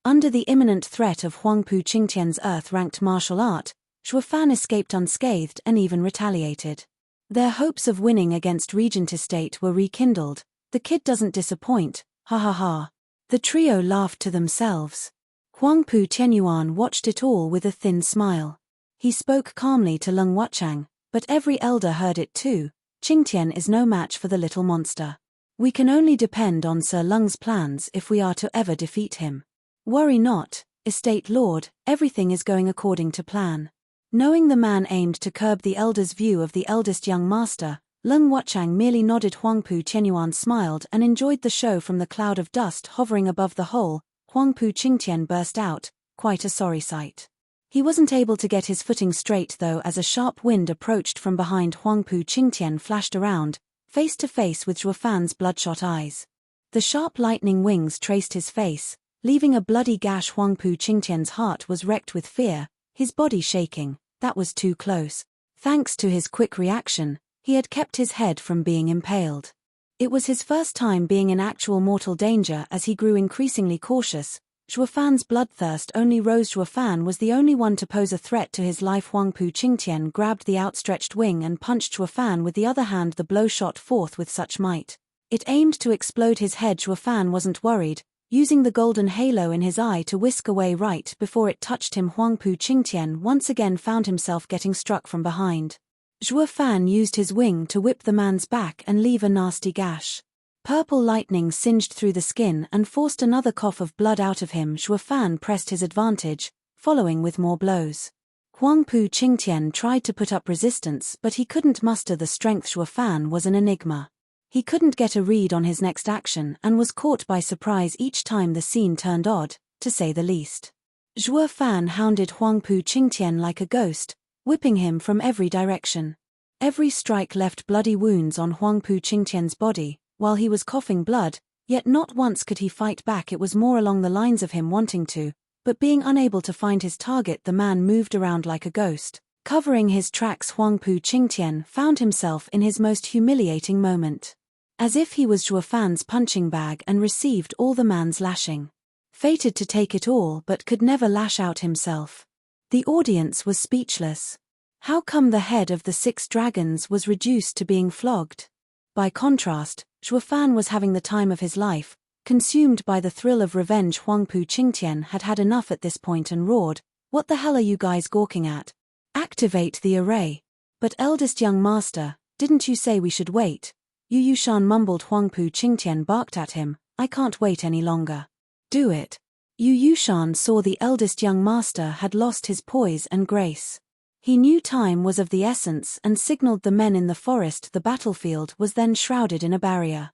Under the imminent threat of Huangpu Qingtian's earth-ranked martial art, Zhuo Fan escaped unscathed and even retaliated. Their hopes of winning against Regent Estate were rekindled. The kid doesn't disappoint, ha ha ha. The trio laughed to themselves. Huangpu Tianyuan watched it all with a thin smile. He spoke calmly to Leng Wuchang, but every elder heard it too. Qingtian is no match for the little monster. We can only depend on Sir Leng's plans if we are to ever defeat him. Worry not, Estate Lord, everything is going according to plan. Knowing the man aimed to curb the elder's view of the eldest young master, Leng Wuchang merely nodded. Huangpu Tianyuan smiled and enjoyed the show from the cloud of dust hovering above the hole. Huangpu Qingtian burst out, quite a sorry sight. He wasn't able to get his footing straight though as a sharp wind approached from behind. Huangpu Qingtian flashed around, face to face with Zhuo Fan's bloodshot eyes. The sharp lightning wings traced his face, leaving a bloody gash. Huangpu Qingtian's heart was wrecked with fear, his body shaking. That was too close. Thanks to his quick reaction, he had kept his head from being impaled. It was his first time being in actual mortal danger. As he grew increasingly cautious, Zhuo Fan's bloodthirst only rose. Zhuo Fan was the only one to pose a threat to his life. Huangpu Qingtian grabbed the outstretched wing and punched Zhuo Fan with the other hand. The blow shot forth with such might. It aimed to explode his head. Zhuo Fan wasn't worried, using the golden halo in his eye to whisk away right before it touched him. Huangpu Qingtian once again found himself getting struck from behind. Zhuo Fan used his wing to whip the man's back and leave a nasty gash. Purple lightning singed through the skin and forced another cough of blood out of him. Zhuo Fan pressed his advantage, following with more blows. Huangpu Qingtian tried to put up resistance, but he couldn't muster the strength. Zhuo Fan was an enigma. He couldn't get a read on his next action and was caught by surprise each time the scene turned odd, to say the least. Zhuo Fan hounded Huangpu Qingtian like a ghost, whipping him from every direction. Every strike left bloody wounds on Huangpu Qingtian's body, while he was coughing blood, yet not once could he fight back. It was more along the lines of him wanting to, but being unable to find his target. The man moved around like a ghost, covering his tracks. Huangpu Qingtian found himself in his most humiliating moment. As if he was Zhuo Fan's punching bag and received all the man's lashing. Fated to take it all but could never lash out himself. The audience was speechless. How come the head of the 6 dragons was reduced to being flogged? By contrast, Zhuo Fan was having the time of his life, consumed by the thrill of revenge. Huangpu Qingtian had had enough at this point and roared, "What the hell are you guys gawking at? Activate the array." "But eldest young master, didn't you say we should wait?" Yu Yushan mumbled. Huangpu Qingtian barked at him, I can't wait any longer. Do it. Yu Yushan saw the eldest young master had lost his poise and grace. He knew time was of the essence and signaled the men in the forest. The battlefield was then shrouded in a barrier.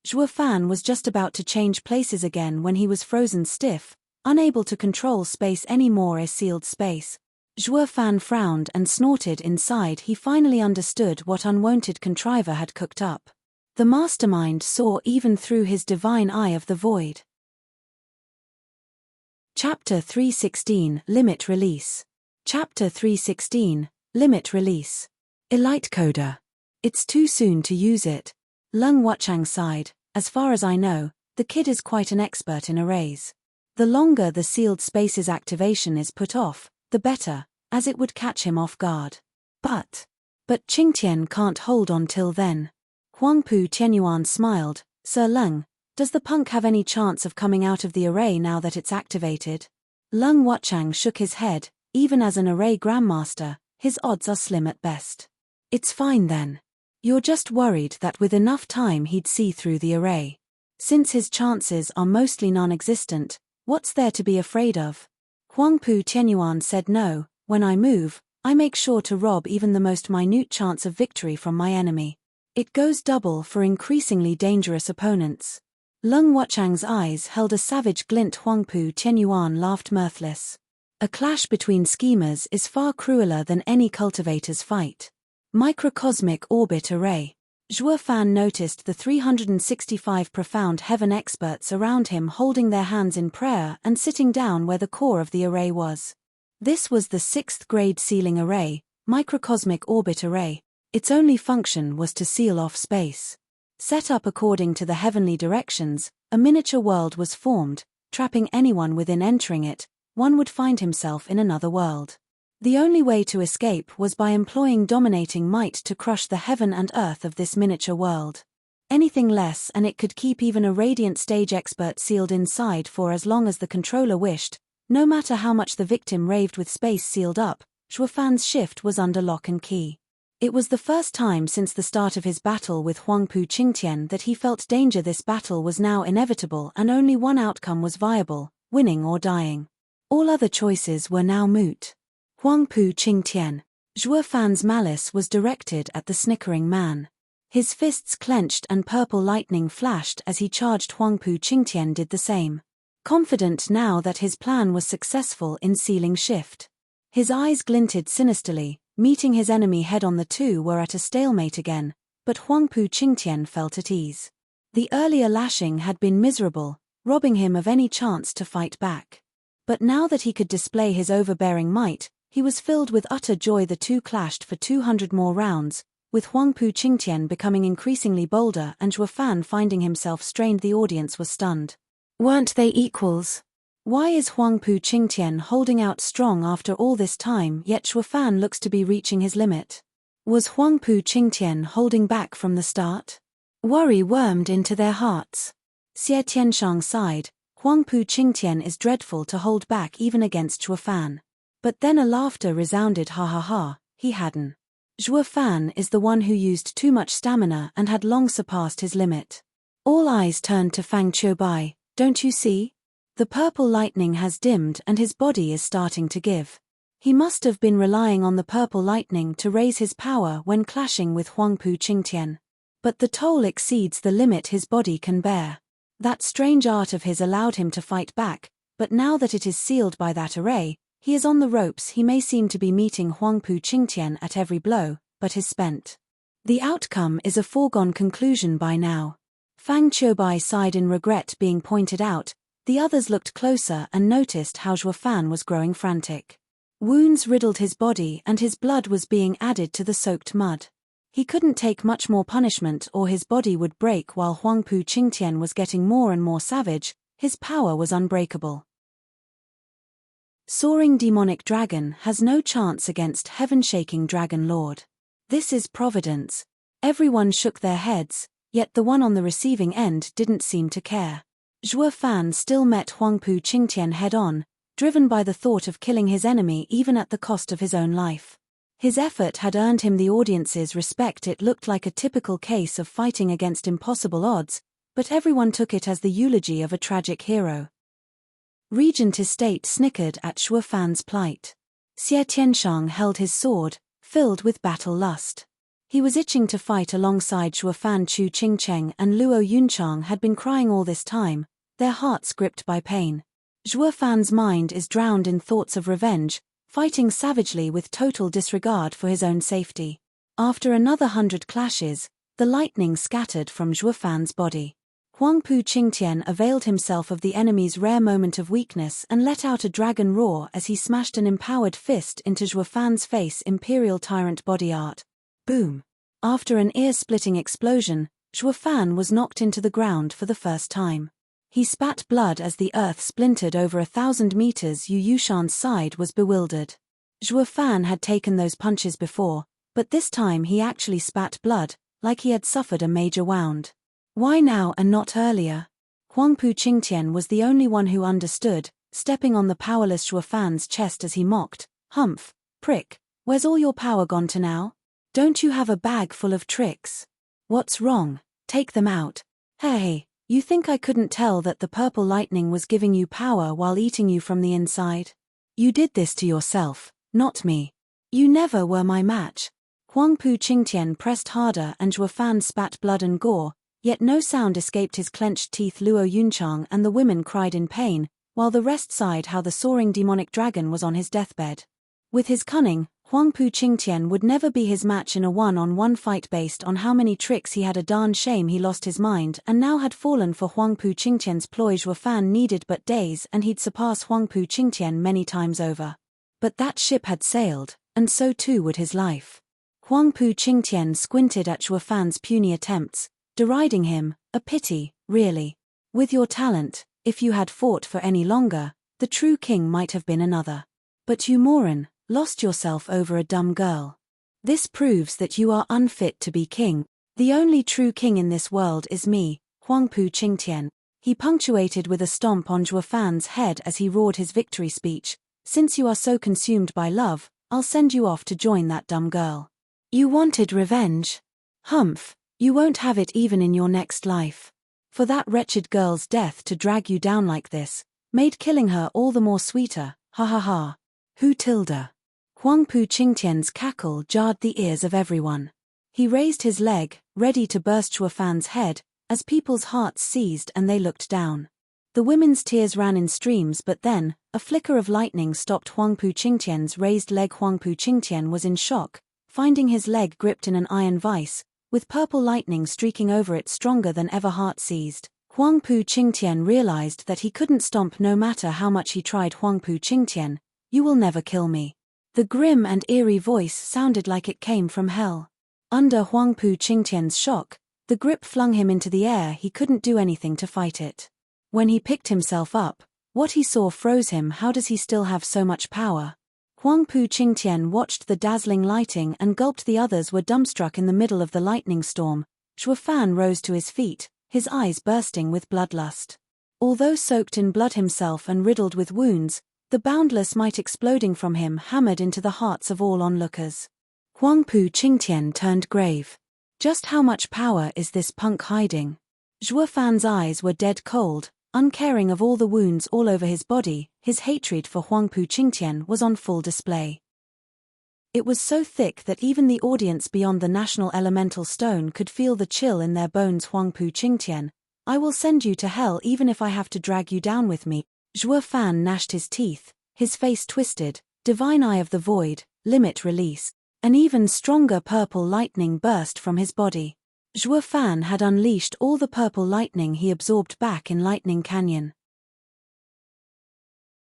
Zhuo Fan was just about to change places again when he was frozen stiff, unable to control space anymore. A sealed space. Zhuo Fan frowned and snorted inside. He finally understood what unwanted contriver had cooked up. The mastermind saw even through his divine eye of the void. Chapter 316 Limit Release. Chapter 316 Limit Release. Elite Coder. It's too soon to use it. Leng Wuchang sighed. As far as I know, the kid is quite an expert in arrays. The longer the sealed space's activation is put off, the better, as it would catch him off guard. But Qingtian can't hold on till then. Huangpu Tianyuan smiled. Sir Leng, does the punk have any chance of coming out of the array now that it's activated? Leng Wuchang shook his head. Even as an array grandmaster, his odds are slim at best. It's fine then. You're just worried that with enough time he'd see through the array. Since his chances are mostly non-existent, what's there to be afraid of? Huangpu Tianyuan said. No, when I move, I make sure to rob even the most minute chance of victory from my enemy. It goes double for increasingly dangerous opponents. Leng Wuchang's eyes held a savage glint. Huangpu Tianyuan laughed mirthless. A clash between schemers is far crueler than any cultivator's fight. Microcosmic Orbit Array. Zhuo Fan noticed the 365 profound heaven experts around him holding their hands in prayer and sitting down where the core of the array was. This was the 6th grade sealing array, Microcosmic Orbit Array. Its only function was to seal off space. Set up according to the heavenly directions, a miniature world was formed, trapping anyone within entering it. One would find himself in another world. The only way to escape was by employing dominating might to crush the heaven and earth of this miniature world. Anything less and it could keep even a radiant stage expert sealed inside for as long as the controller wished, no matter how much the victim raved with space sealed up. Zhuo Fan's shift was under lock and key. It was the first time since the start of his battle with Huangpu Qingtian that he felt danger. This battle was now inevitable and only one outcome was viable, winning or dying. All other choices were now moot. Huangpu Qingtian. Zhuo Fan's malice was directed at the snickering man. His fists clenched and purple lightning flashed as he charged. Huangpu Qingtian did the same. Confident now that his plan was successful in sealing shift. His eyes glinted sinisterly, meeting his enemy head-on. The two were at a stalemate again, but Huangpu Qingtian felt at ease. The earlier lashing had been miserable, robbing him of any chance to fight back. But now that he could display his overbearing might, he was filled with utter joy. The two clashed for 200 more rounds, with Huangpu Qingtian becoming increasingly bolder and Zhuo Fan finding himself strained. The audience was stunned. Weren't they equals? Why is Huangpu Qingtian holding out strong after all this time, yet Zhuo Fan looks to be reaching his limit? Was Huangpu Qingtian holding back from the start? Worry wormed into their hearts. Xie Tianshang sighed. Huangpu Qingtian is dreadful to hold back even against Zhuo Fan. But then a laughter resounded. Ha ha ha, he hadn't. Zhuo Fan is the one who used too much stamina and had long surpassed his limit. All eyes turned to Fang Qiubai. Don't you see? The purple lightning has dimmed and his body is starting to give. He must have been relying on the purple lightning to raise his power when clashing with Huangpu Qingtian. But the toll exceeds the limit his body can bear. That strange art of his allowed him to fight back, but now that it is sealed by that array, he is on the ropes. He may seem to be meeting Huangpu Qingtian at every blow, but is spent. The outcome is a foregone conclusion by now. Fang Qiubai sighed in regret being pointed out. The others looked closer and noticed how Zhuo Fan was growing frantic. Wounds riddled his body and his blood was being added to the soaked mud. He couldn't take much more punishment or his body would break. While Huangpu Qingtian was getting more and more savage, his power was unbreakable. Soaring demonic dragon has no chance against heaven-shaking dragon lord. This is providence. Everyone shook their heads, yet the one on the receiving end didn't seem to care. Zhuo Fan still met Huangpu Qingtian head-on, driven by the thought of killing his enemy even at the cost of his own life. His effort had earned him the audience's respect. It looked like a typical case of fighting against impossible odds, but everyone took it as the eulogy of a tragic hero. Regent Estate snickered at Shuo Fan's plight. Xie Tianshang held his sword, filled with battle lust. He was itching to fight alongside Shuo Fan. Chu Qingcheng and Luo Yunchang had been crying all this time, their hearts gripped by pain. Shuo Fan's mind is drowned in thoughts of revenge, fighting savagely with total disregard for his own safety. After another 100 clashes, the lightning scattered from Shuo Fan's body. Huangpu Qingtian availed himself of the enemy's rare moment of weakness and let out a dragon roar as he smashed an empowered fist into Shuo Fan's face. Imperial Tyrant body art. Boom! After an ear-splitting explosion, Shuo Fan was knocked into the ground for the first time. He spat blood as the earth splintered over 1,000 meters. Yu Yushan's side was bewildered. Shuo Fan had taken those punches before, but this time he actually spat blood, like he had suffered a major wound. Why now and not earlier? Huangpu Qingtian was the only one who understood, stepping on the powerless Shuo Fan's chest as he mocked, "Humph, prick, where's all your power gone to now? Don't you have a bag full of tricks? What's wrong? Take them out. Hey, you think I couldn't tell that the purple lightning was giving you power while eating you from the inside? You did this to yourself, not me. You never were my match." Huangpu Qingtian pressed harder and Shuo Fan spat blood and gore, yet no sound escaped his clenched teeth. Luo Yunchang and the women cried in pain, while the rest sighed how the soaring demonic dragon was on his deathbed. With his cunning, Huangpu Qingtian would never be his match in a one-on-one fight. Based on how many tricks he had, a darn shame he lost his mind and now had fallen for Huangpu Qingtian's ploy. Shuo Fan needed but days and he'd surpass Huangpu Qingtian many times over. But that ship had sailed, and so too would his life. Huangpu Qingtian squinted at Shuo Fan's puny attempts, deriding him. A pity, really. With your talent, if you had fought for any longer, the true king might have been another. But you moron, lost yourself over a dumb girl. This proves that you are unfit to be king. The only true king in this world is me, Huangpu Qingtian. He punctuated with a stomp on Shuo Fan's head as he roared his victory speech. Since you are so consumed by love, I'll send you off to join that dumb girl. You wanted revenge? Humph, you won't have it even in your next life. For that wretched girl's death to drag you down like this, made killing her all the more sweeter, ha ha ha. Who tilde? Huangpu Qingtian's cackle jarred the ears of everyone. He raised his leg, ready to burst Shuo Fan's head, as people's hearts seized and they looked down. The women's tears ran in streams, but then, a flicker of lightning stopped Huangpu Qingtian's raised leg. Huangpu Qingtian was in shock, finding his leg gripped in an iron vice, with purple lightning streaking over it stronger than ever. Heart seized, Huangpu Qingtian realized that he couldn't stomp no matter how much he tried. Huangpu Qingtian, you will never kill me. The grim and eerie voice sounded like it came from hell. Under Huangpu Qingtian's shock, the grip flung him into the air. He couldn't do anything to fight it. When he picked himself up, what he saw froze him. How does he still have so much power? Huangpu Qingtian watched the dazzling lighting and gulped. The others were dumbstruck in the middle of the lightning storm. Shuo Fan rose to his feet, his eyes bursting with bloodlust. Although soaked in blood himself and riddled with wounds, the boundless might exploding from him hammered into the hearts of all onlookers. Huangpu Qingtian turned grave. Just how much power is this punk hiding? Shuo Fan's eyes were dead cold, uncaring of all the wounds all over his body. His hatred for Huangpu Qingtian was on full display. It was so thick that even the audience beyond the national elemental stone could feel the chill in their bones. Huangpu Qingtian, I will send you to hell even if I have to drag you down with me. Shuo Fan gnashed his teeth, his face twisted. Divine Eye of the Void, limit release. An even stronger purple lightning burst from his body. Shuo Fan had unleashed all the purple lightning he absorbed back in Lightning Canyon.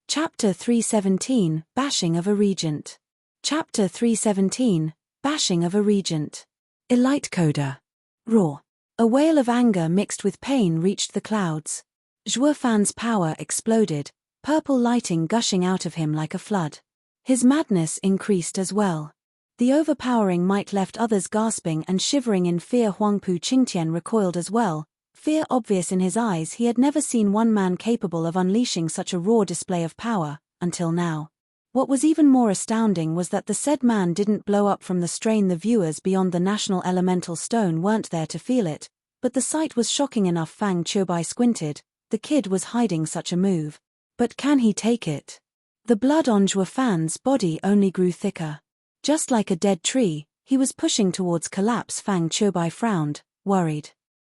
Chapter 317, Bashing of a Regent. Chapter 317, Bashing of a Regent. Elite Coda. Roar. A wail of anger mixed with pain reached the clouds. Shuo Fan's power exploded, purple lighting gushing out of him like a flood. His madness increased as well. The overpowering might left others gasping and shivering in fear. Huangpu Qingtian recoiled as well, fear obvious in his eyes. He had never seen one man capable of unleashing such a raw display of power, until now. What was even more astounding was that the said man didn't blow up from the strain. The viewers beyond the national elemental stone weren't there to feel it, but the sight was shocking enough. Fang Qiubai squinted. The kid was hiding such a move. But can he take it? The blood on Zhuo Fan's body only grew thicker. Just like a dead tree, he was pushing towards collapse. Fang Qiubai frowned, worried.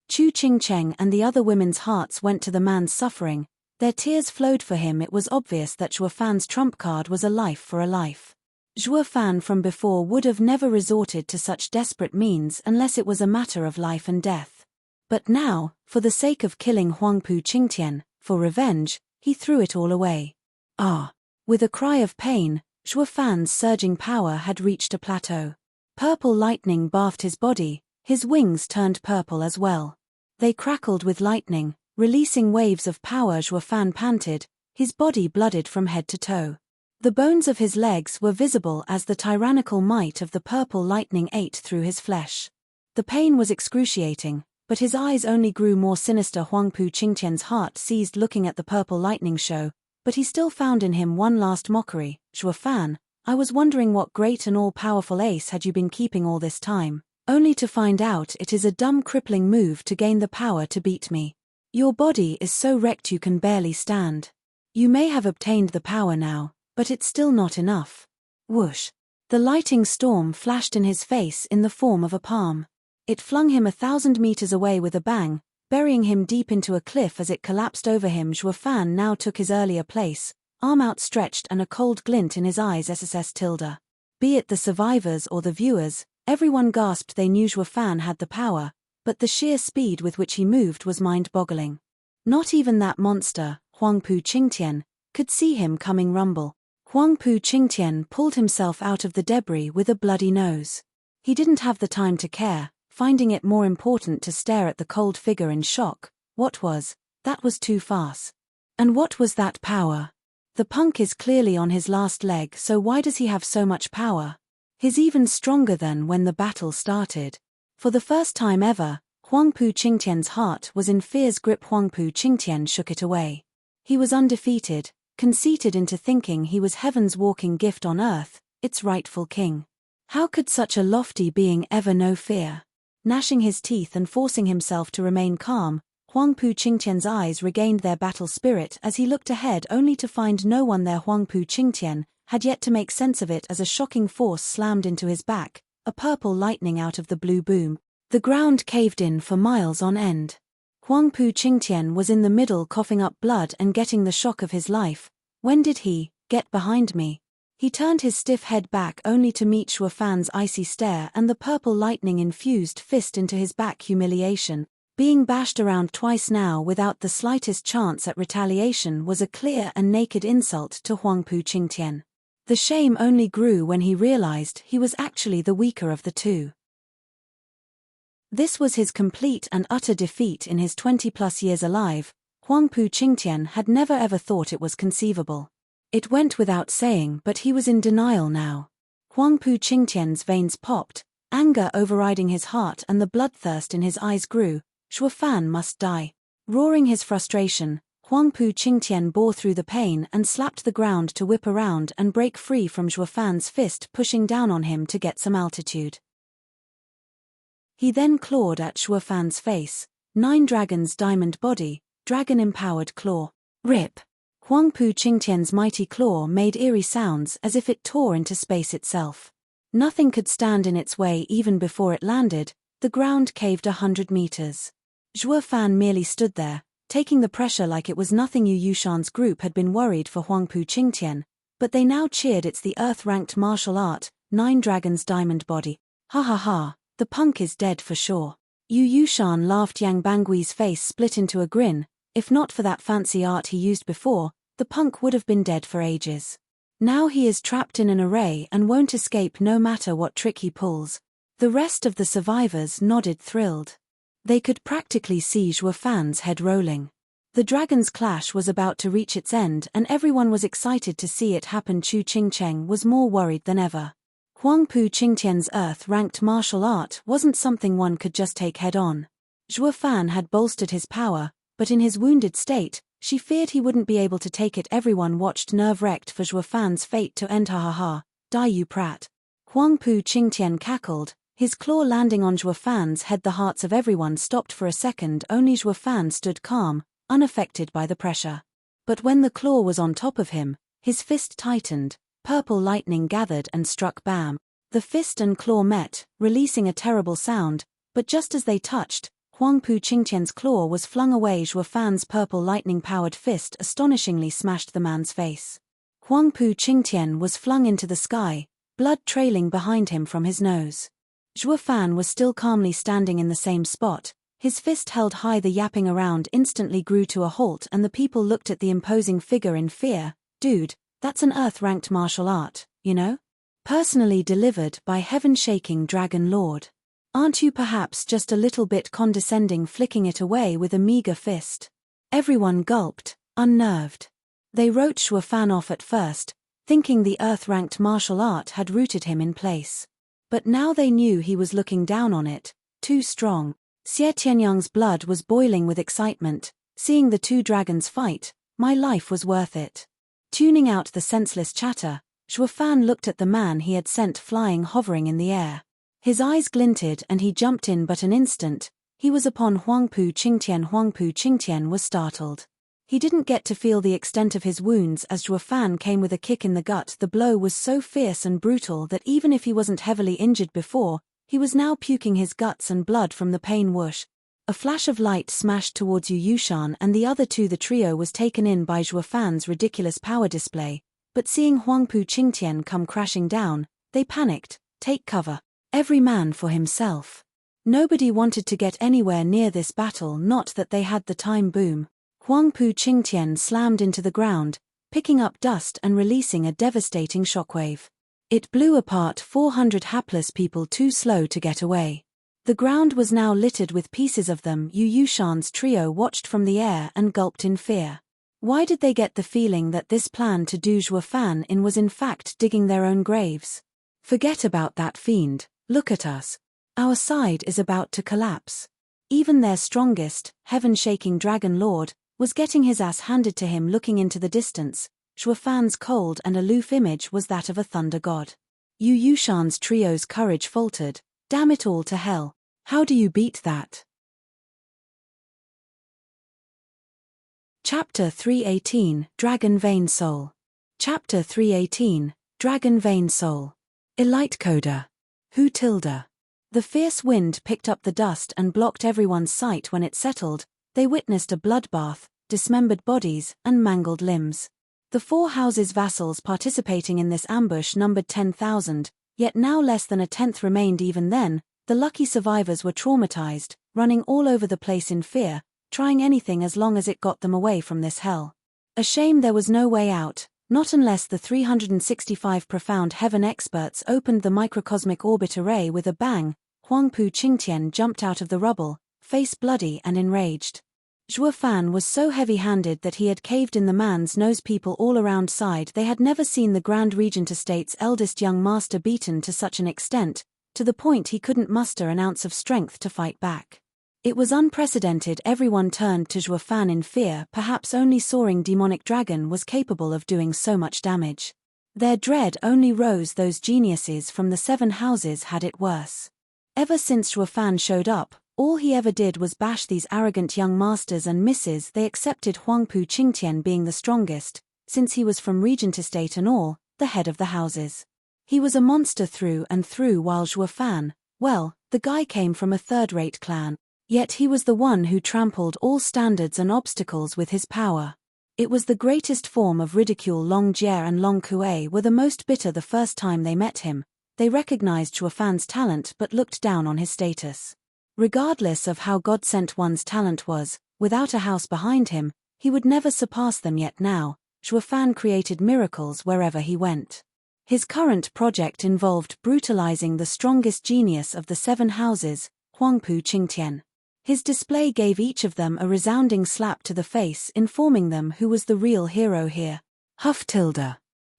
Chu Qingcheng and the other women's hearts went to the man's suffering. Their tears flowed for him. It was obvious that Zhuo Fan's trump card was a life for a life. Zhuo Fan from before would have never resorted to such desperate means unless it was a matter of life and death. But now, for the sake of killing Huangpu Qingtian, for revenge, he threw it all away. Ah! With a cry of pain, Zhuo Fan's surging power had reached a plateau. Purple lightning bathed his body, his wings turned purple as well. They crackled with lightning, releasing waves of power. Zhuo Fan panted, his body blooded from head to toe. The bones of his legs were visible as the tyrannical might of the purple lightning ate through his flesh. The pain was excruciating, but his eyes only grew more sinister. Huangpu Qingtian's heart seized looking at the purple lightning show, but he still found in him one last mockery. Zhuo Fan, I was wondering what great and all-powerful ace had you been keeping all this time, only to find out it is a dumb crippling move to gain the power to beat me. Your body is so wrecked you can barely stand. You may have obtained the power now, but it's still not enough. Whoosh! The lightning storm flashed in his face in the form of a palm. It flung him 1,000 meters away with a bang, burying him deep into a cliff as it collapsed over him. Zhuo Fan now took his earlier place, arm outstretched and a cold glint in his eyes. SSS. Be it the survivors or the viewers, everyone gasped. They knew Zhuo Fan had the power, but the sheer speed with which he moved was mind-boggling. Not even that monster, Huangpu Qingtian, could see him coming. Rumble. Huangpu Qingtian pulled himself out of the debris with a bloody nose. He didn't have the time to care, finding it more important to stare at the cold figure in shock. What was? That was too fast. And what was that power? The punk is clearly on his last leg, so why does he have so much power? He's even stronger than when the battle started. For the first time ever, Huangpu Qingtian's heart was in fear's grip. Huangpu Qingtian shook it away. He was undefeated, conceited into thinking he was heaven's walking gift on earth, its rightful king. How could such a lofty being ever know fear? Gnashing his teeth and forcing himself to remain calm, Huangpu Qingtian's eyes regained their battle spirit as he looked ahead only to find no one there. Huangpu Qingtian had yet to make sense of it as a shocking force slammed into his back, a purple lightning out of the blue boom. The ground caved in for miles on end. Huangpu Qingtian was in the middle coughing up blood and getting the shock of his life. When did he get behind me? He turned his stiff head back only to meet Zhuo Fan's icy stare and the purple lightning-infused fist into his back. Humiliation. Being bashed around twice now without the slightest chance at retaliation was a clear and naked insult to Huangpu Qingtian. The shame only grew when he realized he was actually the weaker of the two. This was his complete and utter defeat in his 20-plus years alive. Huangpu Qingtian had never ever thought it was conceivable. It went without saying, but he was in denial now. Huangpu Qingtian's veins popped, anger overriding his heart and the bloodthirst in his eyes grew. Zhuo Fan must die. Roaring his frustration, Huangpu Qingtian bore through the pain and slapped the ground to whip around and break free from Zhuo Fan's fist, pushing down on him to get some altitude. He then clawed at Zhuo Fan's face. 9 dragons' diamond body, dragon-empowered claw. Rip! Huangpu Qingtian's mighty claw made eerie sounds as if it tore into space itself. Nothing could stand in its way even before it landed. The ground caved 100 meters. Zhuo Fan merely stood there, taking the pressure like it was nothing. Yu Yushan's group had been worried for Huangpu Qingtian, but they now cheered. It's the earth-ranked martial art, 9 dragons' diamond body. Ha ha ha, the punk is dead for sure. Yu Yushan laughed. Yang Bangui's face split into a grin. If not for that fancy art he used before, the punk would have been dead for ages. Now he is trapped in an array and won't escape no matter what trick he pulls. The rest of the survivors nodded thrilled. They could practically see Zhuo Fan's head rolling. The dragon's clash was about to reach its end and everyone was excited to see it happen. Chu Qingcheng was more worried than ever. Huangpu Qingtian's earth-ranked martial art wasn't something one could just take head-on. Zhuo Fan had bolstered his power, but in his wounded state, She feared he wouldn't be able to take it. Everyone watched nerve-wrecked for Zhuo Fan's fate to end. Ha ha ha, die you prat. Huang Pu Qingtian cackled, his claw landing on Zhuo Fan's head. The hearts of everyone stopped for a second. Only Zhuo Fan stood calm, unaffected by the pressure. But when the claw was on top of him, his fist tightened, purple lightning gathered and struck. Bam! The fist and claw met, releasing a terrible sound, but just as they touched, Huang Pu Qingtian's claw was flung away. Zhuo Fan's purple lightning-powered fist astonishingly smashed the man's face. Huang Pu Qingtian was flung into the sky, blood trailing behind him from his nose. Zhuo Fan was still calmly standing in the same spot, his fist held high. The yapping around instantly grew to a halt and the people looked at the imposing figure in fear. Dude, that's an Earth-ranked martial art, you know? Personally delivered by heaven-shaking Dragon Lord. Aren't you perhaps just a little bit condescending, flicking it away with a meager fist? Everyone gulped, unnerved. They wrote Zhuo Fan off at first, thinking the Earth-ranked martial art had rooted him in place. But now they knew he was looking down on it, too strong. Xie Tianyang's blood was boiling with excitement, seeing the two dragons fight. My life was worth it. Tuning out the senseless chatter, Zhuo Fan looked at the man he had sent flying, hovering in the air. His eyes glinted and he jumped in, but an instant, he was upon Huang Pu Qingtian. Huang Pu Qingtian was startled. He didn't get to feel the extent of his wounds as Zhuo Fan came with a kick in the gut. The blow was so fierce and brutal that even if he wasn't heavily injured before, he was now puking his guts and blood from the pain. Whoosh! A flash of light smashed towards Yu Yushan and the other two. The trio was taken in by Zhuo Fan's ridiculous power display, but seeing Huang Pu Qingtian come crashing down, they panicked. Take cover. Every man for himself. Nobody wanted to get anywhere near this battle, not that they had the time. Boom. Huang Pu Qingtian slammed into the ground, picking up dust and releasing a devastating shockwave. It blew apart 400 hapless people too slow to get away. The ground was now littered with pieces of them. Yu Yushan's trio watched from the air and gulped in fear. Why did they get the feeling that this plan to do Zhuo Fan in was in fact digging their own graves? Forget about that fiend, look at us. Our side is about to collapse. Even their strongest, heaven-shaking Dragon Lord, was getting his ass handed to him. Looking into the distance, Zhuo Fan's cold and aloof image was that of a thunder god. Yu Yushan's trio's courage faltered. Damn it all to hell. How do you beat that? Chapter 318, Dragon Vein Soul. Chapter 318, Dragon Vein Soul. Elite Coda. Who tilde. The fierce wind picked up the dust and blocked everyone's sight. When it settled, they witnessed a bloodbath, dismembered bodies, and mangled limbs. The four houses' vassals participating in this ambush numbered 10,000, yet now less than a tenth remained. Even then, the lucky survivors were traumatized, running all over the place in fear, trying anything as long as it got them away from this hell. A shame there was no way out, not unless the 365 profound heaven experts opened the microcosmic orbit array with a bang. Huang Pu Qingtian jumped out of the rubble, face bloody and enraged. Zhuo Fan was so heavy-handed that he had caved in the man's nose. People all around sighed. They had never seen the Grand Regent Estate's eldest young master beaten to such an extent, to the point he couldn't muster an ounce of strength to fight back. It was unprecedented. Everyone turned to Zhuo Fan in fear. Perhaps only soaring demonic dragon was capable of doing so much damage. Their dread only rose. Those geniuses from the 7 houses had it worse. Ever since Zhuo Fan showed up, all he ever did was bash these arrogant young masters and misses. They accepted Huang Pu Qingtian being the strongest, since he was from Regent Estate and all, the head of the houses. He was a monster through and through, while Zhuo Fan, well, the guy came from a third-rate clan. Yet he was the one who trampled all standards and obstacles with his power. It was the greatest form of ridicule. Long Jie and Long Kuei were the most bitter the first time they met him. They recognized Zhuo Fan's talent but looked down on his status. Regardless of how God-sent one's talent was, without a house behind him, he would never surpass them. Yet now, Zhuo Fan created miracles wherever he went. His current project involved brutalizing the strongest genius of the 7 houses, Huang Pu Qingtian. His display gave each of them a resounding slap to the face, informing them who was the real hero here. Huff tilde.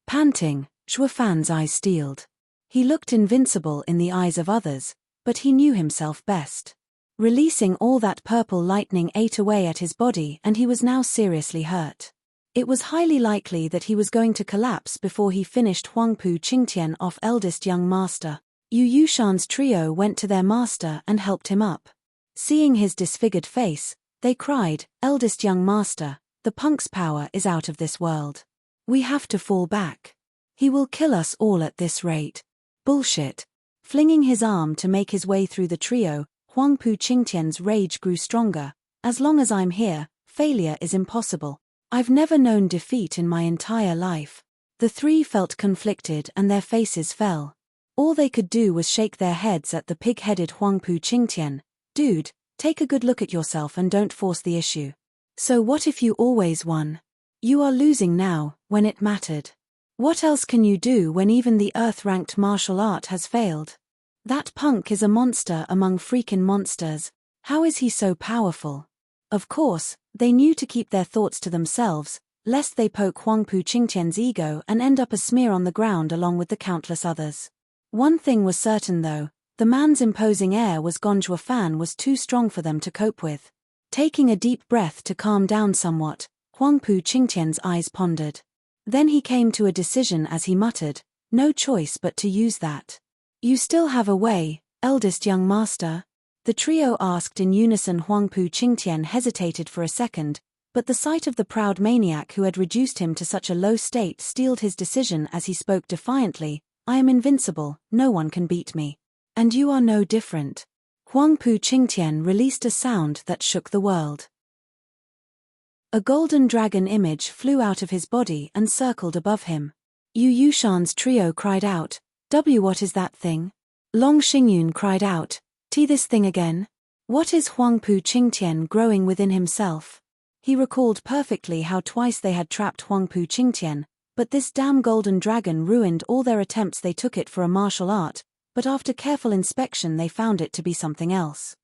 Panting, Zhuo Fan's eyes steeled. He looked invincible in the eyes of others, but he knew himself best. Releasing all that purple lightning ate away at his body and he was now seriously hurt. It was highly likely that he was going to collapse before he finished Huangpu Qingtian off. Eldest young master. Yu Yushan's trio went to their master and helped him up. Seeing his disfigured face, they cried, "Eldest young master, the punk's power is out of this world. We have to fall back. He will kill us all at this rate." Bullshit. Flinging his arm to make his way through the trio, Huangpu Qingtian's rage grew stronger. "As long as I'm here, failure is impossible. I've never known defeat in my entire life." The three felt conflicted and their faces fell. All they could do was shake their heads at the pig-headed Huangpu Qingtian. "Dude, take a good look at yourself and don't force the issue. So what if you always won? You are losing now, when it mattered. What else can you do when even the Earth-ranked martial art has failed? That punk is a monster among freaking monsters. How is he so powerful?" Of course, they knew to keep their thoughts to themselves, lest they poke Huangpu Qingtian's ego and end up a smear on the ground along with the countless others. One thing was certain though, the man's imposing air was gone. Fan was too strong for them to cope with. Taking a deep breath to calm down somewhat, Huangpu Qingtian's eyes pondered. Then he came to a decision as he muttered, "No choice but to use that." "You still have a way, eldest young master?" the trio asked in unison. Huangpu Qingtian hesitated for a second, but the sight of the proud maniac who had reduced him to such a low state steeled his decision as he spoke defiantly, "I am invincible, no one can beat me. And you are no different." Huangpu Qingtian released a sound that shook the world. A golden dragon image flew out of his body and circled above him. Yu Yushan's trio cried out, What is that thing?" Long Xingyun cried out, This thing again? What is?" Huangpu Qingtian growing within himself. He recalled perfectly how twice they had trapped Huangpu Qingtian, but this damn golden dragon ruined all their attempts. They took it for a martial art, but after careful inspection they found it to be something else.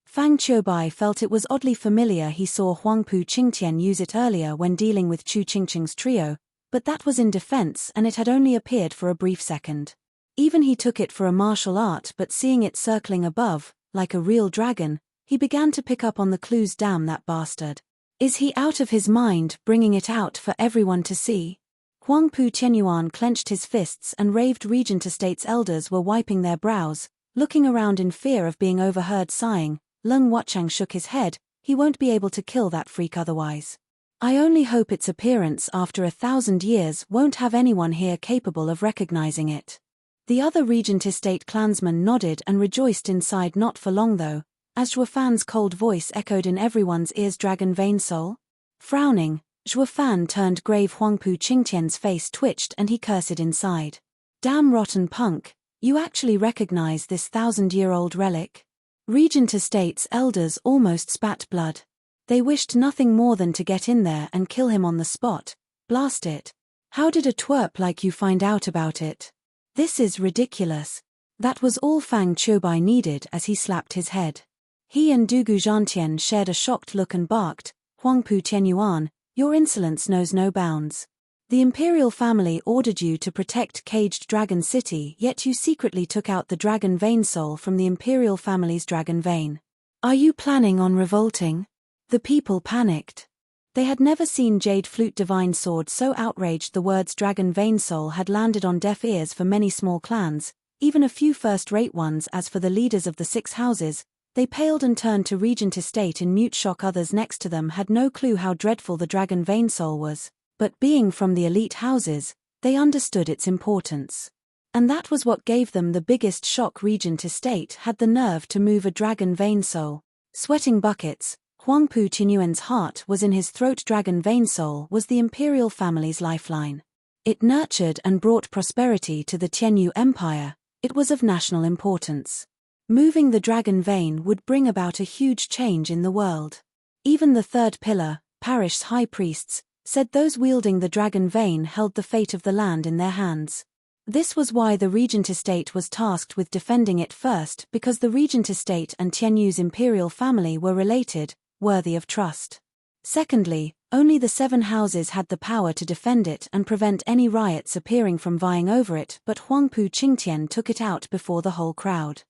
Fang Qiubai felt it was oddly familiar. He saw Huangpu Qingtian use it earlier when dealing with Chu Qingqing's trio, but that was in defense and it had only appeared for a brief second. Even he took it for a martial art, but seeing it circling above, like a real dragon, he began to pick up on the clues. Damn that bastard. Is he out of his mind, bringing it out for everyone to see? Huangpu Qianyuan clenched his fists and raved. Regent Estate's elders were wiping their brows, looking around in fear of being overheard sighing. Leng Wuchang shook his head, he won't be able to kill that freak otherwise. I only hope its appearance after 1,000 years won't have anyone here capable of recognizing it. The other Regent Estate clansmen nodded and rejoiced inside. Not for long though, as Zhuofan's cold voice echoed in everyone's ears. Dragon vein soul? Frowning, Zhuofan turned grave. Huangpu Qingtian's face twitched and he cursed inside. Damn rotten punk, you actually recognize this 1,000-year-old relic? Regent Estate's elders almost spat blood. They wished nothing more than to get in there and kill him on the spot. Blast it. How did a twerp like you find out about it? This is ridiculous. That was all Fang Qiubai needed as he slapped his head. He and Dugu Zhantian shared a shocked look and barked, Huangpu Qianyuan, your insolence knows no bounds. The imperial family ordered you to protect caged Dragon City, yet you secretly took out the dragon vein soul from the imperial family's dragon vein. Are you planning on revolting? The people panicked. They had never seen Jade Flute Divine Sword so outraged. The words dragon vein soul had landed on deaf ears for many small clans, even a few first-rate ones. As for the leaders of the 6 houses, they paled and turned to Regent Estate in mute shock. Others next to them had no clue how dreadful the dragon vein soul was, but being from the elite houses, they understood its importance. And that was what gave them the biggest shock. Regent Estate had the nerve to move a dragon vein soul. Sweating buckets, Huangpu Qianyuan's heart was in his throat. Dragon vein soul was the imperial family's lifeline. It nurtured and brought prosperity to the Tianyu Empire. It was of national importance. Moving the dragon vein would bring about a huge change in the world. Even the third pillar, parish's high priests, said those wielding the dragon vein held the fate of the land in their hands. This was why the Regent Estate was tasked with defending it first, because the Regent Estate and Tianyu's imperial family were related, worthy of trust. Secondly, only the 7 houses had the power to defend it and prevent any riots appearing from vying over it, but Huangpu Qingtian took it out before the whole crowd.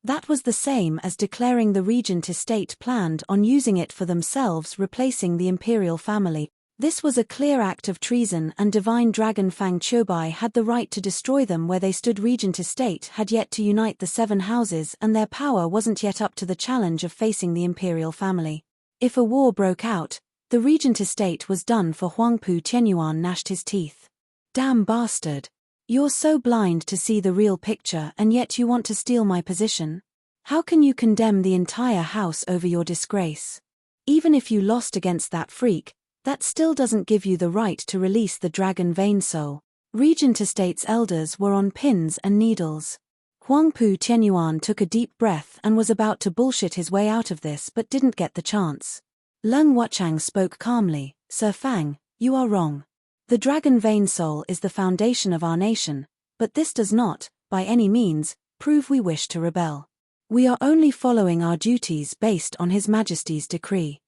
That was the same as declaring the regent estate planned on using it for themselves, replacing the imperial family. This was a clear act of treason, and divine dragon Fang Qiubai had the right to destroy them where they stood. Regent estate had yet to unite the 7 houses, and their power wasn't yet up to the challenge of facing the imperial family. If a war broke out, the regent estate was done for. Huangpu Qianyuan gnashed his teeth. Damn bastard. You're so blind to see the real picture, and yet you want to steal my position? How can you condemn the entire house over your disgrace? Even if you lost against that freak, that still doesn't give you the right to release the dragon vein soul. Regent estate's elders were on pins and needles. Huangpu Qianyuan took a deep breath and was about to bullshit his way out of this, but didn't get the chance. Leng Wuchang spoke calmly. Sir Fang, you are wrong. The dragon vein soul is the foundation of our nation, but this does not, by any means, prove we wish to rebel. We are only following our duties based on His Majesty's decree.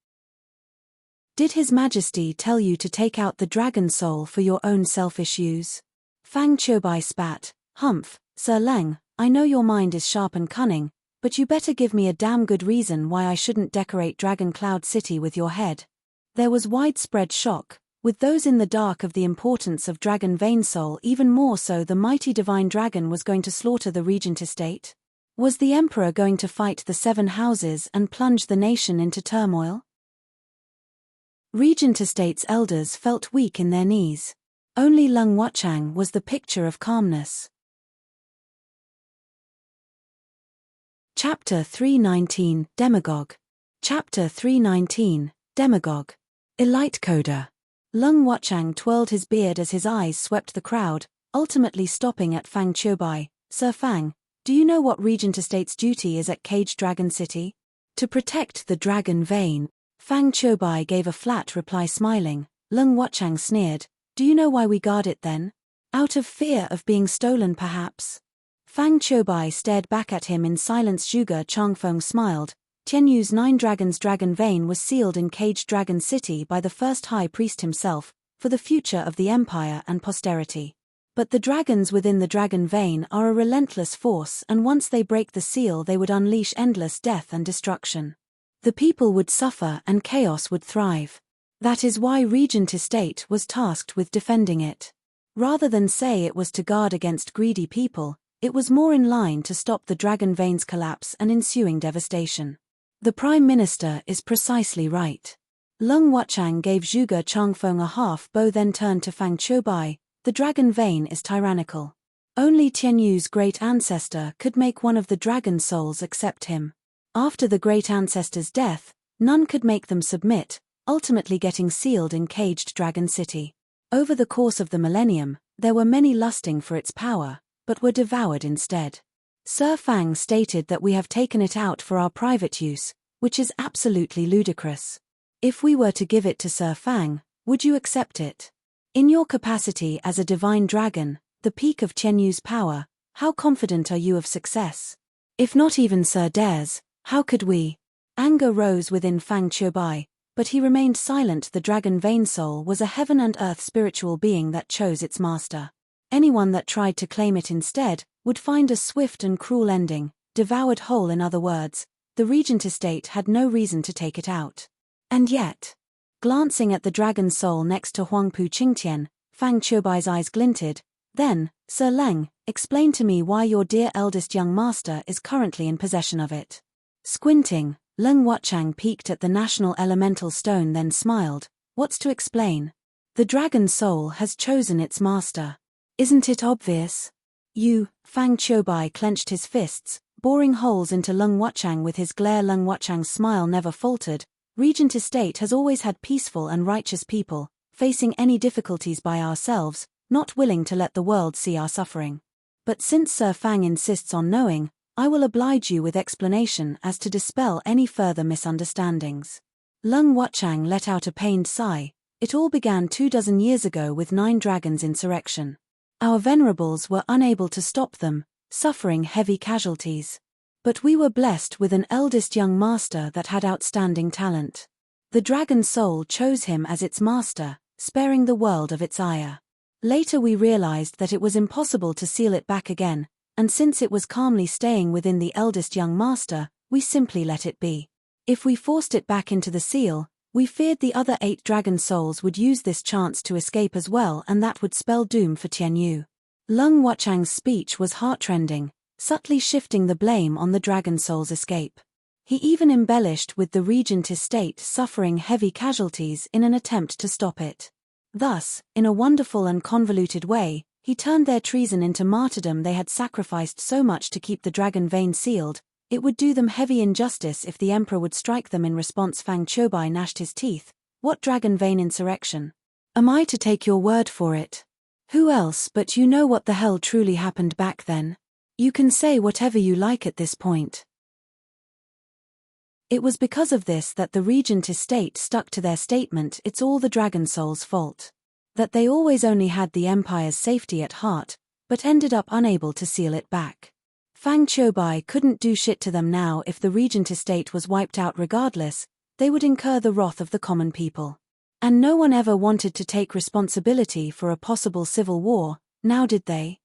Did His Majesty tell you to take out the dragon soul for your own selfish use? Fang Qiubai spat. Humph, Sir Leng, I know your mind is sharp and cunning, but you better give me a damn good reason why I shouldn't decorate Dragon Cloud City with your head. There was widespread shock, with those in the dark, of the importance of dragon vein soul. Even more so, the mighty divine dragon was going to slaughter the regent estate. Was the emperor going to fight the 7 houses and plunge the nation into turmoil? Regent estate's elders felt weak in their knees. Only Leng Wuchang was the picture of calmness. Chapter 319, Demagogue. Chapter 319, Demagogue. Elite Coder. Leng Wuchang twirled his beard as his eyes swept the crowd, ultimately stopping at Fang Qiubai. Sir Fang, do you know what Regent Estate's duty is at Caged Dragon City? To protect the dragon vein. Fang Qiubai gave a flat reply, smiling. Leng Wuchang sneered. Do you know why we guard it then? Out of fear of being stolen, perhaps? Fang Qiubai stared back at him in silence. Zhuge Changfeng smiled. Tianyu's 9 dragons dragon vein was sealed in Caged Dragon City by the first high priest himself, for the future of the empire and posterity. But the dragons within the dragon vein are a relentless force, and once they break the seal they would unleash endless death and destruction. The people would suffer and chaos would thrive. That is why Regent Estate was tasked with defending it. Rather than say it was to guard against greedy people, it was more in line to stop the dragon vein's collapse and ensuing devastation. The Prime Minister is precisely right. Leng Wuchang gave Zhuge Changfeng a half bow, then turned to Fang Qiubai. The dragon vein is tyrannical. Only Tianyu's great ancestor could make one of the dragon souls accept him. After the great ancestor's death, none could make them submit, ultimately getting sealed in Caged Dragon City. Over the course of the millennium, there were many lusting for its power, but were devoured instead. Sir Fang stated that we have taken it out for our private use, which is absolutely ludicrous. If we were to give it to Sir Fang, would you accept it? In your capacity as a divine dragon, the peak of Tianyu's power, how confident are you of success? If not even Sir dares, how could we? Anger rose within Fang Qiubai, but he remained silent. The dragon vein soul was a heaven and earth spiritual being that chose its master. Anyone that tried to claim it instead would find a swift and cruel ending, devoured whole. In other words, the regent estate had no reason to take it out. And yet, glancing at the dragon soul next to Huangpu Qingtian, Fang Qiubai's eyes glinted. Then, Sir Leng, explain to me why your dear eldest young master is currently in possession of it. Squinting, Leng Wuchang peeked at the national elemental stone, then smiled. What's to explain? The dragon soul has chosen its master. Isn't it obvious? You, Fang Qiubai clenched his fists, boring holes into Leng Wuchang with his glare. Leng Wuchang's smile never faltered. Regent Estate has always had peaceful and righteous people, facing any difficulties by ourselves, not willing to let the world see our suffering. But since Sir Fang insists on knowing, I will oblige you with explanation as to dispel any further misunderstandings. Leng Wuchang let out a pained sigh. It all began 24 years ago with 9 dragons' insurrection. Our venerables were unable to stop them, suffering heavy casualties. But we were blessed with an eldest young master that had outstanding talent. The dragon soul chose him as its master, sparing the world of its ire. Later we realized that it was impossible to seal it back again, and since it was calmly staying within the eldest young master, we simply let it be. If we forced it back into the seal, we feared the other 8 dragon souls would use this chance to escape as well, and that would spell doom for Tianyu. Lung Wuchang's speech was heartrending, subtly shifting the blame on the dragon soul's escape. He even embellished with the regent estate suffering heavy casualties in an attempt to stop it. Thus, in a wonderful and convoluted way, he turned their treason into martyrdom. They had sacrificed so much to keep the dragon vein sealed, it would do them heavy injustice if the emperor would strike them in response. Fang Qiubai gnashed his teeth. What dragon vein insurrection? Am I to take your word for it? Who else but you know what the hell truly happened back then? You can say whatever you like at this point. It was because of this that the regent estate stuck to their statement, it's all the dragon soul's fault. That they always only had the empire's safety at heart, but ended up unable to seal it back. Fang Qiubai couldn't do shit to them now. If the regent estate was wiped out regardless, they would incur the wrath of the common people. And no one ever wanted to take responsibility for a possible civil war, now did they?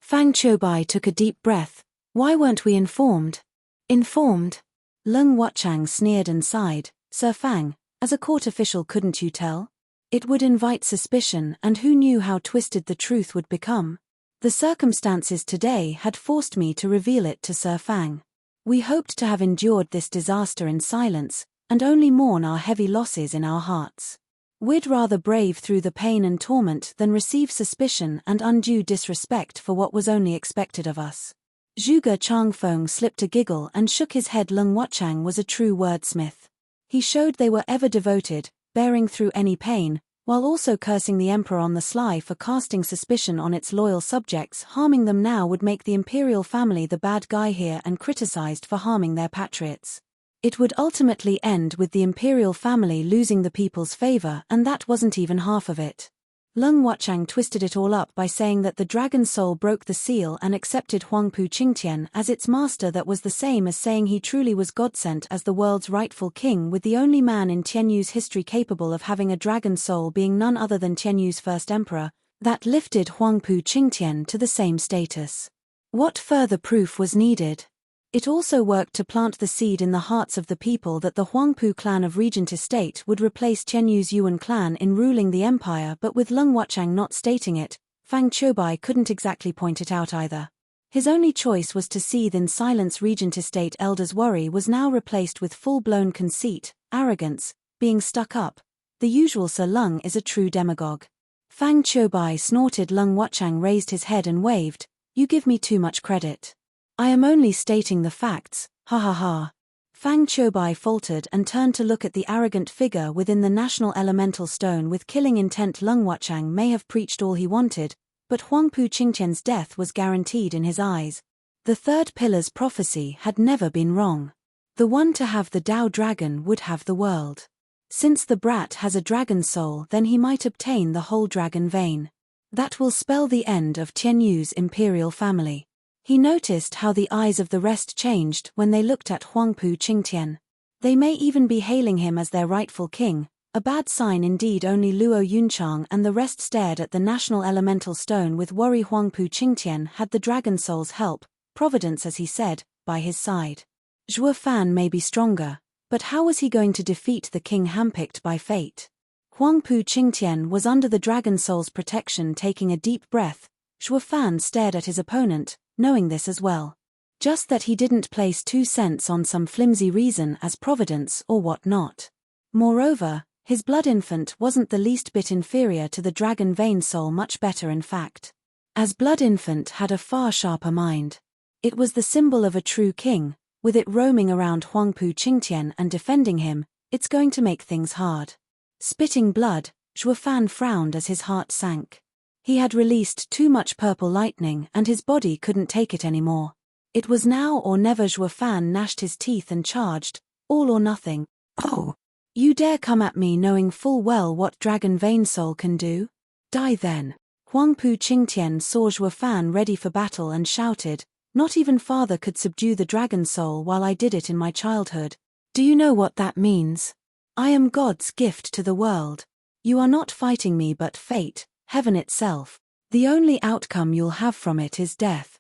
Fang Qiubai took a deep breath. Why weren't we informed? Informed? Lung Wuchang sneered and sighed. Sir Fang, as a court official, couldn't you tell? It would invite suspicion, and who knew how twisted the truth would become? The circumstances today had forced me to reveal it to Sir Fang. We hoped to have endured this disaster in silence, and only mourn our heavy losses in our hearts. We'd rather brave through the pain and torment than receive suspicion and undue disrespect for what was only expected of us. Zhuge Changfeng slipped a giggle and shook his head. Lung Wuchang was a true wordsmith. He showed they were ever devoted, bearing through any pain, while also cursing the emperor on the sly for casting suspicion on its loyal subjects. Harming them now would make the imperial family the bad guy here and criticized for harming their patriots. It would ultimately end with the imperial family losing the people's favor, and that wasn't even half of it. Lung Wuchang twisted it all up by saying that the dragon soul broke the seal and accepted Huangpu Qingtian as its master. That was the same as saying he truly was God-sent as the world's rightful king, with the only man in Tianyu's history capable of having a dragon soul being none other than Tianyu's first emperor. That lifted Huangpu Qingtian to the same status. What further proof was needed? It also worked to plant the seed in the hearts of the people that the Huangpu clan of Regent Estate would replace Tianyu's Yuan clan in ruling the empire, but with Lung Wuchang not stating it, Fang Qiubai couldn't exactly point it out either. His only choice was to seethe in silence. Regent Estate elders' worry was now replaced with full-blown conceit, arrogance, being stuck up. The usual Sir Lung is a true demagogue. Fang Qiubai snorted. Lung Wuchang raised his head and waved. You give me too much credit. I am only stating the facts, ha ha ha. Fang Qiubai faltered and turned to look at the arrogant figure within the national elemental stone with killing intent. Lung Wuchang may have preached all he wanted, but Huangpu Qingtian's death was guaranteed in his eyes. The third pillar's prophecy had never been wrong. The one to have the Dao dragon would have the world. Since the brat has a dragon soul, then he might obtain the whole dragon vein. That will spell the end of Tianyu's imperial family. He noticed how the eyes of the rest changed when they looked at Huangpu Qingtian. They may even be hailing him as their rightful king, a bad sign indeed. Only Luo Yunchang and the rest stared at the national elemental stone with worry. Huangpu Qingtian had the dragon soul's help, providence as he said, by his side. Zhuo Fan may be stronger, but how was he going to defeat the king handpicked by fate? Huangpu Qingtian was under the dragon soul's protection. Taking a deep breath, Zhuo Fan stared at his opponent, knowing this as well. Just that he didn't place 2 cents on some flimsy reason as providence or what not. Moreover, his blood infant wasn't the least bit inferior to the dragon vein soul, much better in fact. As blood infant had a far sharper mind. It was the symbol of a true king, with it roaming around Huangpu Qingtian and defending him. It's going to make things hard. Spitting blood, Zhuo Fan frowned as his heart sank. He had released too much purple lightning and his body couldn't take it anymore. It was now or never. Zhuo Fan gnashed his teeth and charged, all or nothing. Oh! You dare come at me knowing full well what dragon vein soul can do? Die then. Huangpu Qingtian saw Zhuo Fan ready for battle and shouted, not even father could subdue the dragon soul while I did it in my childhood. Do you know what that means? I am God's gift to the world. You are not fighting me but fate. Heaven itself. The only outcome you'll have from it is death.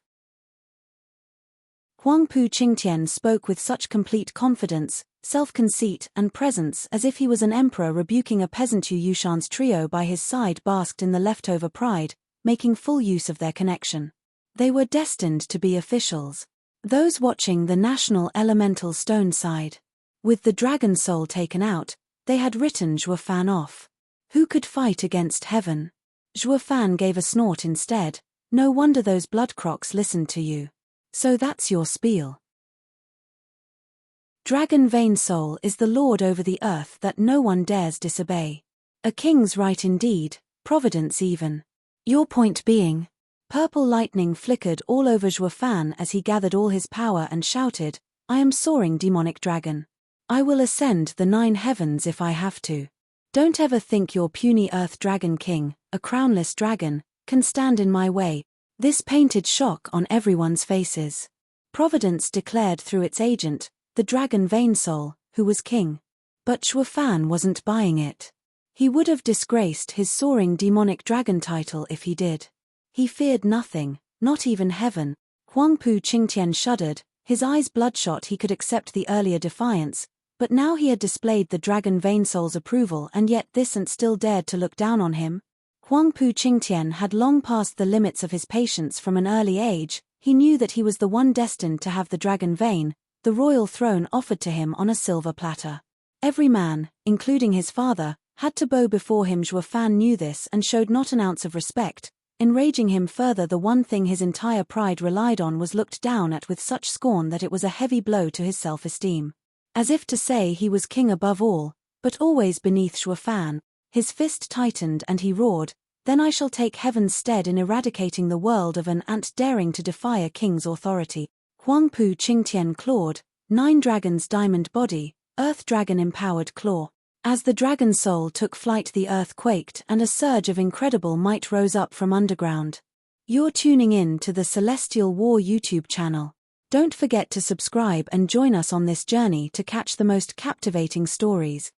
Huangpu Qingtian spoke with such complete confidence, self-conceit and presence as if he was an emperor rebuking a peasant. Yushan's trio by his side basked in the leftover pride, making full use of their connection. They were destined to be officials. Those watching the national elemental stone sighed. With the dragon soul taken out, they had written Zhuofan off. Who could fight against heaven? Zhuofan gave a snort instead. No wonder those bloodcrocs listened to you. So that's your spiel. Dragon vein soul is the lord over the earth that no one dares disobey. A king's right indeed, providence even. Your point being? Purple lightning flickered all over Zhuofan as he gathered all his power and shouted, I am soaring demonic dragon. I will ascend the 9 heavens if I have to. Don't ever think your puny earth dragon king, a crownless dragon, can stand in my way. This painted shock on everyone's faces. Providence declared through its agent, the dragon vein soul, who was king. But Zhuofan wasn't buying it. He would have disgraced his soaring demonic dragon title if he did. He feared nothing, not even heaven. Huangpu Qingtian shuddered, his eyes bloodshot. He could accept the earlier defiance, but now he had displayed the dragon vein soul's approval, and yet this ant still dared to look down on him. Huangpu Qingtian had long passed the limits of his patience from an early age. He knew that he was the one destined to have the dragon vein, the royal throne offered to him on a silver platter. Every man, including his father, had to bow before him. Zhuofan knew this and showed not an ounce of respect. Enraging him further, the one thing his entire pride relied on was looked down at with such scorn that it was a heavy blow to his self-esteem. As if to say he was king above all, but always beneath Zhuofan, his fist tightened and he roared, then I shall take heaven's stead in eradicating the world of an ant daring to defy a king's authority. Huangpu Qingtian clawed, 9 dragons diamond body, earth dragon empowered claw. As the dragon soul took flight, the earth quaked and a surge of incredible might rose up from underground. You're tuning in to the Celestial War YouTube channel. Don't forget to subscribe and join us on this journey to catch the most captivating stories.